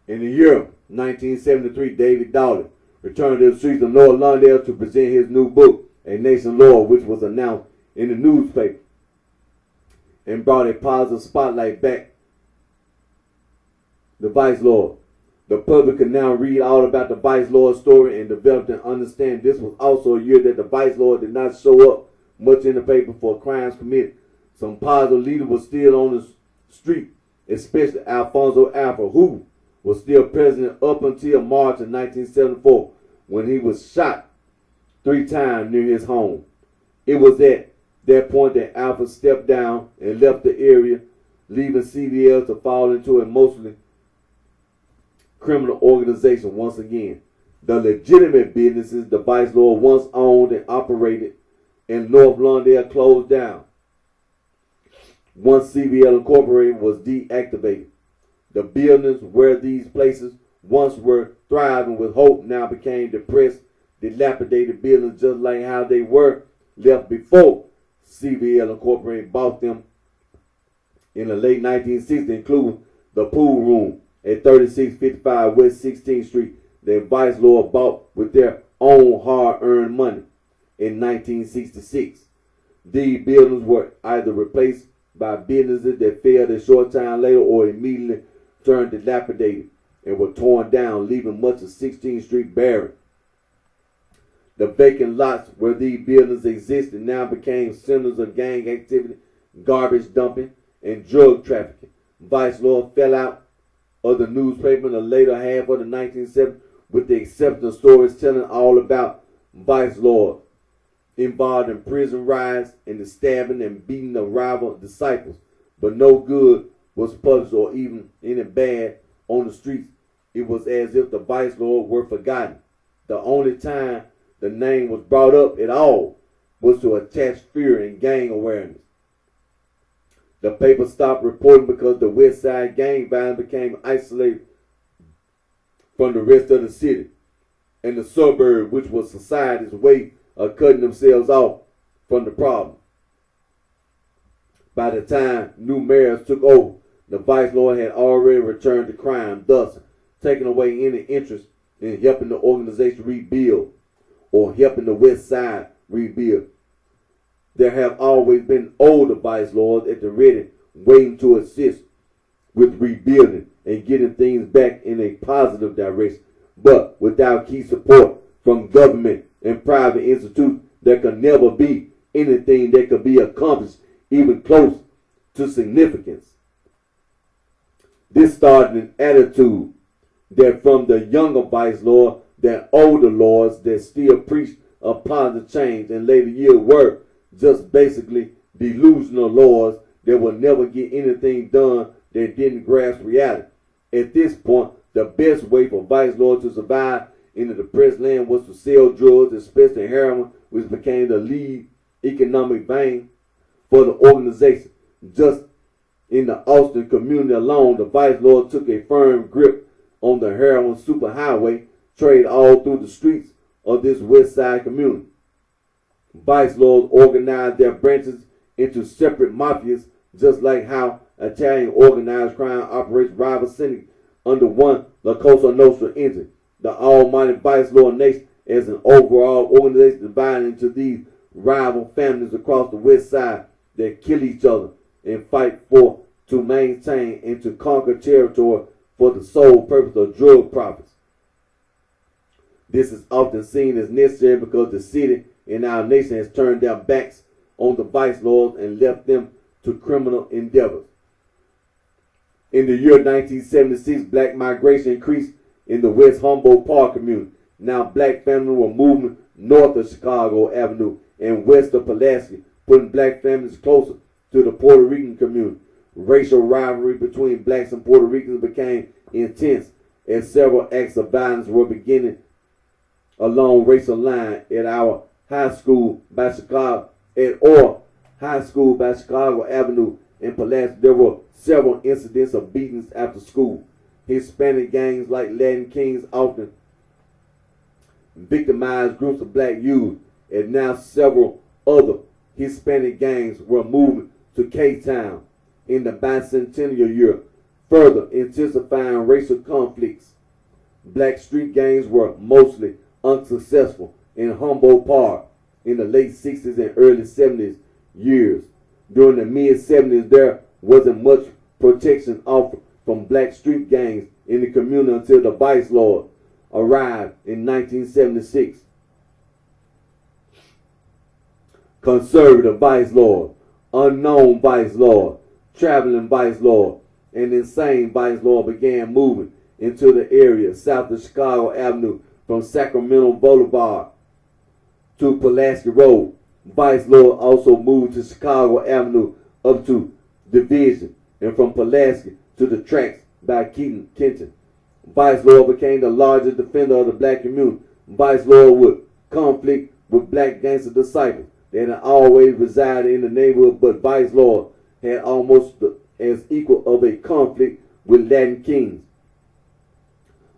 In the year 1973, David Dowling returned to the streets of North Lawndale to present his new book, A Nation Lord, which was announced in the newspaper and brought a positive spotlight back the Vice Lord. The public can now read all about the Vice Lord story and develop and understand this was also a year that the Vice Lord did not show up much in the paper for crimes committed. Some positive leaders were still on the street, especially Alfonso Alfa, who was still president up until March of 1974, when he was shot 3 times near his home. It was at that point that Alfa stepped down and left the area, leaving CBL to fall into a mostly criminal organization once again. The legitimate businesses the Vice Lord once owned and operated in North Lawndale closed down once CBL Incorporated was deactivated. The buildings where these places once were thriving with hope now became depressed, dilapidated buildings, just like how they were left before CBL Incorporated bought them in the late 1960s, including the pool room at 3655 West 16th Street that Vice Lord bought with their own hard-earned money in 1966. These buildings were either replaced by businesses that failed a short time later or immediately turned dilapidated and were torn down, leaving much of 16th Street barren. The vacant lots where these buildings existed now became centers of gang activity, garbage dumping, and drug trafficking. Vice Lord fell out of the newspaper in the later half of the 1970s with the exception of stories telling all about vice lords involved in prison riots and the stabbing and beating of rival disciples, but no good was published or even any bad on the streets. It was as if the vice lords were forgotten. The only time the name was brought up at all was to attach fear and gang awareness. The paper stopped reporting because the West Side gang violence became isolated from the rest of the city and the suburb, which was society's way of cutting themselves off from the problem. By the time new mayors took over, the vice lord had already returned to crime, thus taking away any interest in helping the organization rebuild or helping the West Side rebuild. There have always been older vice lords at the ready, waiting to assist with rebuilding and getting things back in a positive direction. But without key support from government and private institutes, there can never be anything that could be accomplished even close to significance. This started an attitude that from the younger vice lord, that older lords that still preached a positive change in later years were just basically delusional lords that will never get anything done that didn't grasp reality. At this point, the best way for vice lords to survive in the depressed land was to sell drugs, especially heroin, which became the lead economic vein for the organization. Just in the Austin community alone, the vice lord took a firm grip on the heroin superhighway trade all through the streets of this West Side community. Vice lords organized their branches into separate mafias, just like how Italian organized crime operates rival syndicates under one La Cosa Nostra engine. The almighty vice lord nation as an overall organization divided into these rival families across the West Side that kill each other and fight for to maintain and to conquer territory for the sole purpose of drug profits. This is often seen as necessary because the city and our nation has turned their backs on the vice lords and left them to criminal endeavors. In the year 1976, black migration increased in the West Humboldt Park community. Now black families were moving north of Chicago Avenue and west of Pulaski, putting black families closer to the Puerto Rican community. Racial rivalry between blacks and Puerto Ricans became intense as several acts of violence were beginning along racial line at our high school by Chicago Avenue in Pulaski. There were several incidents of beatings after school. Hispanic gangs like Latin Kings often victimized groups of black youth, and now several other Hispanic gangs were moving to K-Town in the bicentennial year, further intensifying racial conflicts. Black street gangs were mostly unsuccessful in Humboldt Park in the late 60s and early 70s years. During the mid-70s, there wasn't much protection offered from black street gangs in the community until the vice lord arrived in 1976. Conservative vice lord, unknown vice lord, traveling vice lord, and insane vice lord began moving into the area south of Chicago Avenue from Sacramento Boulevard to Pulaski Road. Vice lord also moved to Chicago Avenue up to Division and from Pulaski to the tracks by Kenton. Vice lord became the largest defender of the black community. Vice lord would conflict with black gangster disciples that had always resided in the neighborhood, but vice lord had almost as equal of a conflict with Latin Kings.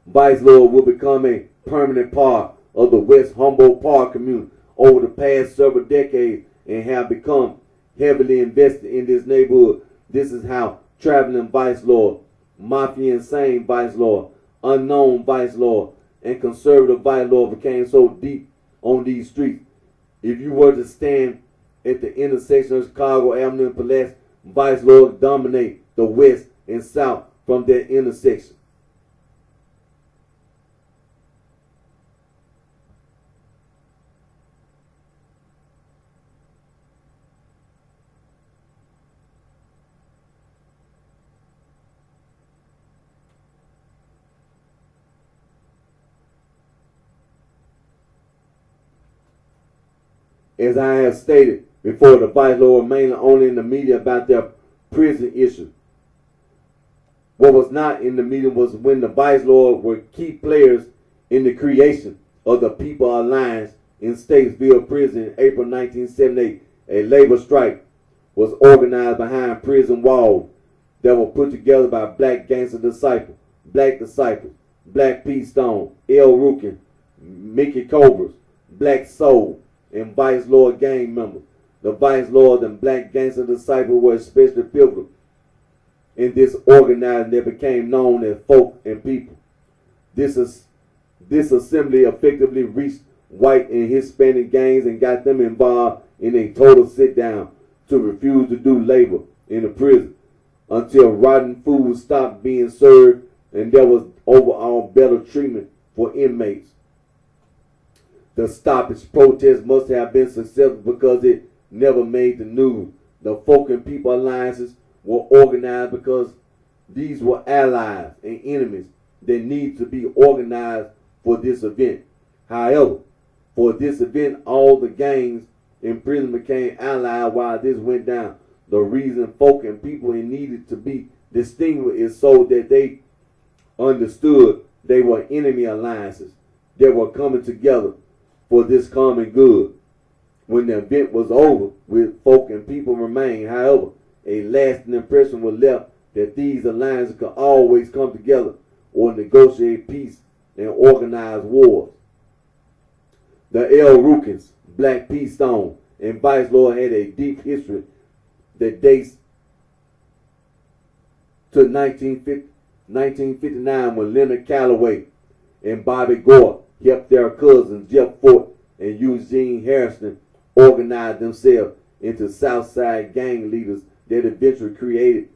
Vice lord would become a permanent part of the West Humboldt Park community over the past several decades and have become heavily invested in this neighborhood. This is how traveling vice lord, mafia insane vice lord, unknown vice lord, and conservative vice lord became so deep on these streets. If you were to stand at the intersection of Chicago Avenue and Pulaski, vice lords dominate the west and south from that intersection. As I have stated before, the Vice Lord mainly only in the media about their prison issue. What was not in the media was when the Vice Lord were key players in the creation of the People Alliance in Statesville Prison in April 1978. A labor strike was organized behind prison walls that were put together by Black Gangster Disciples, Black P. Stone, L. Rukin, Mickey Cobras, Black Soul, and Vice Lord gang members. The Vice Lord and Black Gangster Disciples were especially pivotal in this organizing that became known as Folk and People. This assembly effectively reached white and Hispanic gangs and got them involved in a total sit-down to refuse to do labor in the prison until rotten food stopped being served and there was overall better treatment for inmates. The stoppage protest must have been successful because it never made the news. The Folk and People Alliances were organized because these were allies and enemies that need to be organized for this event. However, for this event, all the gangs in prison became allied while this went down. The reason Folk and People needed to be distinguished is so that they understood they were enemy alliances that were coming together for this common good. When the event was over with, Folk and People remained. However, a lasting impression was left that these alliances could always come together or negotiate peace and organize wars. The L. Rukins, Black P. Stone, and Vice Lord had a deep history that dates to 1959 when Leonard Calloway and Bobby Gore helped their cousins Jeff Fort and Eugene Harrison organize themselves into Southside gang leaders that eventually created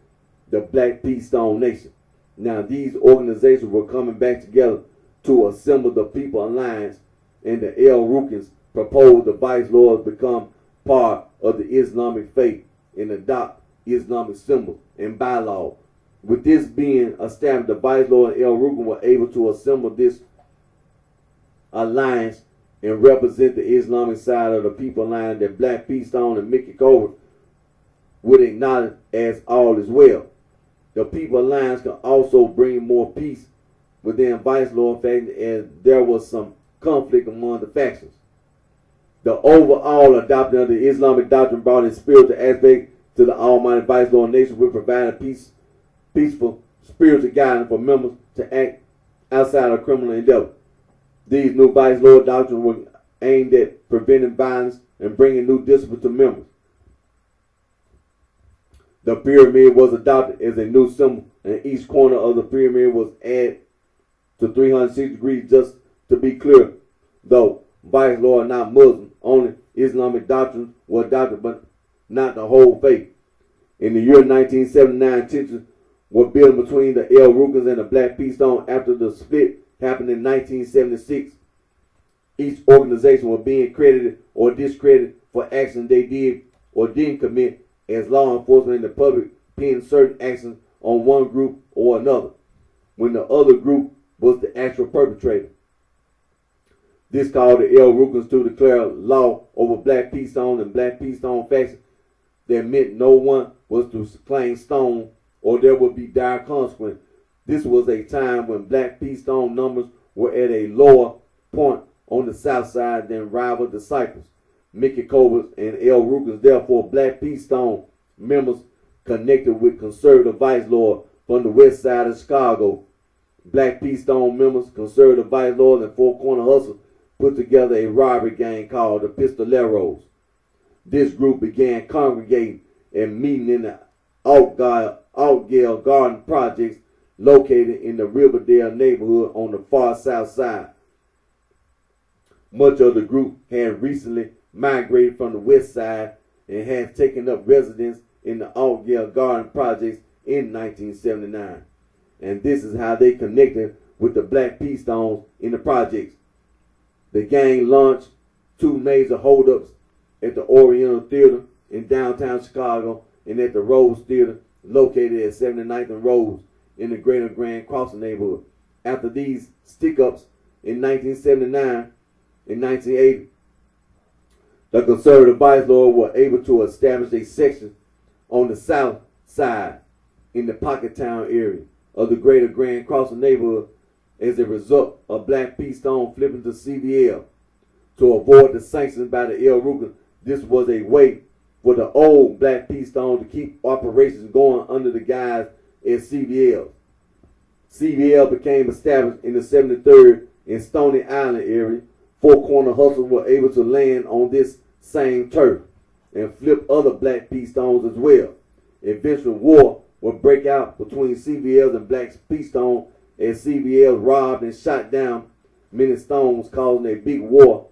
the Black P. Stone Nation. Now these organizations were coming back together to assemble the People Alliance, and the L. Rukins proposed the Vice Lords become part of the Islamic faith and adopt Islamic symbols and bylaws. With this being established, the Vice Lord and L. Rukin were able to assemble this alliance and represent the Islamic side of the People Alliance that Black P. Stone and Mickey Cobra would acknowledge as all is well. The People Alliance can also bring more peace within Vice Lord faction as there was some conflict among the factions. The overall adoption of the Islamic doctrine brought a spiritual aspect to the Almighty Vice Lord Nation, which provided peaceful spiritual guidance for members to act outside of criminal endeavor. These new Vice Lord doctrines were aimed at preventing violence and bringing new discipline to members. The pyramid was adopted as a new symbol, and each corner of the pyramid was added to 360 degrees. Just to be clear, though, Vice Lord not Muslim, only Islamic doctrines were adopted, but not the whole faith. In the year 1979, tensions were building between the L. Rukins and the Black P. Stone after the split happened in 1976. Each organization was being credited or discredited for actions they did or didn't commit, as law enforcement and the public pinned certain actions on one group or another, when the other group was the actual perpetrator. This called the L. Rukins to declare law over Black P. Stone and Black P. Stone faction. That meant no one was to claim Stone or there would be dire consequences. This was a time when Black P. Stone numbers were at a lower point on the south side than rival disciples, Mickey Cobras and L. Rukins. Therefore, Black P. Stone members connected with conservative Vice Lord from the west side of Chicago. Black P. Stone members, conservative Vice Lord, and Four Corner Hustle put together a robbery gang called the Pistoleros. This group began congregating and meeting in the Altgale Garden projects located in the Riverdale neighborhood on the far south side. Much of the group had recently migrated from the west side and had taken up residence in the Altgale Garden projects in 1979. And this is how they connected with the Black P. Stones in the projects. The gang launched two major holdups at the Oriental Theater in downtown Chicago and at the Rose Theater located at 79th and Rose in the Greater Grand Crossing neighborhood. After these stick-ups in 1979 and 1980, The conservative vice lords were able to establish a section on the south side in the Pocket Town area of the greater Grand Crossing neighborhood as a result of Black P. Stone flipping to CVL. To avoid the sanctions by the El Ruger, this was a way for the old Black P. Stone to keep operations going under the guise as CVL. CVL became established in the 73rd and Stony Island area. Four Corner hustlers were able to land on this same turf and flip other Black P. Stones as well. Eventually, war would break out between CVLs and Black P. Stone as CVLs robbed and shot down many stones, causing a big war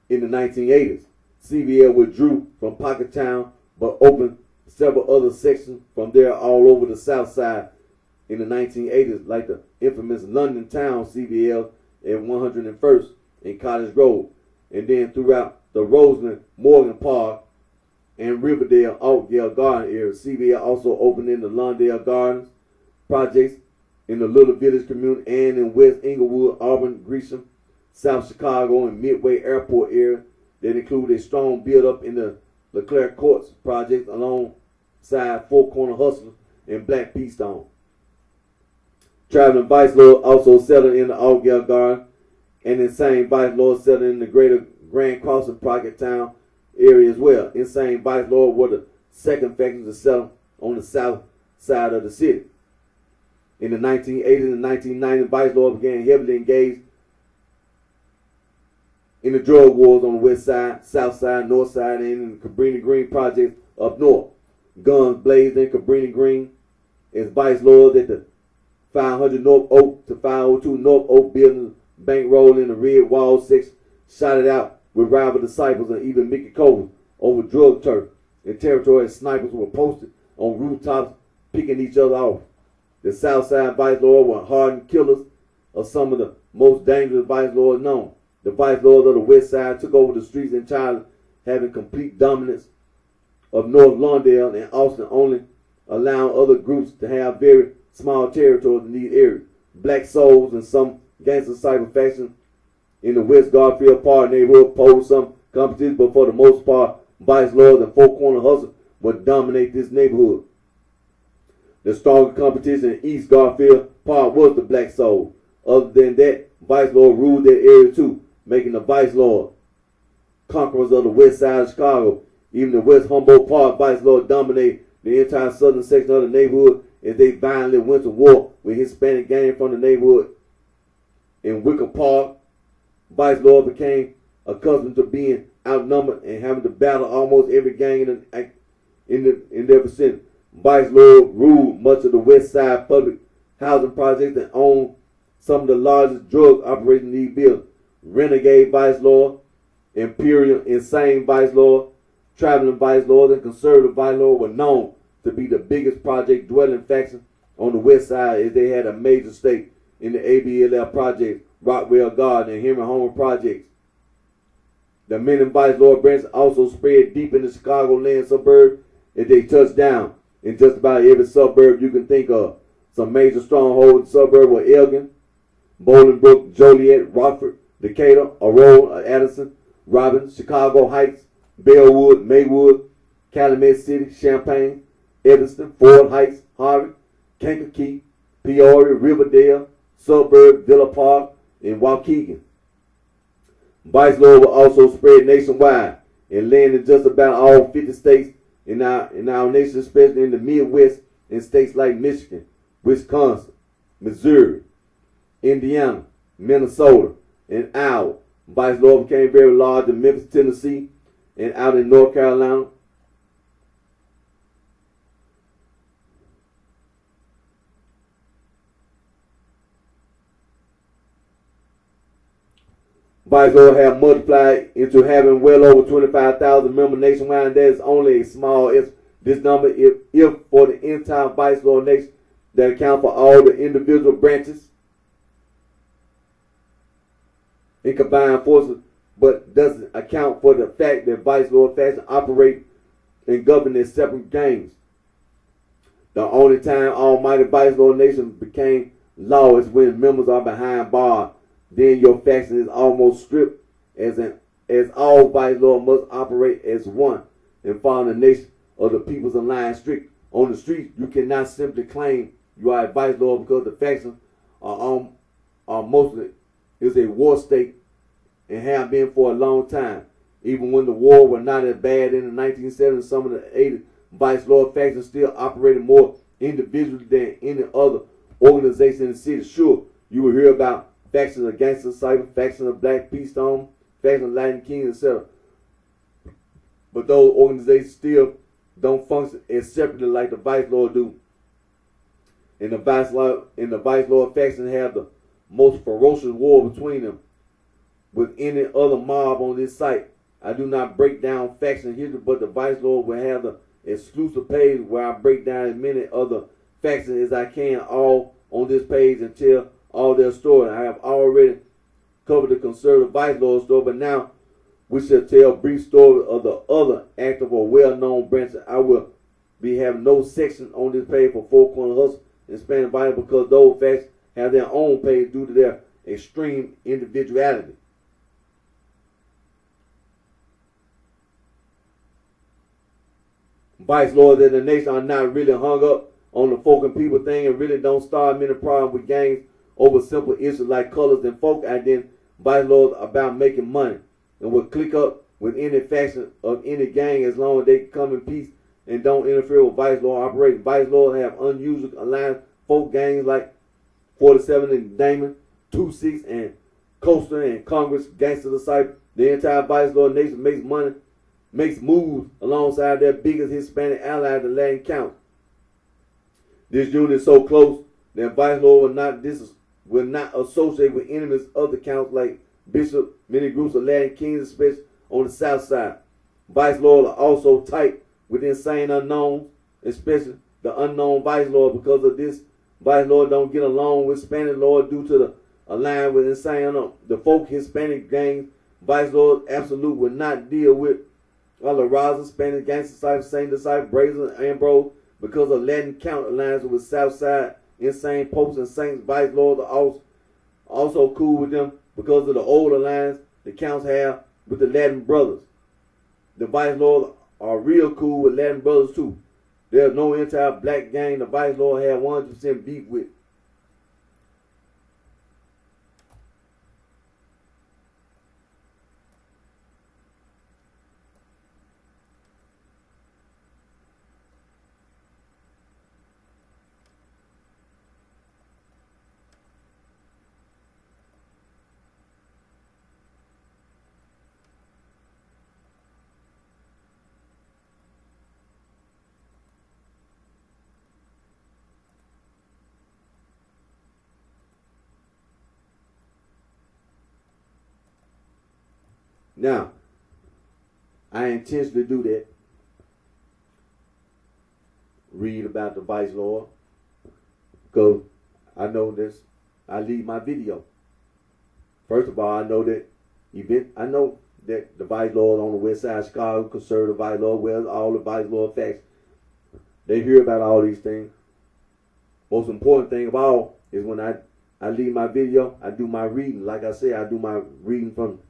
in the 1980s. CVL withdrew from Pocket Town but opened several other sections from there all over the south side in the 1980s, like the infamous London Town CVL at 101st in Cottage Grove, and then throughout the Roseland, Morgan Park, and Riverdale, Altgale Garden area. CVL also opened in the Lawndale Gardens projects in the Little Village community and in West Inglewood, Auburn, Gresham, South Chicago, and Midway Airport area that include a strong build-up in the Leclerc Courts project alongside Four Corner Hustlers and Black P. Stone. Traveling Vice Lord also settled in the Altgale Garden, and Insane Vice Lord settled in the greater Grand Crossing Pocket Town area as well. Insane Vice Lord were the second faction to settle on the south side of the city. In the 1980s and 1990s, Vice Lord began heavily engaged in the drug wars on the west side, south side, north side, and in the Cabrini Green projects up north. Guns blazed in Cabrini Green as Vice Lords at the 500 North Oak to 502 North Oak building, bankroll in the Red Wall 6, shot it out with rival disciples and even Mickey Cole over drug turf. And territory snipers were posted on rooftops picking each other off. The Southside Vice Lords were hardened killers of some of the most dangerous Vice Lords known. The Vice Lords of the West Side took over the streets in Charlotte, having complete dominance of North Lawndale and Austin, only allowing other groups to have very small territories in these areas. Black Souls and some gangster cyber factions in the West Garfield Park neighborhood posed some competition, but for the most part, Vice Lords and Four Corner Hustlers would dominate this neighborhood. The stronger competition in East Garfield Park was the Black Soul. Other than that, Vice Lord ruled that area too, making the Vice Lord conquerors of the west side of Chicago. Even the West Humboldt Park Vice Lord dominated the entire southern section of the neighborhood as they violently went to war with Hispanic gangs from the neighborhood. In Wicker Park, Vice Lord became accustomed to being outnumbered and having to battle almost every gang in their vicinity. Vice Lord ruled much of the west side public housing projects and owned some of the largest drug operations in these buildings. Renegade Vice Lord, Imperial Insane Vice Lord, Traveling Vice Lord, and Conservative Vice Lord were known to be the biggest project dwelling faction on the west side, as they had a major stake in the ABLL projects, Rockwell Garden, and Henry Homer projects. The men in Vice Lord branch also spread deep in the Chicagoland suburb as they touched down in just about every suburb you can think of. Some major strongholds in the suburb were Elgin, Bolingbrook, Joliet, Rockford, Decatur, Aurora, Addison, Robbins, Chicago Heights, Bellwood, Maywood, Calumet City, Champaign, Evanston, Ford Heights, Harvey, Kankakee, Peoria, Riverdale, Suburb, Villa Park, and Waukegan. Vice Lord will also spread nationwide and land in just about all 50 states in our nation, especially in the Midwest, in states like Michigan, Wisconsin, Missouri, Indiana, Minnesota, and Iowa. Vice Lord became very large in Memphis, Tennessee, and out in North Carolina. Vice Lord have multiplied into having well over 25,000 members nationwide, and that is only a small this number if for the entire Vice Lord nation that account for all the individual branches in combined forces, but doesn't account for the fact that Vice Lord faction operate and govern as separate gangs. The only time Almighty Vice Lord nation became law is when members are behind bars. Then your faction is almost stripped as an as all vice lords must operate as one and follow the nation of the people's alliance strict. On the street, you cannot simply claim you are a vice lord because the factions are mostly is a war state and have been for a long time. Even when the war was not as bad in the 1970s, some of the 80s vice lord factions still operated more individually than any other organization in the city. Sure, you will hear about factions of Gangster Cypher, factions of Black Peace Stone, factions of Latin King, etc. But those organizations still don't function as separately like the vice lord do. And the vice lord faction have the most ferocious war between them with any other mob on this site. I do not break down faction history, but the vice lord will have the exclusive page where I break down as many other factions as I can, all on this page, and tell all their story. I have already covered the conservative vice lord story, but now we shall tell a brief story of the other active or well-known branches. I will be having no section on this page for Four Corner Hustle and Spanish Bible because those factions have their own page due to their extreme individuality. Vice lords in the nation are not really hung up on the folk and people thing and really don't start many problems with gangs over simple issues like colors and folk identity. Vice lords are about making money and will click up with any faction of any gang as long as they come in peace and don't interfere with vice lord operations. Vice lords have unusual alliance folk gangs like 47 and Damon, 2-6 and Coastal and Congress, Gangster Disciple. The entire vice lord nation makes money, makes moves alongside their biggest Hispanic ally, the Latin Count. This unit is so close that vice lord will not associate with enemies of the counts like Bishop, many groups of Latin kings, especially on the south side. Vice lords are also tight with insane unknowns, especially the unknown vice lord. Because of this, vice lord don't get along with Spanish lord due to the alliance with insane unknown. The folk Hispanic gangs, vice lord absolute will not deal with La Raza, Spanish Gangster Disciple, Saint Disciple, Brazen, Ambrose, because of Latin Count alliance with Southside, insane popes and saints. Vice lords are also cool with them because of the old alliance the counts have with the Latin brothers. The vice lords are real cool with Latin brothers too. There's no entire black gang the vice lord had 100% beef with. Now, I intentionally do that. Read about the vice lord, because I know this. I lead my video. First of all, I know that the vice lord on the west side of Chicago, conservative vice lord, well, all the vice lord facts. They hear about all these things. Most important thing of all is when I lead my video, I do my reading. Like I say, I do my reading from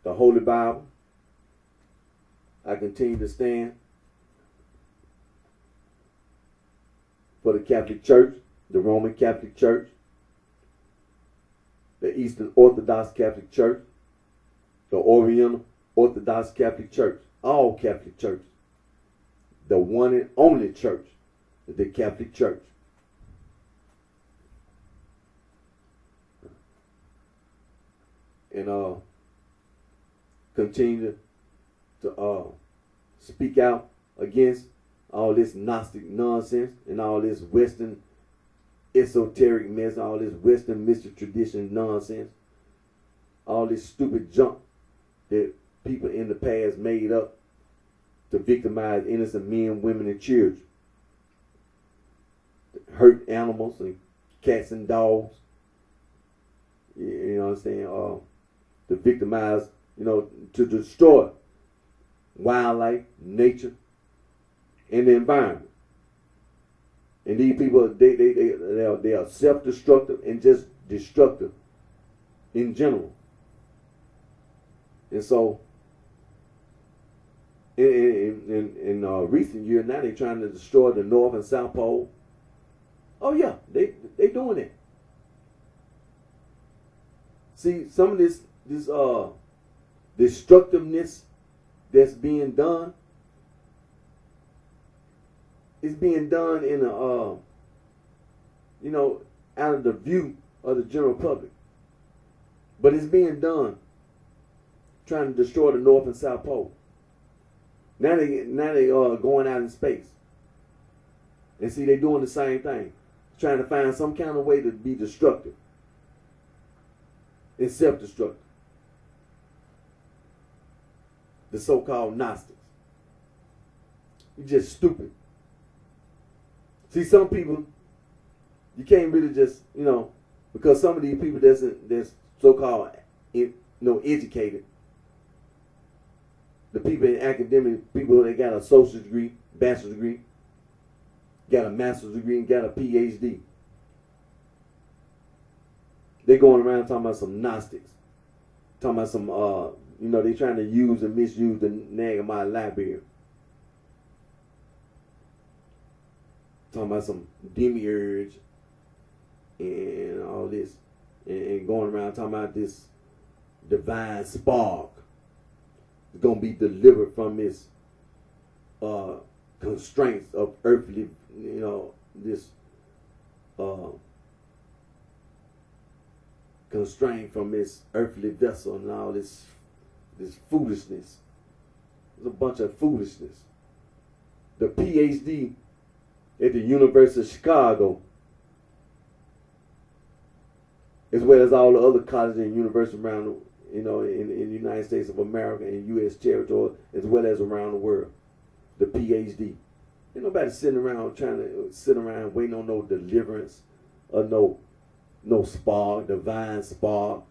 the Holy Bible. I continue to stand for the Catholic Church, the Roman Catholic Church, the Eastern Orthodox Catholic Church, the Oriental Orthodox Catholic Church, all Catholic churches. The one and only church, the Catholic Church. And continue to speak out against all this Gnostic nonsense and all this Western esoteric mess, all this Western mystic tradition nonsense, all this stupid junk that people in the past made up to victimize innocent men, women, and children, hurt animals and cats and dogs. You know what I'm saying? To victimize, to destroy wildlife, nature, and the environment. And these people, they are self-destructive and just destructive in general. And so, in recent years, now they're trying to destroy the North and South Pole. Oh yeah, they doing it. See, some of this destructiveness that's being done is being done in a out of the view of the general public. But it's being done trying to destroy the North and South Pole. Now they going out in space. And see, they're doing the same thing. Trying to find some kind of way to be destructive. And self-destructive. The so-called Gnostics. You're just stupid. See, some people, you can't really just, because some of these people that's so-called, educated. The people in academic, people that got a associate's degree, bachelor's degree, got a master's degree, and got a PhD. They going around talking about some Gnostics. Talking about some, they trying to use and misuse the Nag Hammadi library. Talking about some demiurge and all this. And going around talking about this divine spark. It's going to be delivered from its constraints of earthly, this constraint from its earthly vessel and all this foolishness. It's a bunch of foolishness. The PhD at the University of Chicago, as well as all the other colleges and universities around, in the United States of America and U.S. territory, as well as around the world. The PhD. Ain't nobody sitting around waiting on no deliverance or no spark, divine spark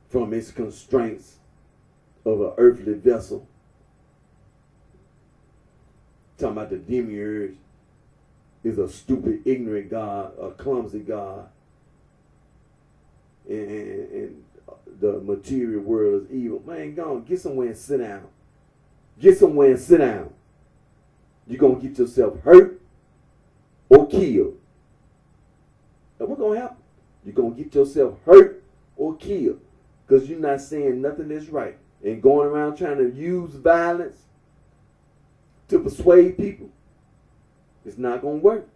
from its constraints of an earthly vessel. Talking about the demiurge is a stupid, ignorant God, a clumsy God. And the material world is evil. Man, go on, get somewhere and sit down. Get somewhere and sit down. You're going to get yourself hurt or killed. Now what's going to happen? You're going to get yourself hurt or killed because you're not saying nothing that's right. And going around trying to use violence to persuade people, it's not going to work.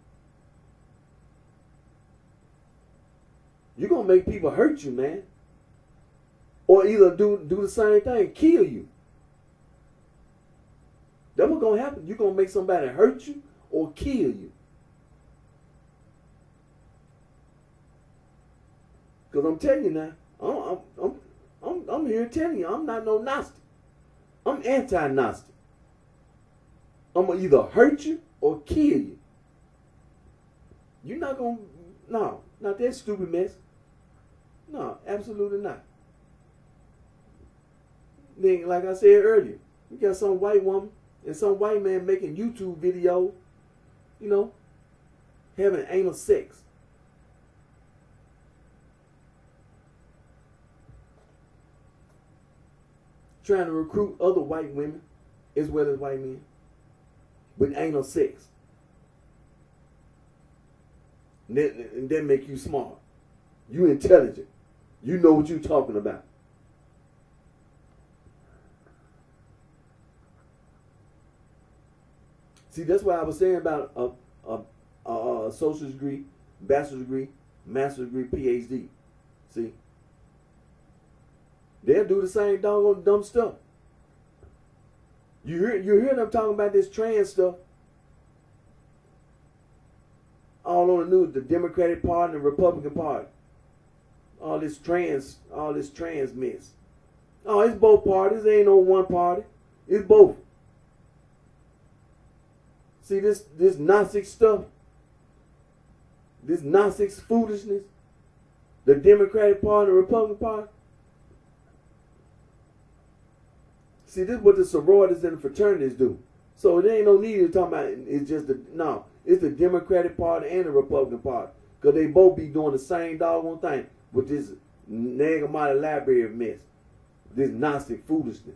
You're going to make people hurt you, man. Or either do the same thing, kill you. That's what's going to happen. You're going to make somebody hurt you or kill you. Because I'm telling you now, I'm here telling you, I'm not no Gnostic. I'm anti-Gnostic. I'm going to either hurt you or kill you. You're not going to, no, not that stupid mess. No, absolutely not. Then, like I said earlier, you got some white woman and some white man making YouTube videos, having anal sex. Trying to recruit other white women as well as white men with anal sex. And that make you smart. You intelligent. You know what you're talking about. See, that's why I was saying about a associate's degree, bachelor's degree, master's degree, PhD. See? They'll do the same doggone dumb stuff. You hear them talking about this trans stuff all on the news, the Democratic Party and the Republican Party. All this trans mess. Oh, it's both parties. There ain't no one party. It's both. See this Gnostic stuff, this Gnostic foolishness, the Democratic Party and the Republican Party. See, this is what the sororities and the fraternities do. So there ain't no need to talk about it's just it's the Democratic Party and the Republican Party. Because they both be doing the same doggone thing with this Nag Hammadi library mess. this Gnostic foolishness.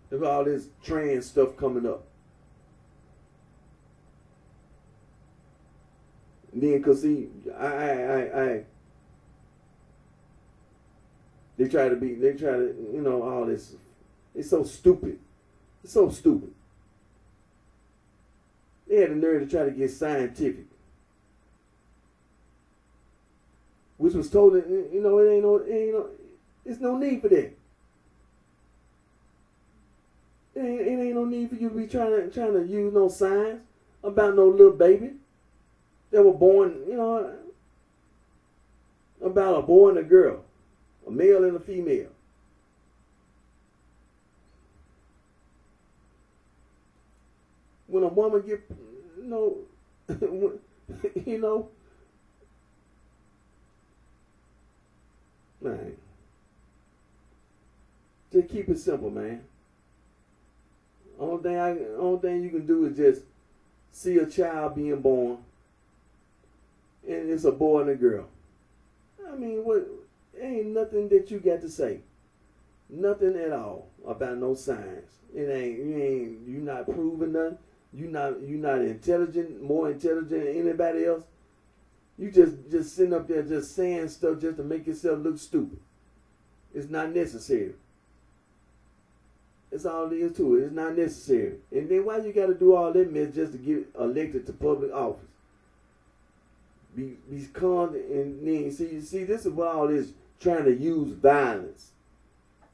There's all this trans stuff coming up. And then, cause see, they try to, you know, all this. It's so stupid. It's so stupid. They had the nerve to try to get scientific, which was told that, you know, it's no need for that. It ain't no need for you to be trying to use no science about no little baby that were born, you know, about a boy and a girl, a male and a female. When a woman get, you know, you know, man, just keep it simple, man. Only thing you can do is just see a child being born, and it's a boy and a girl. I mean, what? Ain't nothing that you got to say, nothing at all about no science. You're not proving nothing. You're not intelligent, more intelligent than anybody else. You just sitting up there just saying stuff just to make yourself look stupid. It's not necessary. That's all there is to it. It's not necessary. And then why you got to do all that mess just to get elected to public office? Because and then see this is what all this trying to use violence.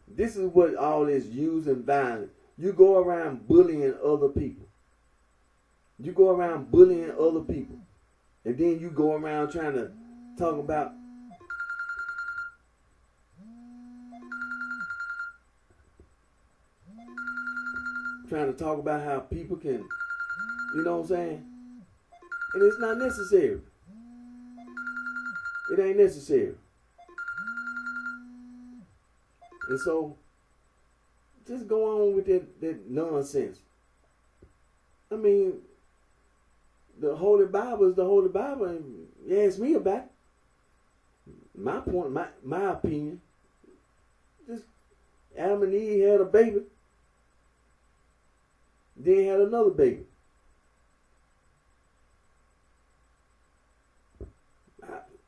This is what all this using violence. You go around bullying other people. You go around bullying other people. And then you go around trying to talk about how people can, you know what I'm saying? And it's not necessary. It ain't necessary. And so, just go on with that nonsense. I mean, the Holy Bible is the Holy Bible, and you ask me about it. My point, my opinion, just Adam and Eve had a baby, then had another baby.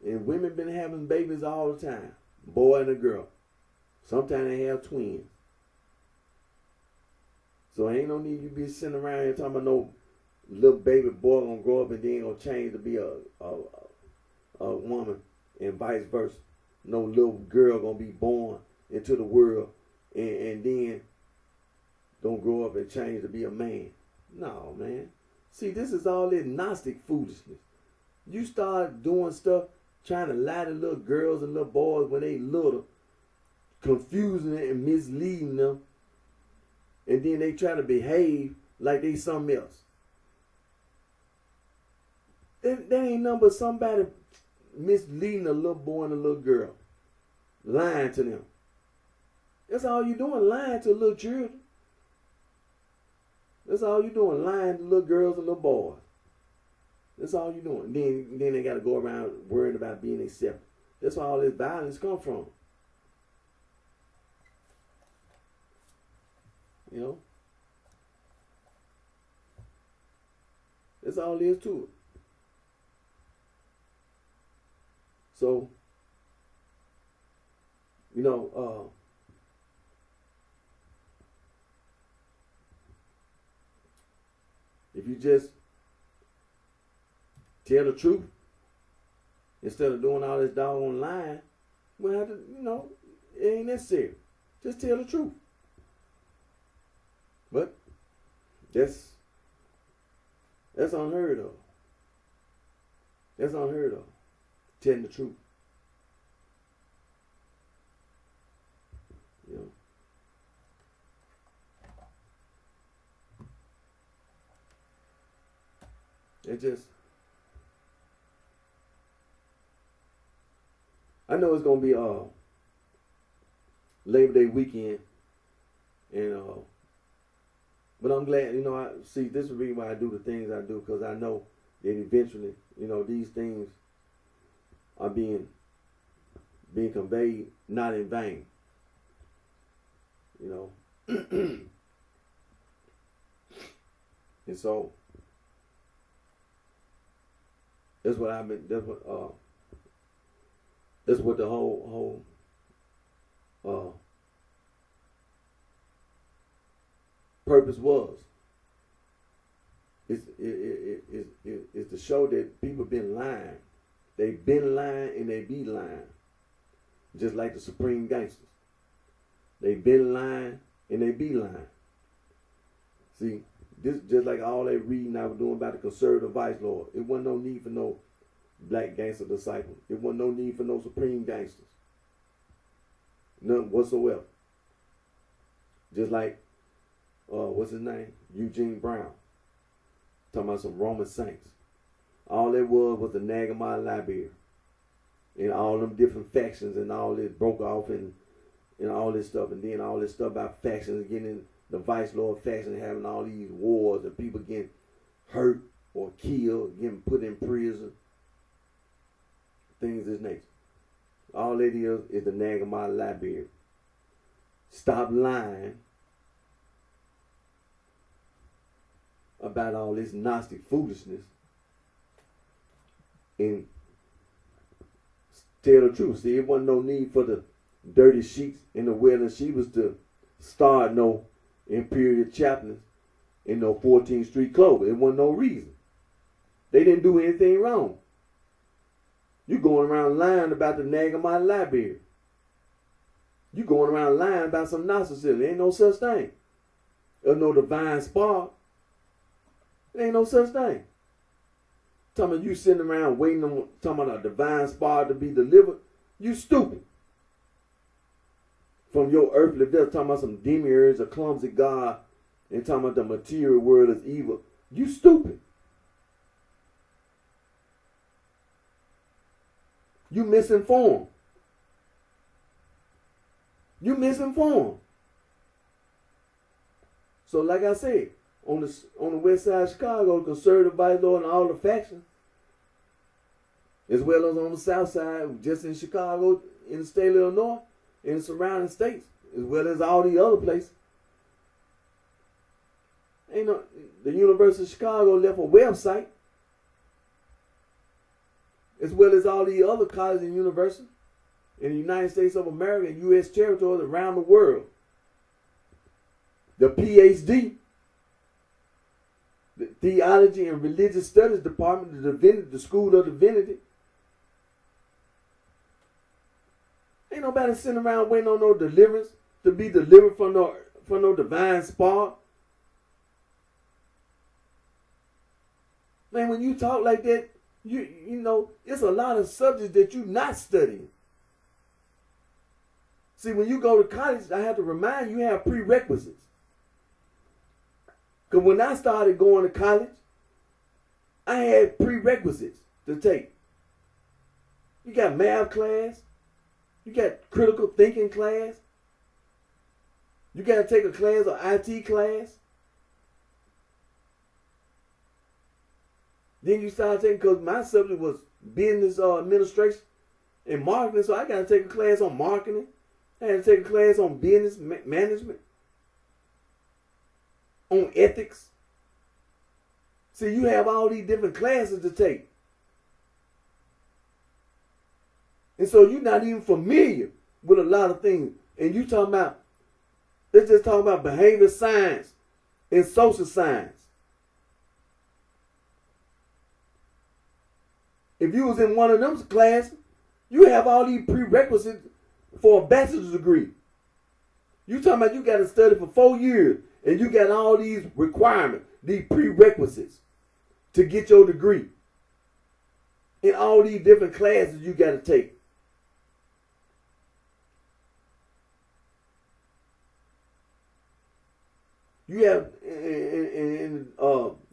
And women been having babies all the time, boy and a girl. Sometimes they have twins. So ain't no need you be sitting around here talking about no little baby boy gonna grow up and then gonna change to be a woman, and vice versa. No little girl gonna be born into the world and then gonna grow up and change to be a man. No, man. See, this is all this Gnostic foolishness. You start doing stuff trying to lie to little girls and little boys when they little, confusing them and misleading them, and then they try to behave like they something else. That ain't nothing but somebody misleading a little boy and a little girl, lying to them. That's all you doing, lying to little children. That's all you doing, lying to little girls and little boys. That's all you doing. Then they got to go around worrying about being accepted. That's where all this violence come from. You know? That's all there is to it. So, you know, if you just tell the truth instead of doing all this doggone lying, well, have to, you know, it ain't necessary. Just tell the truth. But that's unheard of. That's unheard of. Telling the truth. You know. It just, I know it's gonna be Labor Day weekend, and but I'm glad, you know, I see this is the reason why I do the things I do, because I know that eventually, you know, these things are being being conveyed not in vain. You know. And so that's what I've been. That's what the whole purpose was. It's to show that people been lying. They've been lying and they be lying. Just like the Supreme Gangsters. They've been lying and they be lying. See, this just like all that reading I was doing about the conservative vice lord. It wasn't no need for no black gangster disciples. It wasn't no need for no Supreme Gangsters. None whatsoever. Just like, what's his name? Eugene Brown. Talking about some Roman saints. All it was the Nagamah Library. And all them different factions and all this broke off and all this stuff. And then all this stuff about factions getting the vice lord faction having all these wars and people getting hurt or killed, getting put in prison. Things of this nature. All it is the Nagamah Library. Stop lying about all this Gnostic foolishness and tell the truth. See, it wasn't no need for the dirty sheets and the wailing sheep to start no imperial chaplains in no 14th Street Clover. It wasn't no reason. They didn't do anything wrong. You going around lying about the Nagamah Library. You going around lying about some Gnosticism. There ain't no such thing. There's no divine spark. There ain't no such thing. Talking about you sitting around waiting on talking about a divine spark to be delivered. You stupid. From your earthly vessel, talking about some demiurge, a clumsy god, and talking about the material world is evil. You stupid. You misinformed. You misinformed. So like I said, on the west side of Chicago, the conservative vice lord and all the factions, as well as on the south side, just in Chicago, in the state of Illinois, in the surrounding states, as well as all the other places. The University of Chicago left a website, as well as all the other colleges and universities in the United States of America and U.S. territories around the world. The PhD, the Theology and Religious Studies Department, the School of Divinity. Ain't nobody sitting around waiting on no deliverance to be delivered from no divine spark. Man, when you talk like that, you know, it's a lot of subjects that you're not studying. See, when you go to college, I have to remind you, you have prerequisites. Because when I started going to college, I had prerequisites to take. You got math class. You got critical thinking class. You got to take a class or IT class. Then you start taking, because my subject was business administration and marketing, so I got to take a class on marketing. I had to take a class on business management, on ethics. See, you have all these different classes to take. And so you're not even familiar with a lot of things. And you talking about, let's just talk about behavior science and social science. If you was in one of them classes, you have all these prerequisites for a bachelor's degree. You talking about you got to study for 4 years and you got all these requirements, these prerequisites to get your degree. In all these different classes you got to take. You have in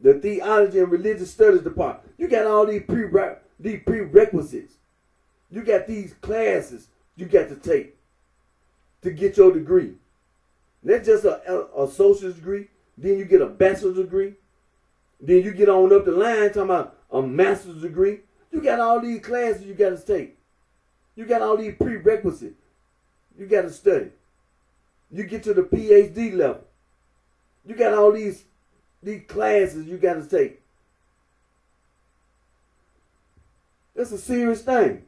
the Theology and Religious Studies Department, you got all these prerequisites. You got these classes you got to take to get your degree. That's just a associate's degree. Then you get a bachelor's degree. Then you get on up the line talking about a master's degree. You got all these classes you got to take. You got all these prerequisites. You got to study. You get to the PhD level. You got all these classes you got to take. That's a serious thing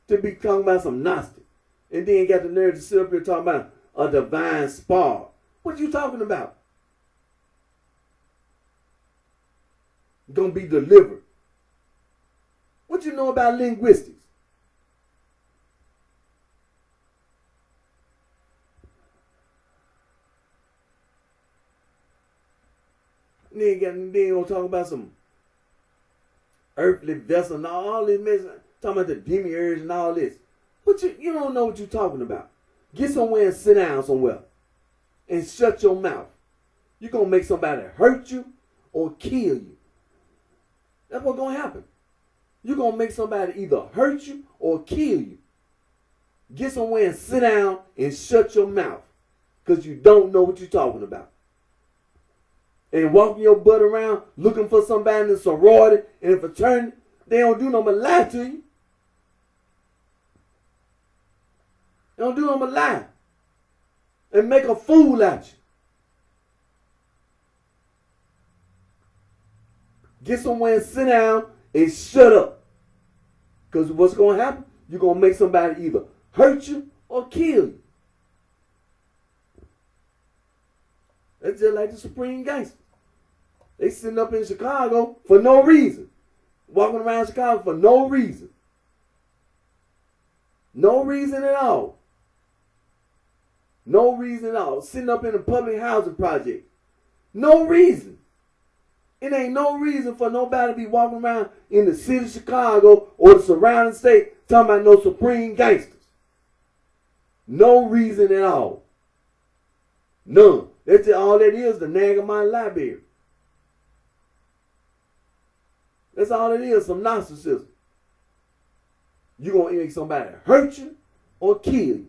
to be talking about some Gnostic. And then got the nerve to sit up here talking about a divine spark. What you talking about? Gonna be delivered. What you know about linguistics? Then gonna talk about some earthly vessel and all this mess. Talking about the demiurge and all this. But you don't know what you're talking about. Get somewhere and sit down somewhere. And shut your mouth. You're going to make somebody hurt you or kill you. That's what's going to happen. You're going to make somebody either hurt you or kill you. Get somewhere and sit down and shut your mouth. Because you don't know what you're talking about. And walking your butt around looking for somebody in the sorority and a fraternity, they don't do no but lie to you. They don't do no but lie. And make a fool out you. Get somewhere and sit down and shut up. Because what's going to happen? You're going to make somebody either hurt you or kill you. That's just like the Supreme Gangsters. They sitting up in Chicago for no reason. Walking around Chicago for no reason. No reason at all. No reason at all. Sitting up in a public housing project. No reason. It ain't no reason for nobody to be walking around in the city of Chicago or the surrounding state talking about no Supreme Gangsters. No reason at all. None. That's just all that is, the Nagamine Library. That's all it is, some narcissism. You're going to make somebody hurt you or kill you.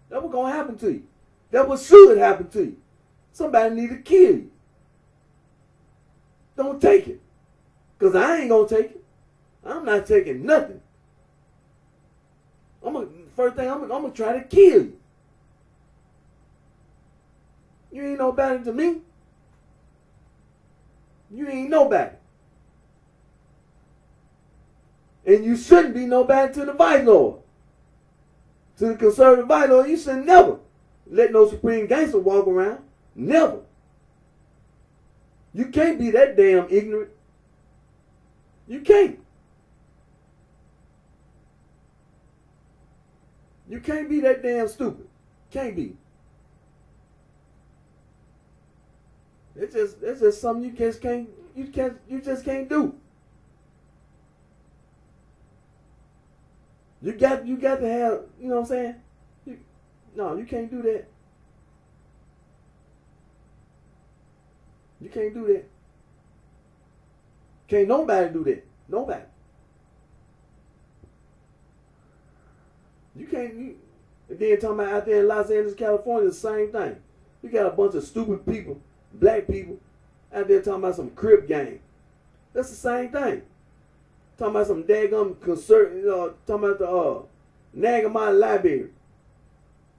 That's what's going to happen to you. That's what should happen to you. Somebody need to kill you. Don't take it. Because I ain't going to take it. I'm not taking nothing. First thing, I'm going to try to kill you. You ain't nobody to me. You ain't nobody. And you shouldn't be nobody to the Vice Lord. To the conservative Vice Lord, you should never let no Supreme Gangster walk around. Never. You can't be that damn ignorant. You can't. You can't be that damn stupid. Can't be. It's just something you just can't do. You got to have, you know what I'm saying? No, you can't do that. You can't do that. Can't nobody do that. Nobody. You can't. And then talking about out there in Los Angeles, California, the same thing. You got a bunch of stupid people, black people, out there talking about some crip gang. That's the same thing. Talking about some daggum concern, talking about the Nagamine Library.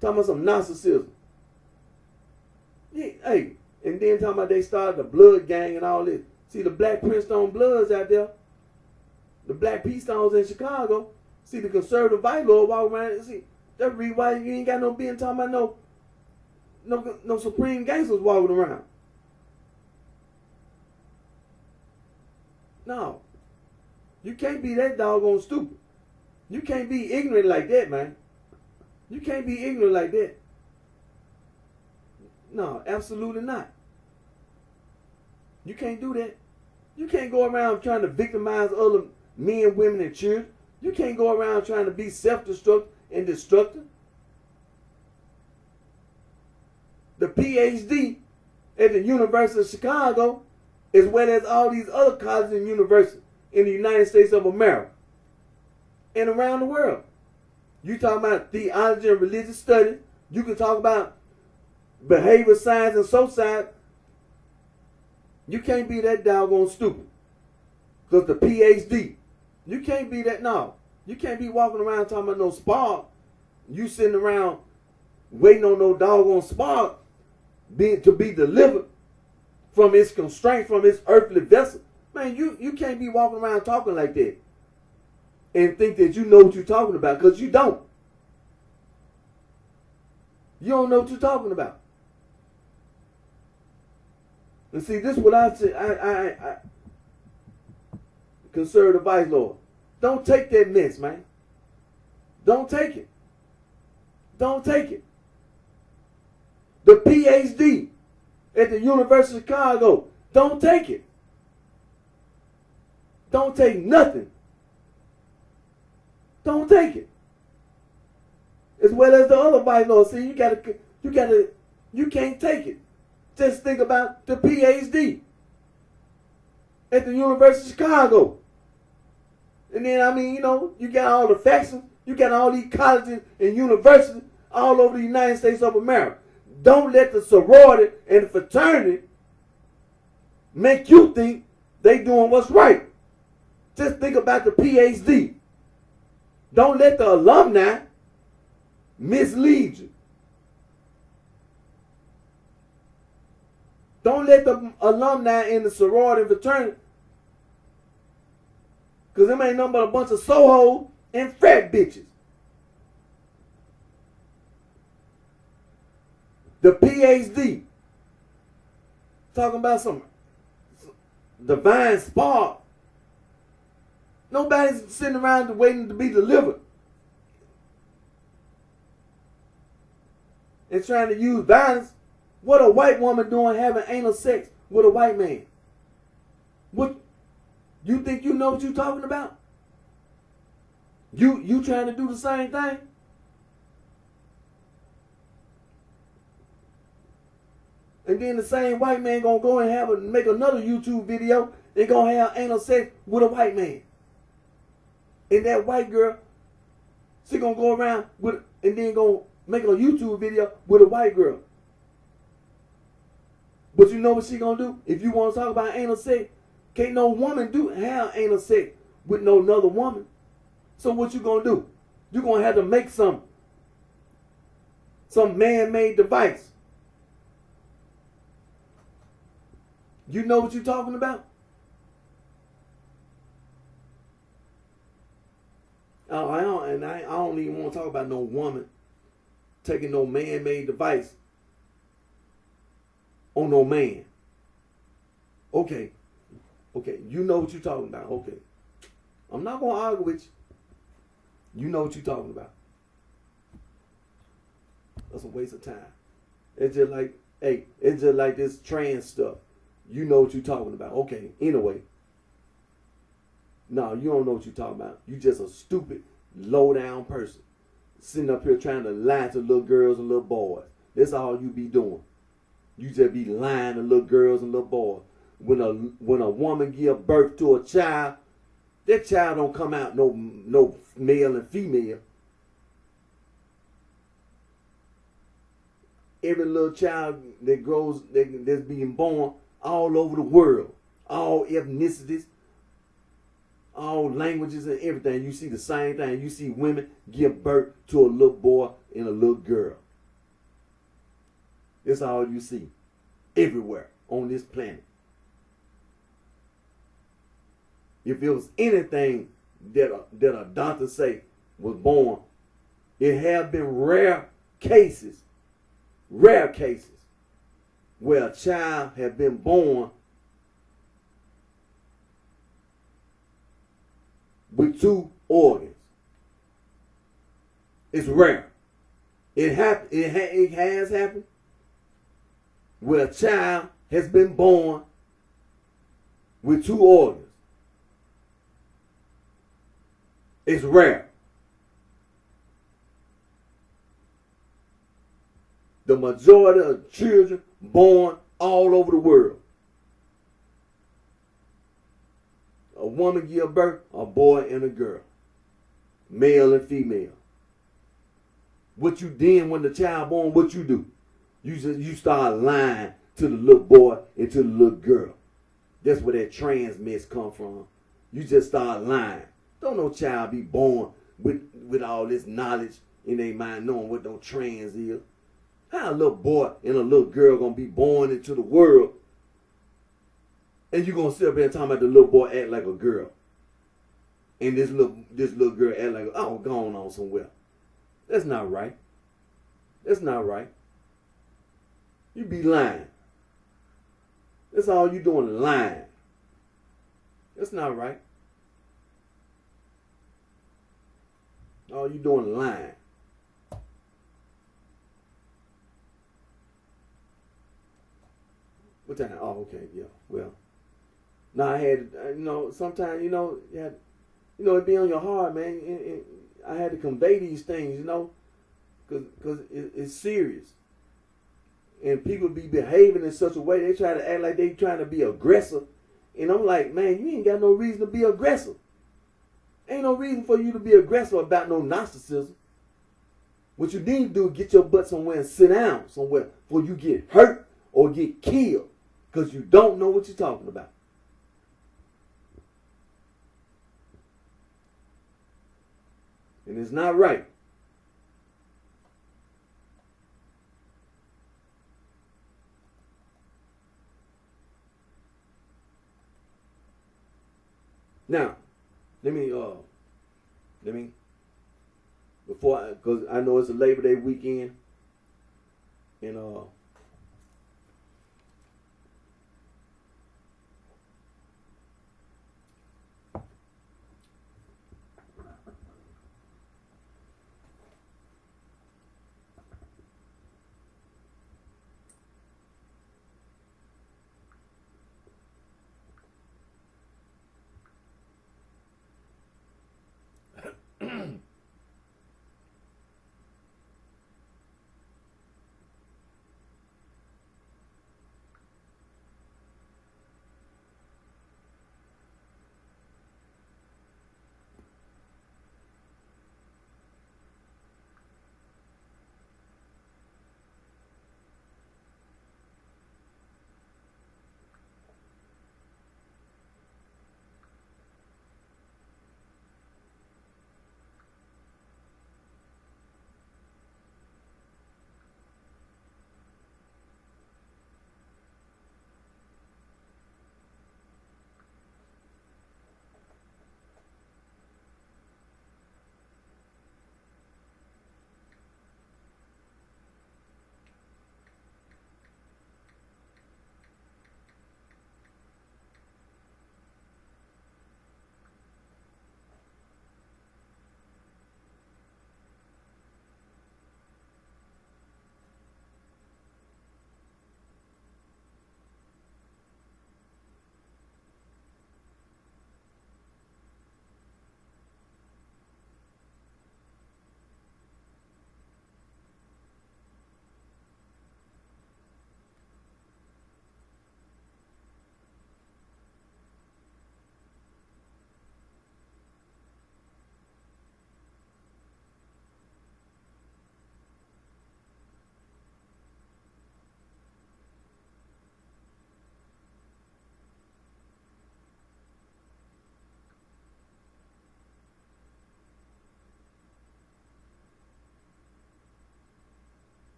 Talking about some narcissism. Yeah, hey, and then talking about they started the blood gang and all this. See the Black Princeton Bloods out there. The Black P-Stones in Chicago. See the conservative Vice Lord walking around and see. That's the reason why you ain't got no being talking about no Supreme Gangsters walking around. No. You can't be that doggone stupid. You can't be ignorant like that, man. You can't be ignorant like that. No, absolutely not. You can't do that. You can't go around trying to victimize other men, women, and children. You can't go around trying to be self-destructive and destructive. The PhD at the University of Chicago, as well as all these other colleges and universities in the United States of America and around the world. You talk about theology and religious studies. You can talk about behavior science and social science. You can't be that doggone stupid. Because the PhD, you can't be that. No. You can't be walking around talking about no spark. You sitting around waiting on no doggone spark to be delivered from its constraint, from its earthly vessel. Man, you can't be walking around talking like that and think that you know what you're talking about, because you don't. You don't know what you're talking about. And see, this is what I say. I conservative advice, Lord. Don't take that mess, man. Don't take it. Don't take it. The PhD at the University of Chicago, don't take it. Don't take nothing. Don't take it. As well as the other advice, Lord. See, you can't take it. Just think about the PhD at the University of Chicago. And then, I mean, you got all the factions, you got all these colleges and universities all over the United States of America. Don't let the sorority and the fraternity make you think they doing what's right. Just think about the PhD. Don't let the alumni mislead you. Don't let the alumni in the sorority and fraternity, because them ain't nothing but a bunch of Soho and frat bitches. The PhD, talking about some divine spark. Nobody's sitting around waiting to be delivered and trying to use violence. What a white woman doing having anal sex with a white man? What? You think you know what you're talking about? You trying to do the same thing? And then the same white man gonna go and make another YouTube video and gonna have anal sex with a white man. And that white girl, she gonna go around with and then gonna make a YouTube video with a white girl. But you know what she gonna do? If you want to talk about anal sex, can't no woman have anal sex with no another woman. So what you gonna do? You gonna have to make some man-made device. You know what you're talking about? I don't even want to talk about no woman taking no man-made device on no man. Okay, you know what you're talking about. Okay, I'm not gonna argue with you. You know what you're talking about. That's a waste of time. It's just like this trans stuff. You know what you're talking about. Okay, anyway. No, you don't know what you're talking about. You just a stupid, low-down person. Sitting up here trying to lie to little girls and little boys. That's all you be doing. You just be lying to little girls and little boys. When a woman give birth to a child, that child don't come out no male and female. Every little child that grows, that's being born all over the world, all ethnicities, all languages and everything, you see the same thing. You see women give birth to a little boy and a little girl. That's all you see everywhere on this planet. If it was anything that a doctor say was born, it have been rare cases where a child had been born with two organs. It's rare. It has happened where a child has been born with two organs. It's rare. The majority of children born all over the world. A woman give birth, a boy and a girl. Male and female. What you then when the child born, what you do? You start lying to the little boy and to the little girl. That's where that trans mess come from. You just start lying. Don't no child be born with all this knowledge in their mind, knowing what no trans is. How a little boy and a little girl gonna be born into the world, and you gonna sit up there and talk about the little boy act like a girl, and this little girl act like, oh, going on somewhere. That's not right. That's not right. You be lying. That's all you doing, lying. That's not right. All you doing, lying. What time? Oh, okay, yeah. Well, now I had, sometimes, it be on your heart, man. And I had to convey these things, because it's serious. And people be behaving in such a way, they try to act like they trying to be aggressive. And I'm like, man, you ain't got no reason to be aggressive. Ain't no reason for you to be aggressive about no narcissism. What you need to do is get your butt somewhere and sit down somewhere before you get hurt or get killed. Because you don't know what you're talking about. And it's not right. Now, let me, because I know it's a Labor Day weekend, and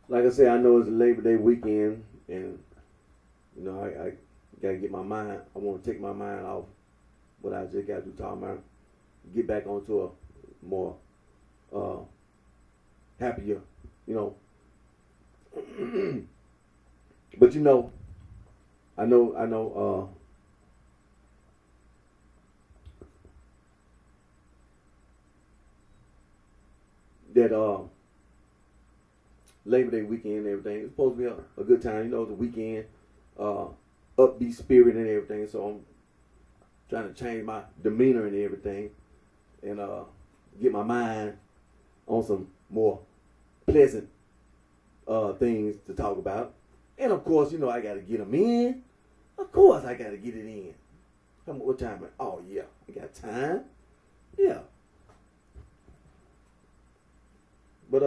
like I said, I know it's a Labor Day weekend, and I gotta get my mind. I want to take my mind off what I just got to talking about. Get back onto a more happier, But I know. That Labor Day weekend and everything. It's supposed to be a good time. It's a weekend, upbeat spirit and everything. So I'm trying to change my demeanor and everything, and get my mind on some more pleasant things to talk about. And of course, I got to get them in. Of course, I got to get it in. What time? Oh yeah, I got time. Yeah. But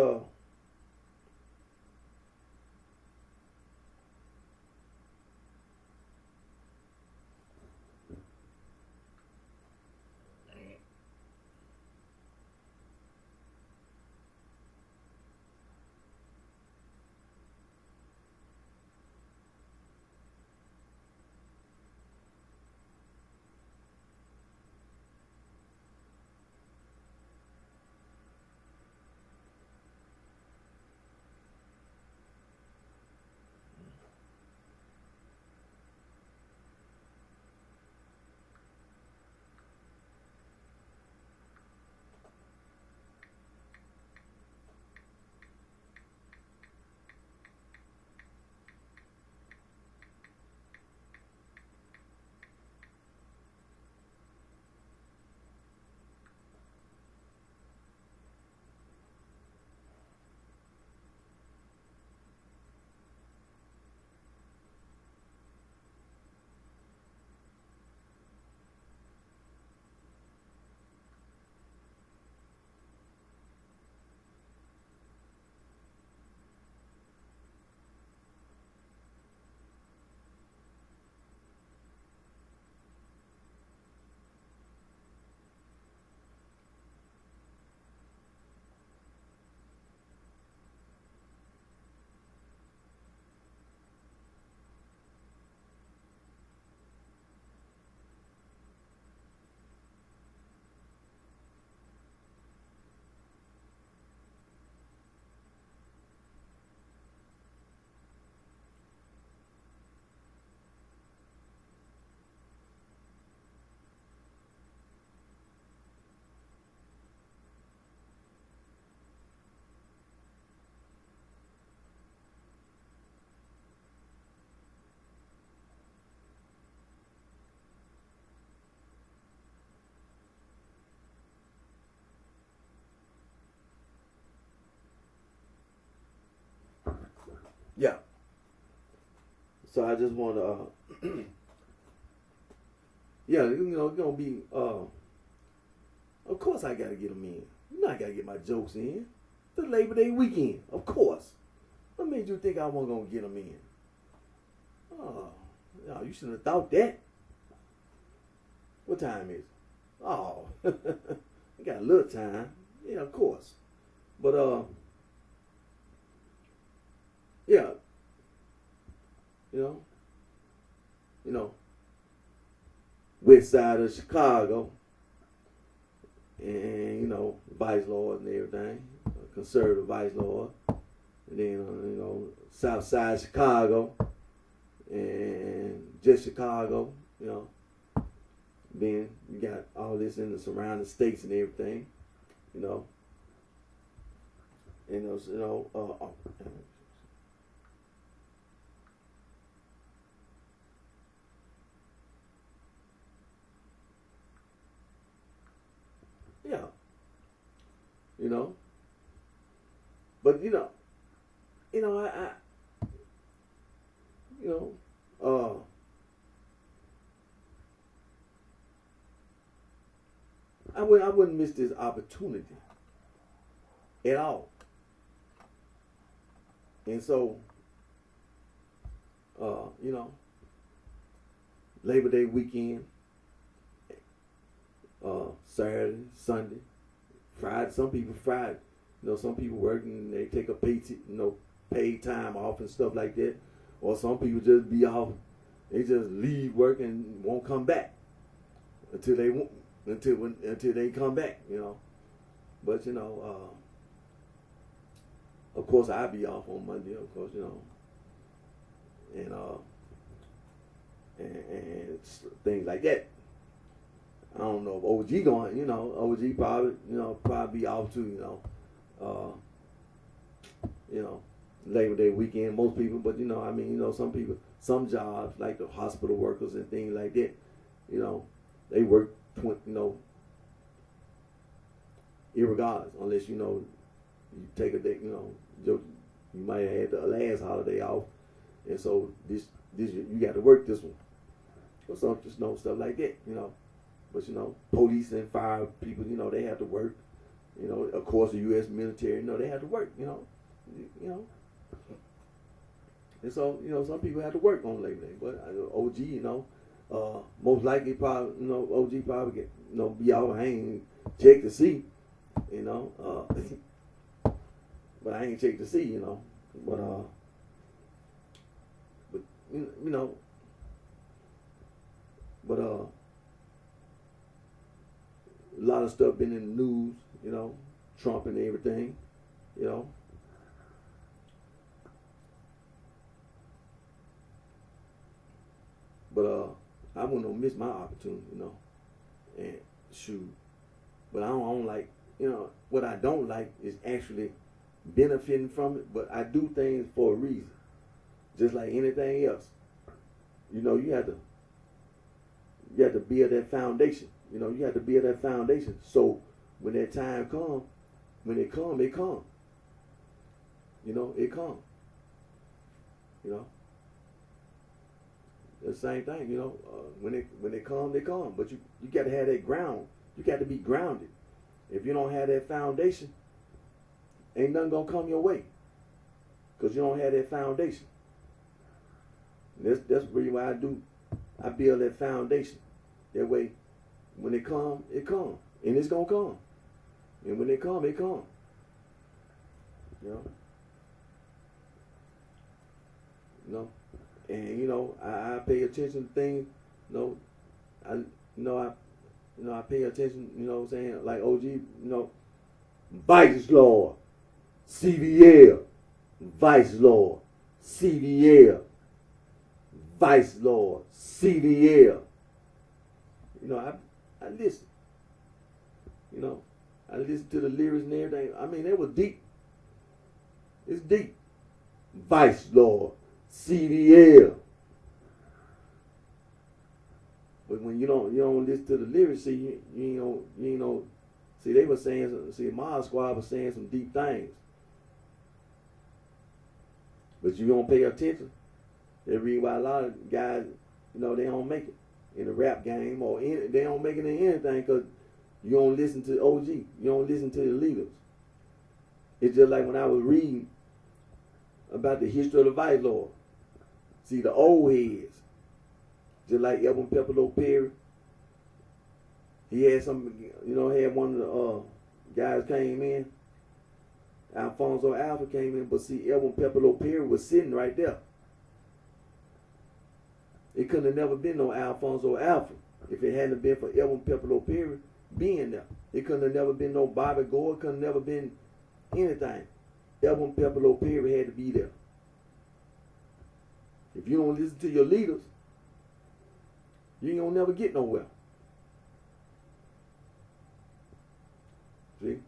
yeah. So I just want to, yeah, it's gonna be. Of course, I gotta get them in. I gotta get my jokes in. The Labor Day weekend, of course. What made you think I wasn't gonna get them in? Oh, no, you shouldn't have thought that. What time is it? Oh, I got a little time. Yeah, of course. But yeah, you know, you know, west side of Chicago, and vice lord and everything, conservative vice lord, and then south side Chicago, and just Chicago, Then you got all this in the surrounding states and everything, you know. And those, yeah, you know. But I you know, I wouldn't miss this opportunity at all. And so, you know, Labor Day weekend, Saturday, Sunday, Friday. Some people Friday. Some people working. They take a paid time off and stuff like that. Or some people just be off. They just leave work and won't come back until they want until they come back. But of course I'll be off on Monday. Of course, and and things like that. I don't know if OG going, OG probably be off too, Labor Day weekend, most people, but some people, some jobs like the hospital workers and things like that, they work, irregardless, unless, you take a day, you might have had the last holiday off, and so this you got to work this one. Or some just stuff like that, But police and fire people, they have to work. Of course, the U.S. military, they have to work. And so, some people have to work on Labor Day. But OG, most likely probably, OG probably get, be out hanging, check to see, but I ain't checked to see, but but a lot of stuff been in the news, Trump and everything, But I wouldn't gonna miss my opportunity, and shoot. But I don't like, what I don't like is actually benefiting from it. But I do things for a reason, just like anything else. You have to build that foundation. You have to build that foundation. So when that time comes, it comes. It comes. The same thing, when it come, they come. But you got to have that ground. You got to be grounded. If you don't have that foundation, ain't nothing gonna come your way, because you don't have that foundation. That's really why I build that foundation. That way, when it come, and it's gonna come. And when it come, it come. And I pay attention to things. I pay attention. What I'm saying, like OG. Vice Lord, CVL, Vice Lord, CVL, Vice Lord, CVL. I listen. I listen to the lyrics and everything. I mean, they were deep. It's deep. Vice Lord, CVL. But when you don't listen to the lyrics, see, you ain't know. See, they were saying, Mod Squad was saying some deep things. But you don't pay attention. That's the reason why a lot of guys, they don't make it in the rap game, or they don't make it in anything, because you don't listen to OG. You don't listen to the leaders. It's just like when I was reading about the history of the Vice Lord. See, the old heads, just like Edwin Pepperlo Perry, he had had one of the guys came in. Alfonso Alpha came in, but see, Edwin Pepperlo Perry was sitting right there. It couldn't have never been no Alfonso Alpha if it hadn't been for Edwin Pepperlo Perry being there. It couldn't have never been no Bobby Gore. It couldn't have never been anything. Edwin Pepperlo Perry had to be there. If you don't listen to your leaders, you ain't gonna never get nowhere. See?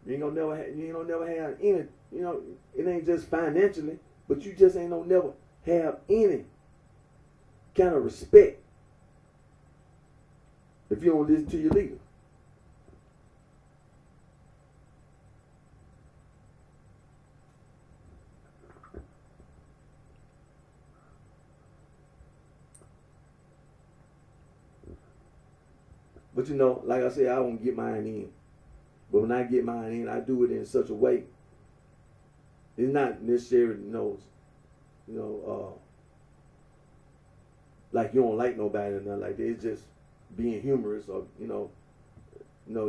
You ain't gonna never have any, it ain't just financially, but you just ain't gonna never have any kind of respect if you don't listen to your leader. But like I said, I won't get mine in. But when I get mine in, I do it in such a way. It's not necessarily, like you don't like nobody or nothing like that. It's just being humorous, or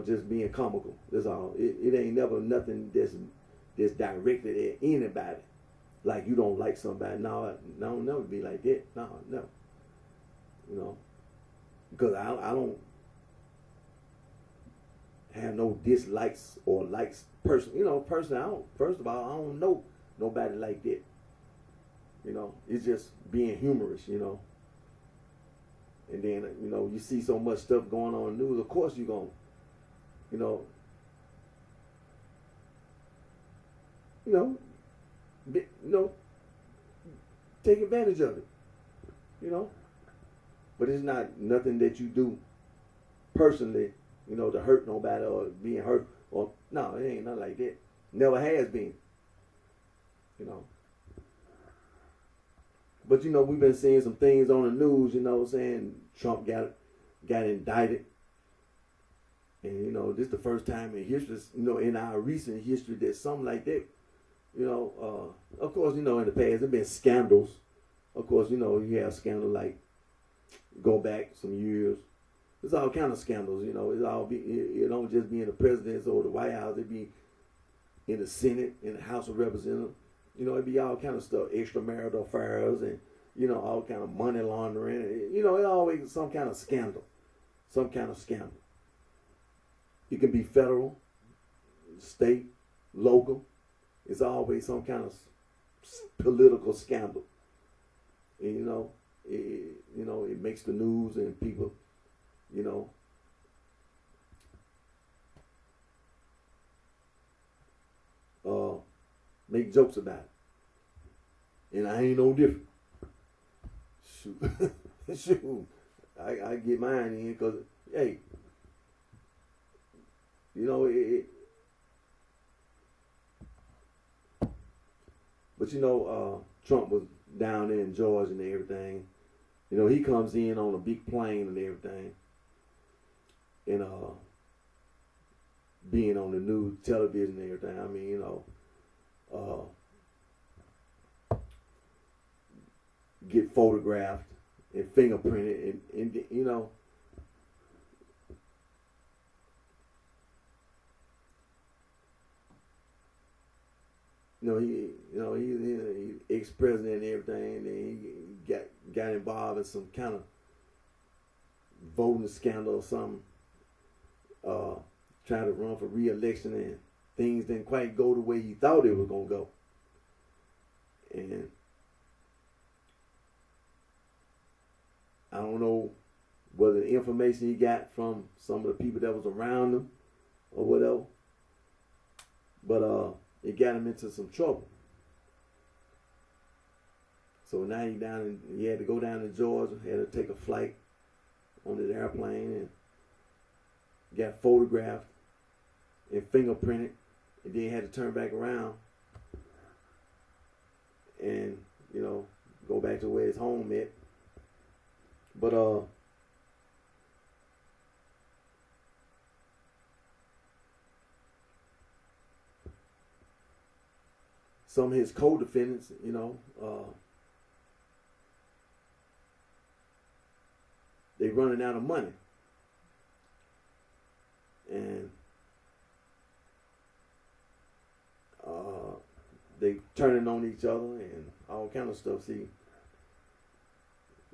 just being comical. That's all. It ain't never nothing that's directed at anybody. Like you don't like somebody. No, I don't never be like that. No. Because I don't have no dislikes or likes personally. Personally, first of all, I don't know nobody like that. It's just being humorous, And then, you see so much stuff going on in the news, of course you're going to, take advantage of it, But it's not nothing that you do personally, to hurt nobody or being hurt. Or no, it ain't nothing like that. Never has been. But we've been seeing some things on the news. Saying Trump got indicted, and this is the first time in history, in our recent history that something like that. Of course, in the past there been scandals. Of course, you have scandals like go back some years. There's all kind of scandals. It don't just be in the presidency or the White House. It be in the Senate, in the House of Representatives. It be all kind of stuff, extramarital affairs, and all kind of money laundering. It always some kind of scandal, some kind of scandal. It can be federal, state, local. It's always some kind of political scandal. And, it makes the news, and people, make jokes about it. And I ain't no different. Shoot. Shoot. I get mine in because, hey, but Trump was down there in Georgia and everything. He comes in on a big plane and everything. And being on the news, television and everything. I mean, get photographed and fingerprinted and he ex-president and everything, and then he got involved in some kind of voting scandal or something, trying to run for re-election, and things didn't quite go the way he thought it was going to go. And I don't know whether the information he got from some of the people that was around him or whatever, but it got him into some trouble. So now he had to go down to Georgia, had to take a flight on his airplane, and got photographed and fingerprinted, and then had to turn back around and go back to where his home at. But some of his co-defendants, they running out of money, and they turning on each other and all kind of stuff. See,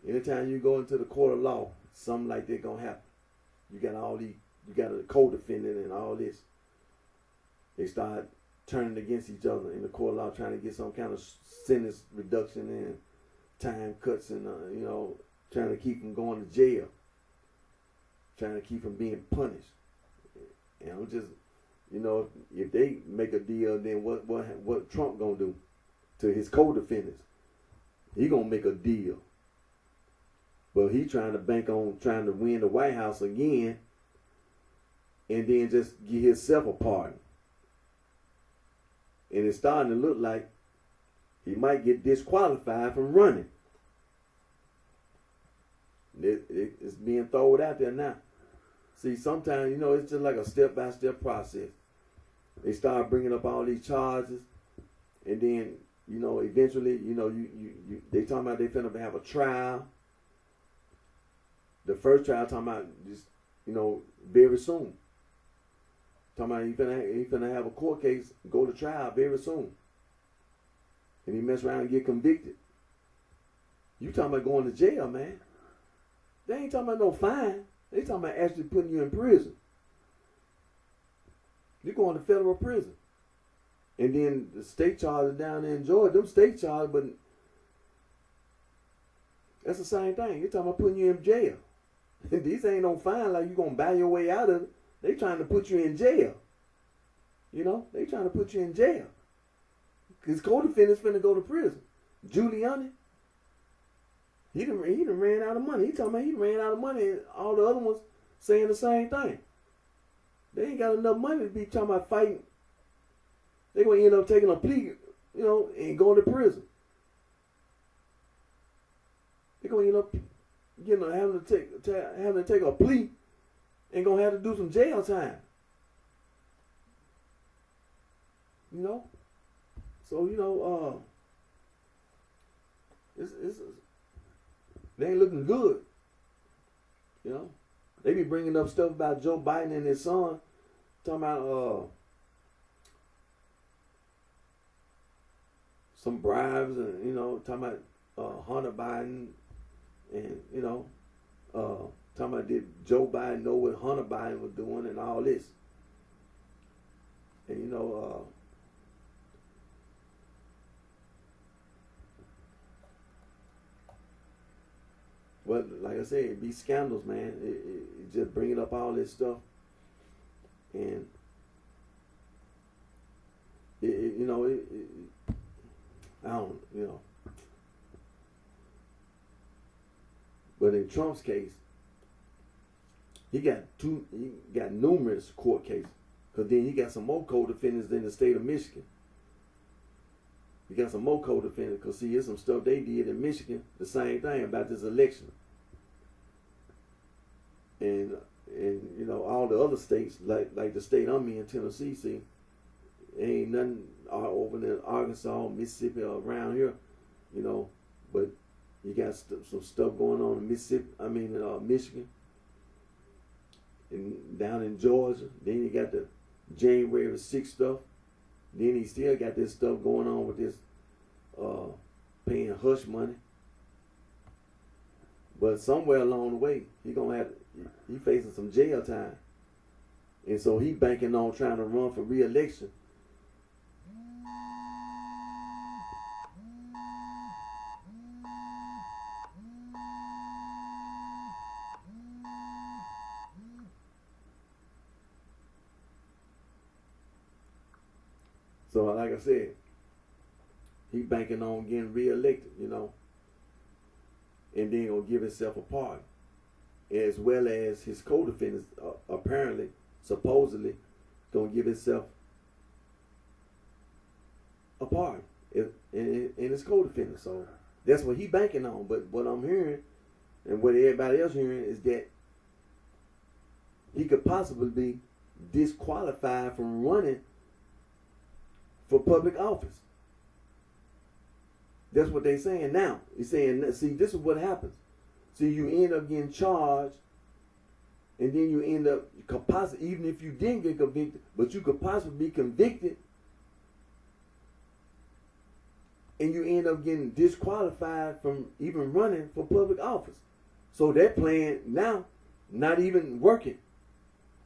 anytime you go into the court of law, something like that gonna happen. You got a co-defendant and all this. They start turning against each other in the court of law, trying to get some kind of sentence reduction and time cuts, and trying to keep them going to jail, trying to keep them being punished. And I'm just, if they make a deal, then what Trump gonna do to his co-defendants? He gonna make a deal, but he trying to bank on trying to win the White House again, and then just get himself a pardon. And it's starting to look like he might get disqualified from running. It's being thrown out there now. See, sometimes, it's just like a step-by-step process. They start bringing up all these charges, and then, eventually, they talking about they finna have a trial. The first trial talking about just, very soon. Talking about he finna have a court case, go to trial very soon. And he mess around and get convicted. You talking about going to jail, man. They ain't talking about no fine. They talking about actually putting you in prison. You're going to federal prison. And then the state charges down there in Georgia, them state charges, but that's the same thing. You're talking about putting you in jail. These ain't no fine like you going to buy your way out of it. They trying to put you in jail. They trying to put you in jail. His co-defendant's finna go to prison. Giuliani, he done ran out of money. He talking about he ran out of money, and all the other ones saying the same thing. They ain't got enough money to be talking about fighting. They gonna end up taking a plea, and going to prison. They're gonna end up having to take a plea and gonna have to do some jail time. You know, so it's they ain't looking good. You know, they be bringing up stuff about Joe Biden and his son, talking about some bribes and talking about Hunter Biden and talking about did Joe Biden know what Hunter Biden was doing and all this. And but like I said, it be scandals, man. It just bringing up all this stuff, and I don't, But in Trump's case, he got numerous court cases, because then he got some more co-defendants in the state of Michigan. He got some more co-defendants, because see, there's some stuff they did in Michigan, the same thing about this election. And all the other states, like the state I'm in, Tennessee, see, ain't nothing over in Arkansas, Mississippi, around here, but you got some stuff going on in Michigan, and down in Georgia. Then you got the January 6th stuff. Then he still got this stuff going on with this paying hush money. But somewhere along the way, he facing some jail time. And so he banking on trying to run for re-election. So like I said, he banking on getting re-elected, and then gonna give himself a pardon, as well as his co-defendants apparently, supposedly, gonna give himself a pardon in his co-defendants. So that's what he banking on. But what I'm hearing, and what everybody else hearing, is that he could possibly be disqualified from running for public office. That's what they're saying now. He's saying, see, this is what happens. See, you end up getting charged, and then you end up, even if you didn't get convicted, but you could possibly be convicted, and you end up getting disqualified from even running for public office. So that plan now not even working.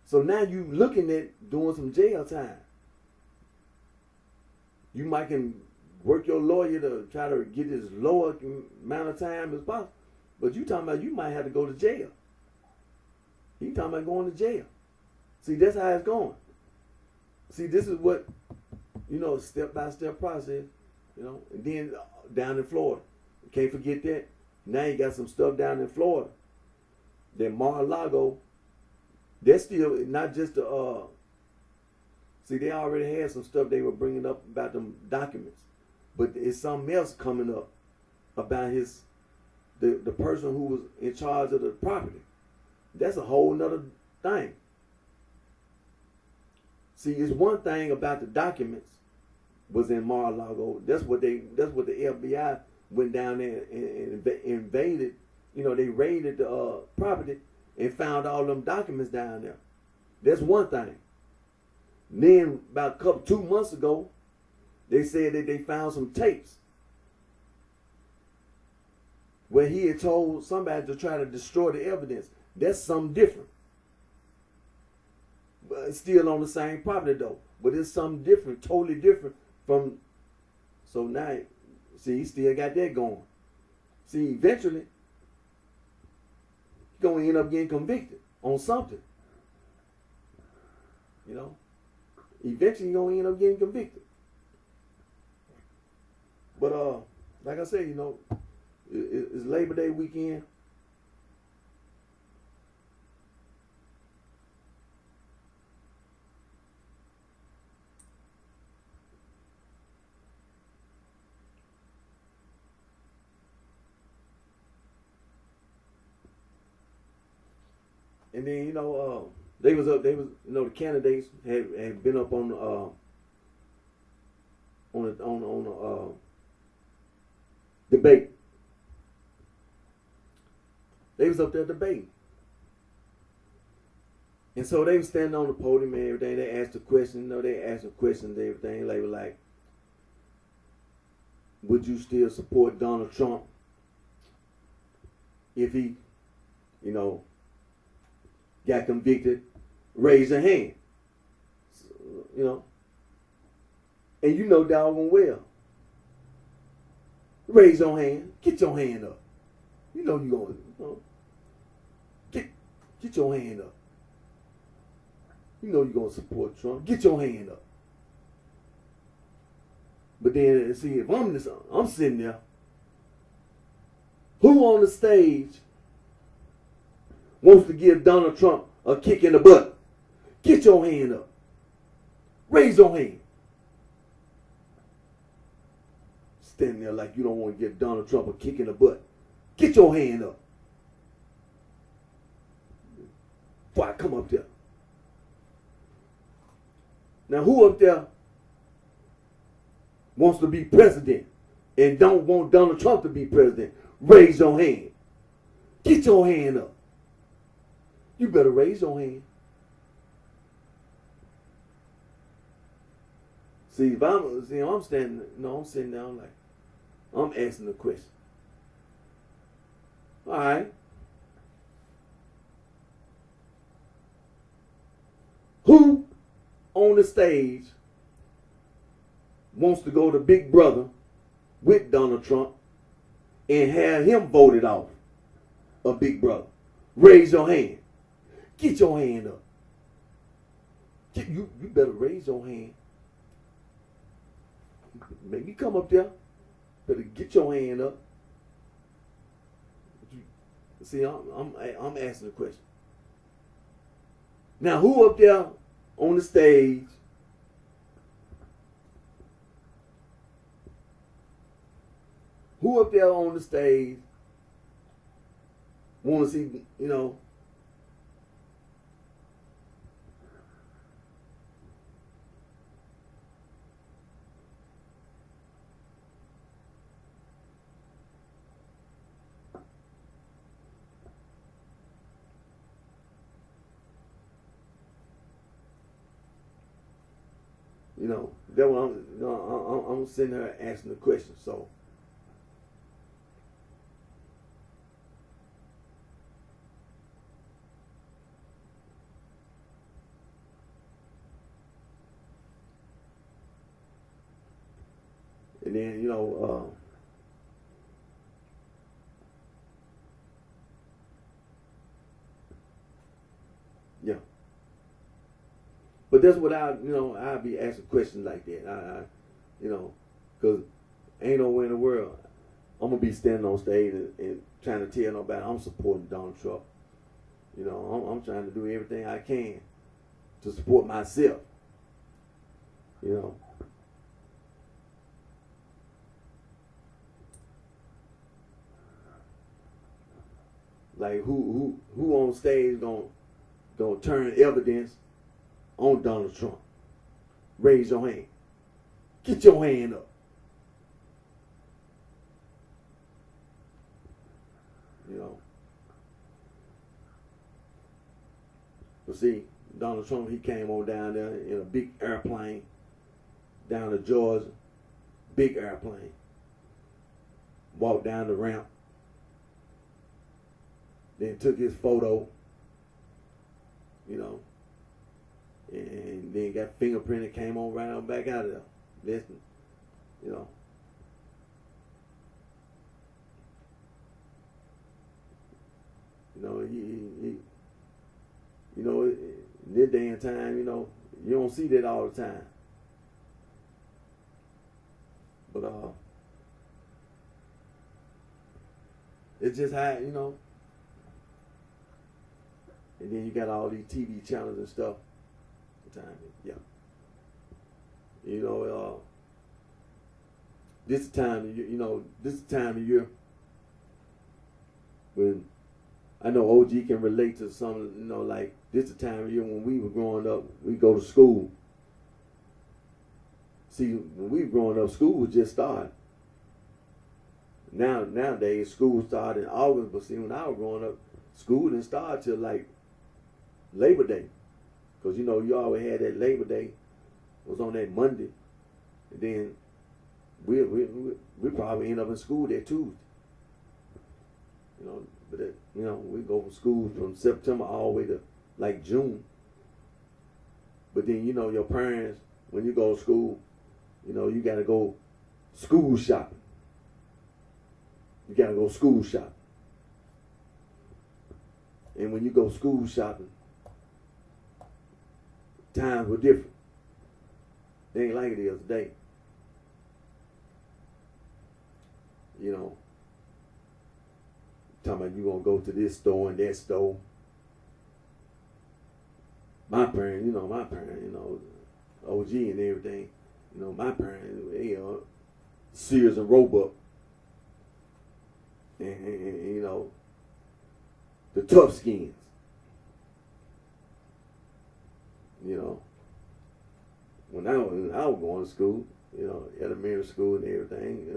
So now you looking at doing some jail time. You might can work your lawyer to try to get as low amount of time as possible. But you talking about you might have to go to jail. He talking about going to jail. See, that's how it's going. See, this is what, step-by-step process, and then down in Florida. You can't forget that. Now you got some stuff down in Florida. That Mar-a-Lago, that's still not just see, they already had some stuff they were bringing up about them documents. But it's something else coming up about the person who was in charge of the property. That's a whole nother thing. See, it's one thing about the documents was in Mar-a-Lago. That's what the FBI went down there and invaded. They raided the property and found all them documents down there. That's one thing. Then about 2 months ago, they said that they found some tapes where he had told somebody to try to destroy the evidence. That's something different. But it's still on the same property though. But it's something different, totally different from. So now, see, he still got that going. See, eventually, he's going to end up getting convicted on something. Eventually, he's going to end up getting convicted. But like I said, it's Labor Day weekend. And then they was the candidates had been up on the debate. They was up there debating. And so they was standing on the podium and everything. They asked a question, they asked them questions and everything. They were like, would you still support Donald Trump if he, got convicted? Raise your hand. And doggone well. Raise your hand. Get your hand up. You gonna get your hand up. You're gonna support Trump. Get your hand up. But then see, if I'm sitting there, who on the stage wants to give Donald Trump a kick in the butt? Get your hand up. Raise your hand. Standing there like you don't want to give Donald Trump a kick in the butt. Get your hand up. Boy, come up there. Now, who up there wants to be president and don't want Donald Trump to be president? Raise your hand. Get your hand up. You better raise your hand. See, if I'm standing, I'm sitting down like, I'm asking the question. All right. Who on the stage wants to go to Big Brother with Donald Trump and have him voted off of Big Brother? Raise your hand. Get your hand up. You better raise your hand. Maybe come up there. Better get your hand up. See, I'm asking the question. Now, who up there on the stage want to see, that one I'm sitting there asking the question. So, and then yeah. But that's what I'll be asking questions like that. Because ain't nowhere in the world I'm going to be standing on stage and trying to tell nobody I'm supporting Donald Trump. I'm trying to do everything I can to support myself. Like who on stage gonna turn evidence on Donald Trump? Raise your hand. Get your hand up. But see, Donald Trump, he came on down there in a big airplane down to Georgia. Big airplane. Walked down the ramp. Then took his photo. And then got fingerprinted, came on right on back out of there. Listen, in this day and time, you don't see that all the time. But it's just how, and then you got all these TV channels and stuff. Yeah. This is time of year when I know OG can relate to some, like this the time of year when we were growing up, we go to school. See, when we were growing up, school was just starting. Nowadays, school started in August, but see, when I was growing up, school didn't start till like Labor Day. Because, you always had that Labor Day was on that Monday. And then we probably end up in school that Tuesday. But we go from school from September all the way to like June. But then, your parents, when you go to school, you got to go school shopping. You got to go school shopping. And when you go school shopping, times were different. They ain't like it is today. Talking about you gonna go to this store and that store. My parents, OG and everything. My parents, Sears and Roebuck. And the tough skins. When I was going to school, elementary school and everything,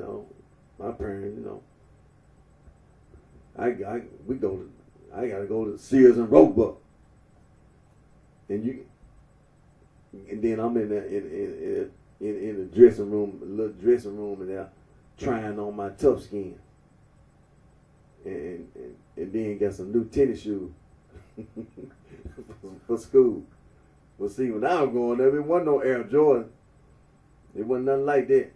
my parents, I gotta go to Sears and Roebuck, and then I'm in the dressing room, little dressing room, and there trying on my tough skin, and then got some new tennis shoes for school. Well, see, when I was growing up, it wasn't no Air Jordan. It wasn't nothing like that.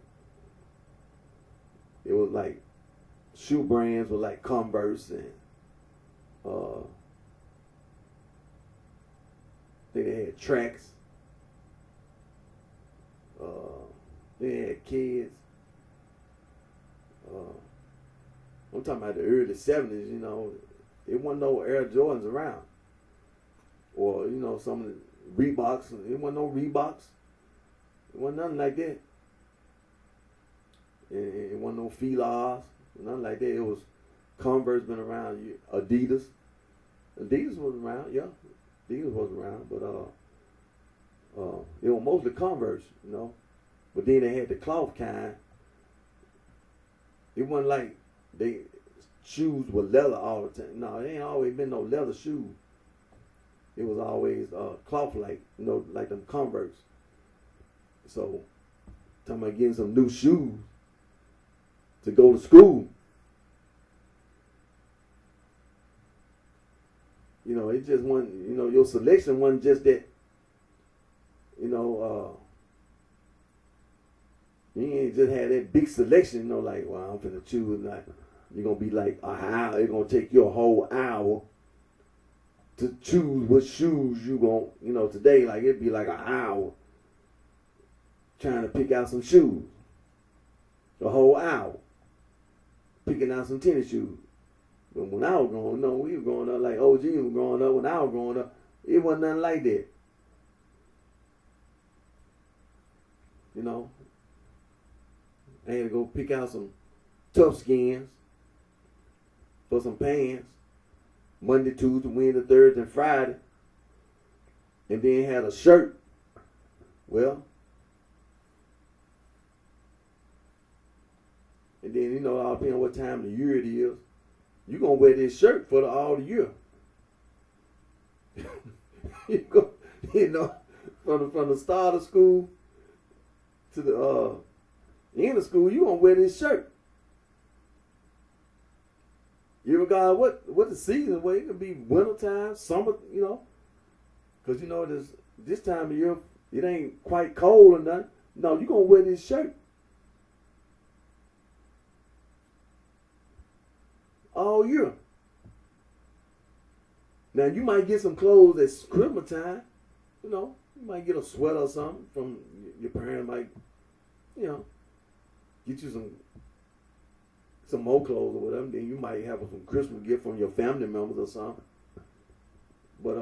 It was like shoe brands were like Converse and I think they had Tracks. They had Kids. I'm talking about the early 70s, it wasn't no Air Jordans around. Or, some of the Reeboks, it wasn't no Reeboks. It wasn't nothing like that. It wasn't no Fila's, nothing like that. It was Converse been around, Adidas. Adidas was around, yeah. Adidas was around, but it was mostly Converse, But then they had the cloth kind. It wasn't like they shoes were leather all the time. No, there ain't always been no leather shoes. It was always cloth like, like them Converse. So, talking about getting some new shoes to go to school. It just wasn't, your selection wasn't just that, you ain't just had that big selection, like, well, I'm finna choose, like, you're going to be like an hour, it's going to take you a whole hour to choose what shoes you going, today, like, it'd be like an hour trying to pick out some shoes. A whole hour picking out some tennis shoes. But when I was growing up, we were growing up like OG was growing up. When I was growing up, it wasn't nothing like that. I had to go pick out some tough skins for some pants. Monday, Tuesday, Wednesday, Thursday, and Friday. And then had a shirt. Well, and then, all depending on what time of the year it is, you're going to wear this shirt for all the year. From the start of school to the end of school, you're going to wear this shirt. You regard what the season was. It could be winter time, summer, because, this time of year, it ain't quite cold or nothing. No, you're going to wear this shirt all year. Now, you might get some clothes at Christmas time. You might get a sweater or something from your parents. Might, get you some more clothes or whatever. Then you might have some Christmas gift from your family members or something. But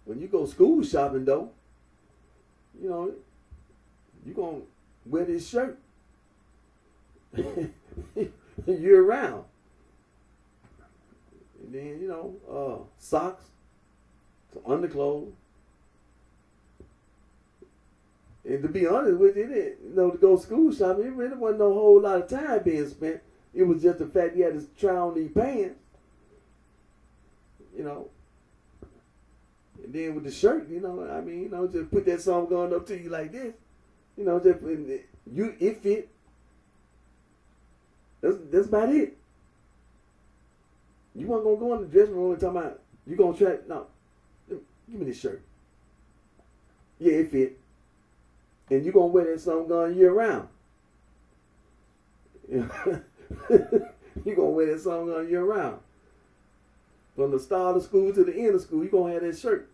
when you go school shopping, though, you're going to wear this shirt year round. And then, socks, some underclothes. And to be honest with you, to go school shopping, it really wasn't no whole lot of time being spent. It was just the fact you had to try on these pants. And then with the shirt, just put that song going up to you like this. It fit. That's about it. You weren't gonna go in the dressing room and talk about you gonna try. No, give me this shirt. Yeah, it fit. And you gonna wear that song gun year round. You gonna wear that song gun year round. From the start of school to the end of school, you gonna have that shirt.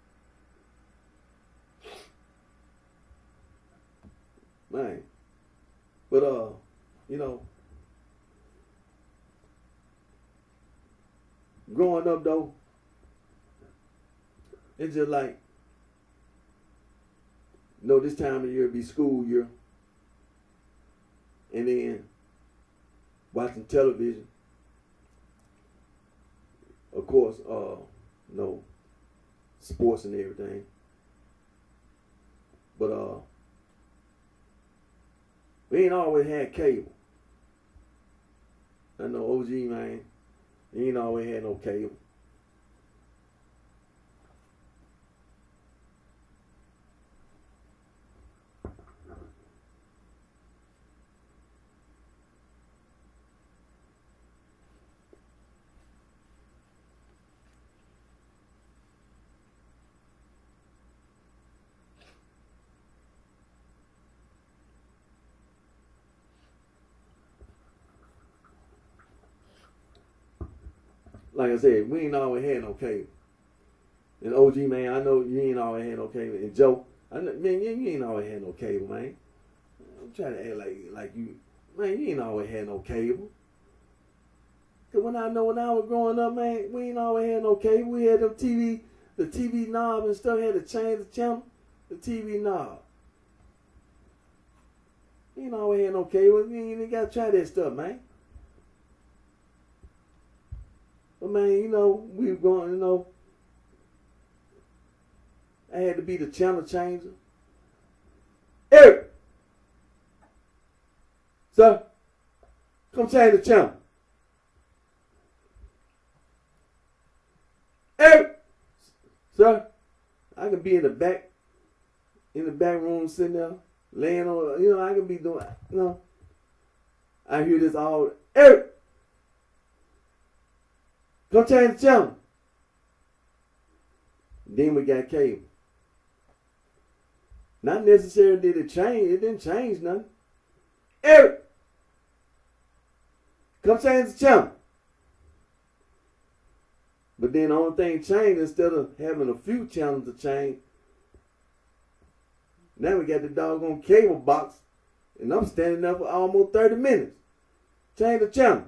Man. But growing up though, it's just like, this time of year be school year. And then watching television. Of course, sports and everything. But we ain't always had cable. I know OG, man, he ain't always had no cable. Like I said, we ain't always had no cable. And OG, man, I know you ain't always had no cable. And Joe, I know, man, you ain't always had no cable, man. I'm trying to act like you, man, you ain't always had no cable. Cause when I was growing up, man, we ain't always had no cable. We had the TV knob and stuff. Had to change the channel, the TV knob. You ain't always had no cable. You ain't got to try that stuff, man. But man, we were going, I had to be the channel changer. Eric! Sir, come change the channel. Eric! Sir, I can be in the back room sitting there, laying on, I can be doing, I hear this all, Eric! Go change the channel. Then we got cable. Not necessarily did it change. It didn't change nothing. Eric, come change the channel. But then the only thing changed, instead of having a few channels to change, now we got the doggone cable box, and I'm standing there for almost 30 minutes. Change the channel.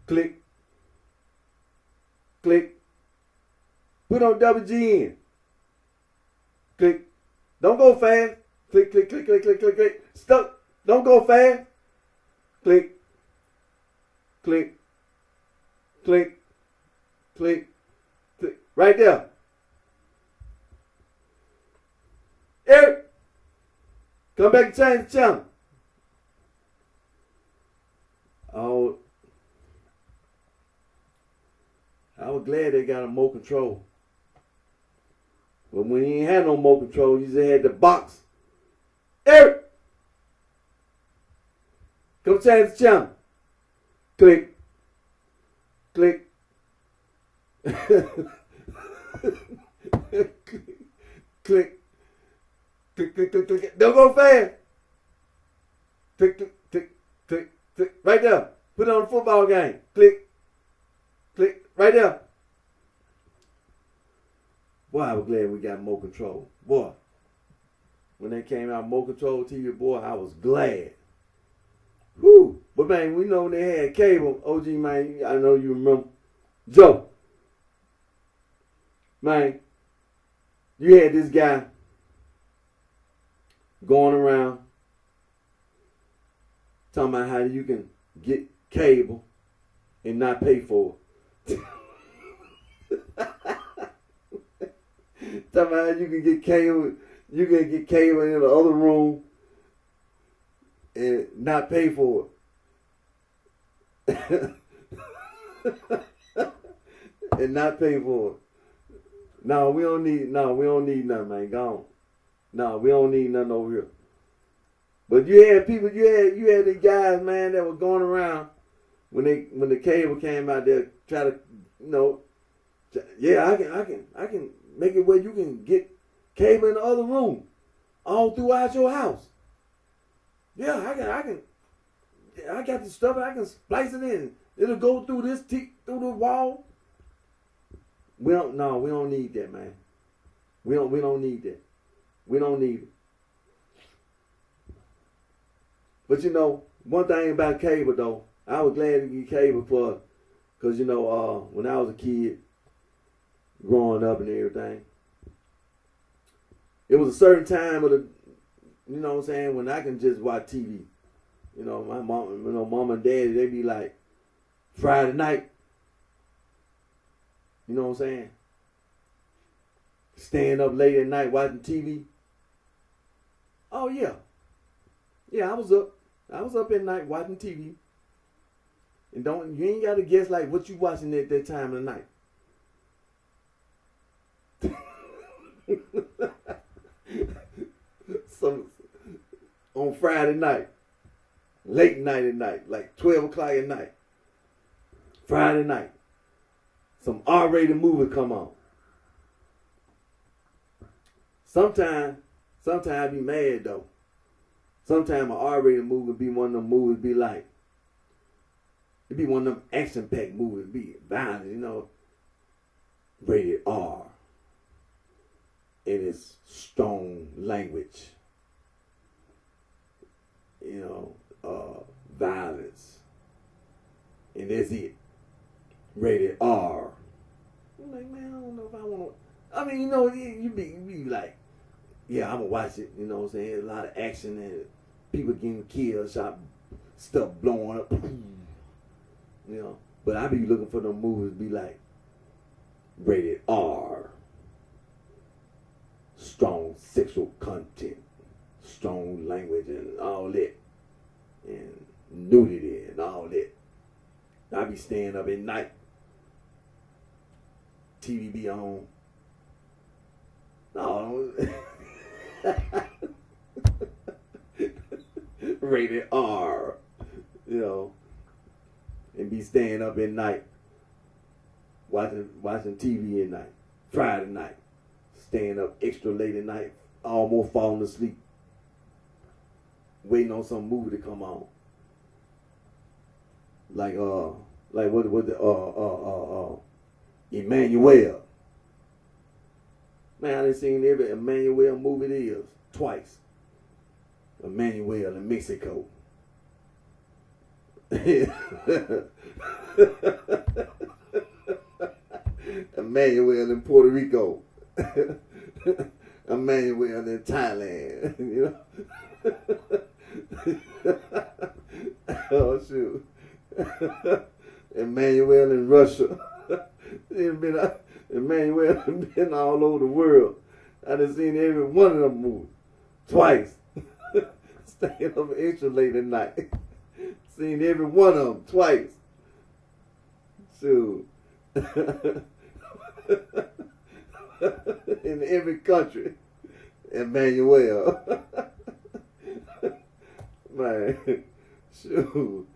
Click. Click. Put on WGN. Click. Don't go fast. Click, click, click, click, click, click, click. Stop. Don't go fast. Click. Click. Click. Click. Click. Right there. Eric, come back and change the channel. Oh, I was glad they got a more control. But when you ain't had no more control, you just had the box. Eric, come change the channel. Click. Click. Click. Click, click, click, click. Don't go fast. Click, click, click, click, click. Right there. Put it on the football game. Click. Click. Right there. Boy, I was glad we got more control. Boy, when they came out more control TV, boy, I was glad. Whew. But man, we know when they had cable, OG, man, I know you remember. Joe. Man, you had this guy going around talking about how you can get cable and not pay for it. Talking about you can get cable, you can get cable in the other room and not pay for it. And not pay for it. No, we don't need nothing, man. Gone. No, we don't need nothing over here. But you had people, you had these guys, man, that were going around when the cable came out there, try to, yeah, I can make it where you can get cable in the other room, all throughout your house. Yeah, I got the stuff, I can splice it in. It'll go through through the wall. We don't need that, man. We don't need that. We don't need it. But one thing about cable though, I was glad to get cable because when I was a kid, growing up and everything, it was a certain time of the, when I can just watch TV. My mom and daddy, they be like, Friday night, staying up late at night watching TV. Oh yeah. Yeah, I was up at night watching TV. And you ain't gotta guess like what you watching at that time of the night. So on Friday night, late night at night, like 12 o'clock at night, Friday night, some R-rated movie come on. Sometimes I be mad though. Sometimes an R-rated movie be one of them movies be like, it be one of them action-packed movies, be violent, rated R. And it's strong language. Violence. And that's it. Rated R. I'm like, man, I don't know if I want to. I mean, you be like, yeah, I'm going to watch it. You know what I'm saying? A lot of action and people getting killed, shot, stuff blowing up. But I be looking for them movies be like, rated R. Strong sexual content. Strong language and all that. And nudity and all that. I be staying up at night. TV be on. No. Rated R. And be staying up at night. Watching TV at night. Friday night. Staying up extra late at night. Almost falling asleep. Waiting on some movie to come on. Like Emmanuel. Man, I done seen every Emmanuel movie there is twice. Emmanuel in Mexico. Emmanuel in Puerto Rico. Emmanuel in Thailand. Oh shoot. Emmanuel in Russia. Emmanuel has been all over the world. I done seen every one of them movies twice. Staying up extra late at night. Seen every one of them twice. Shoot. In every country. Emmanuel. Man. Shoot.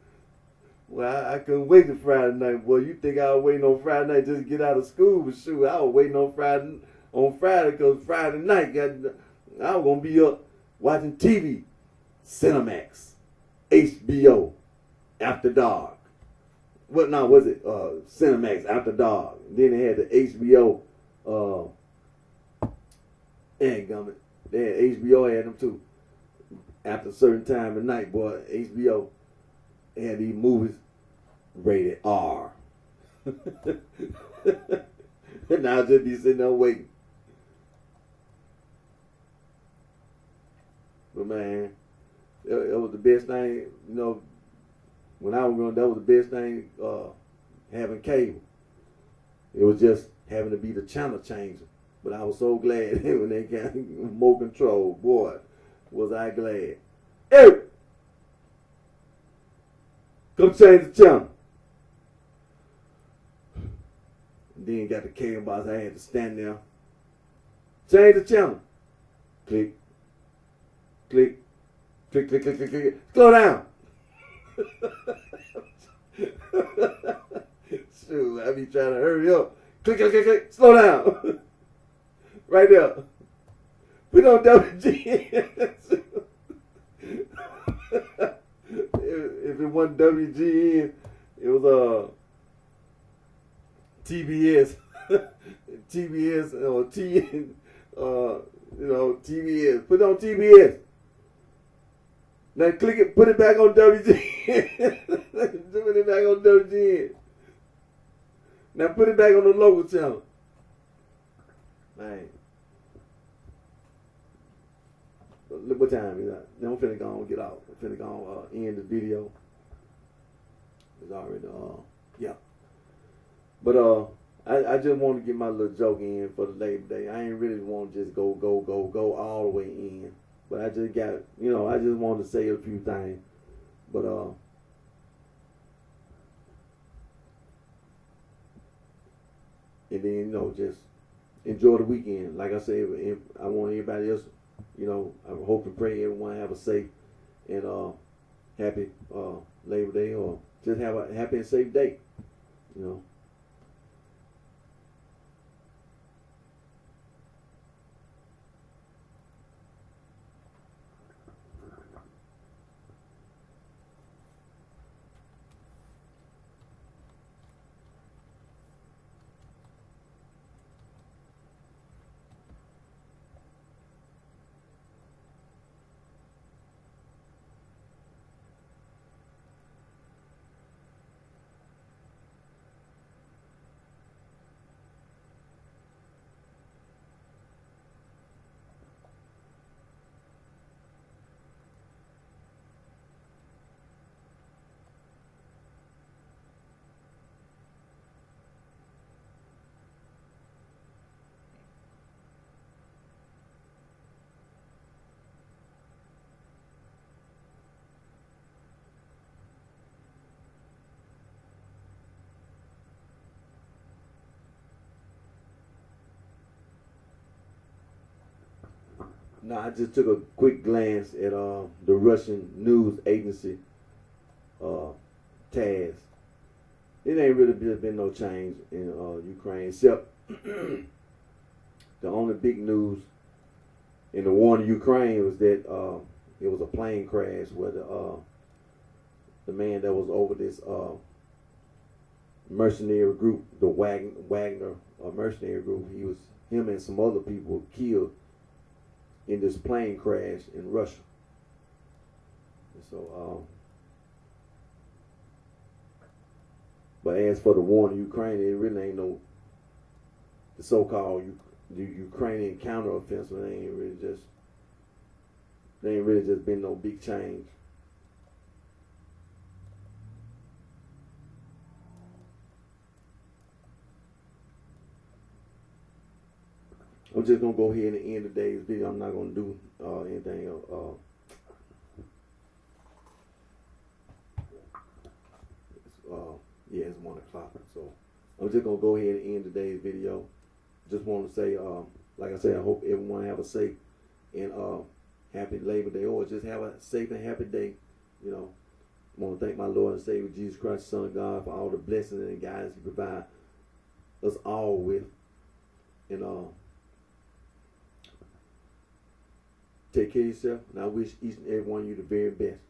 Well, I couldn't wait till Friday night, boy. You think I was waiting on Friday night just to get out of school? But shoot, I was waiting on Friday because Friday night, I was going to be up watching TV. Cinemax. HBO. After Dark. What now was it? Cinemax After Dark. Then they had the HBO. Gummit. They had HBO had them too. After a certain time of night, boy, HBO had these movies rated R. And I'll just be sitting there waiting. But man, it was the best thing, when I was growing up, that was the best thing, having cable. It was just having to be the channel changer. But I was so glad when they got more control. Boy, was I glad. Hey! Come change the channel. And then got the cable box. I had to stand there. Change the channel. Click. Click. Click, click, click, click, click. Slow down. Shoot, I be trying to hurry up. Click, click, click, click. Slow down. Right there. Put on WGN. If it wasn't WGN, it was TBS. TBS or TBS. Put it on TBS. Now click it, put it back on WGN. Put it back on WGN. Now put it back on the local channel. Man. Look what time is that? Now I'm finna go and get out. I'm finna go end the video. It's already yeah. But I just want to get my little joke in for the Labor Day. I ain't really want to just go all the way in. But I just got, I just wanted to say a few things. But and then just enjoy the weekend. Like I said, I want everybody else, I hope and pray everyone have a safe and happy Labor Day, or just have a happy and safe day. Now, I just took a quick glance at the Russian news agency, TASS. It ain't really been no change in Ukraine, except the only big news in the war in Ukraine was that it was a plane crash where the man that was over this mercenary group, the Wagner mercenary group, him and some other people were killed in this plane crash in Russia. And so, but as for the war in Ukraine, it really ain't no, the so-called the Ukrainian counteroffensive. They ain't really just been no big change. I'm just gonna go ahead and end today's video. I'm not gonna do anything else. It's 1 o'clock, so I'm just gonna go ahead and end today's video. Just want to say, like I said, I hope everyone have a safe and happy Labor Day, or just have a safe and happy day. I want to thank my Lord and Savior Jesus Christ, Son of God, for all the blessings and guidance He provide us all with, and take care of yourself, and I wish each and every one of you the very best.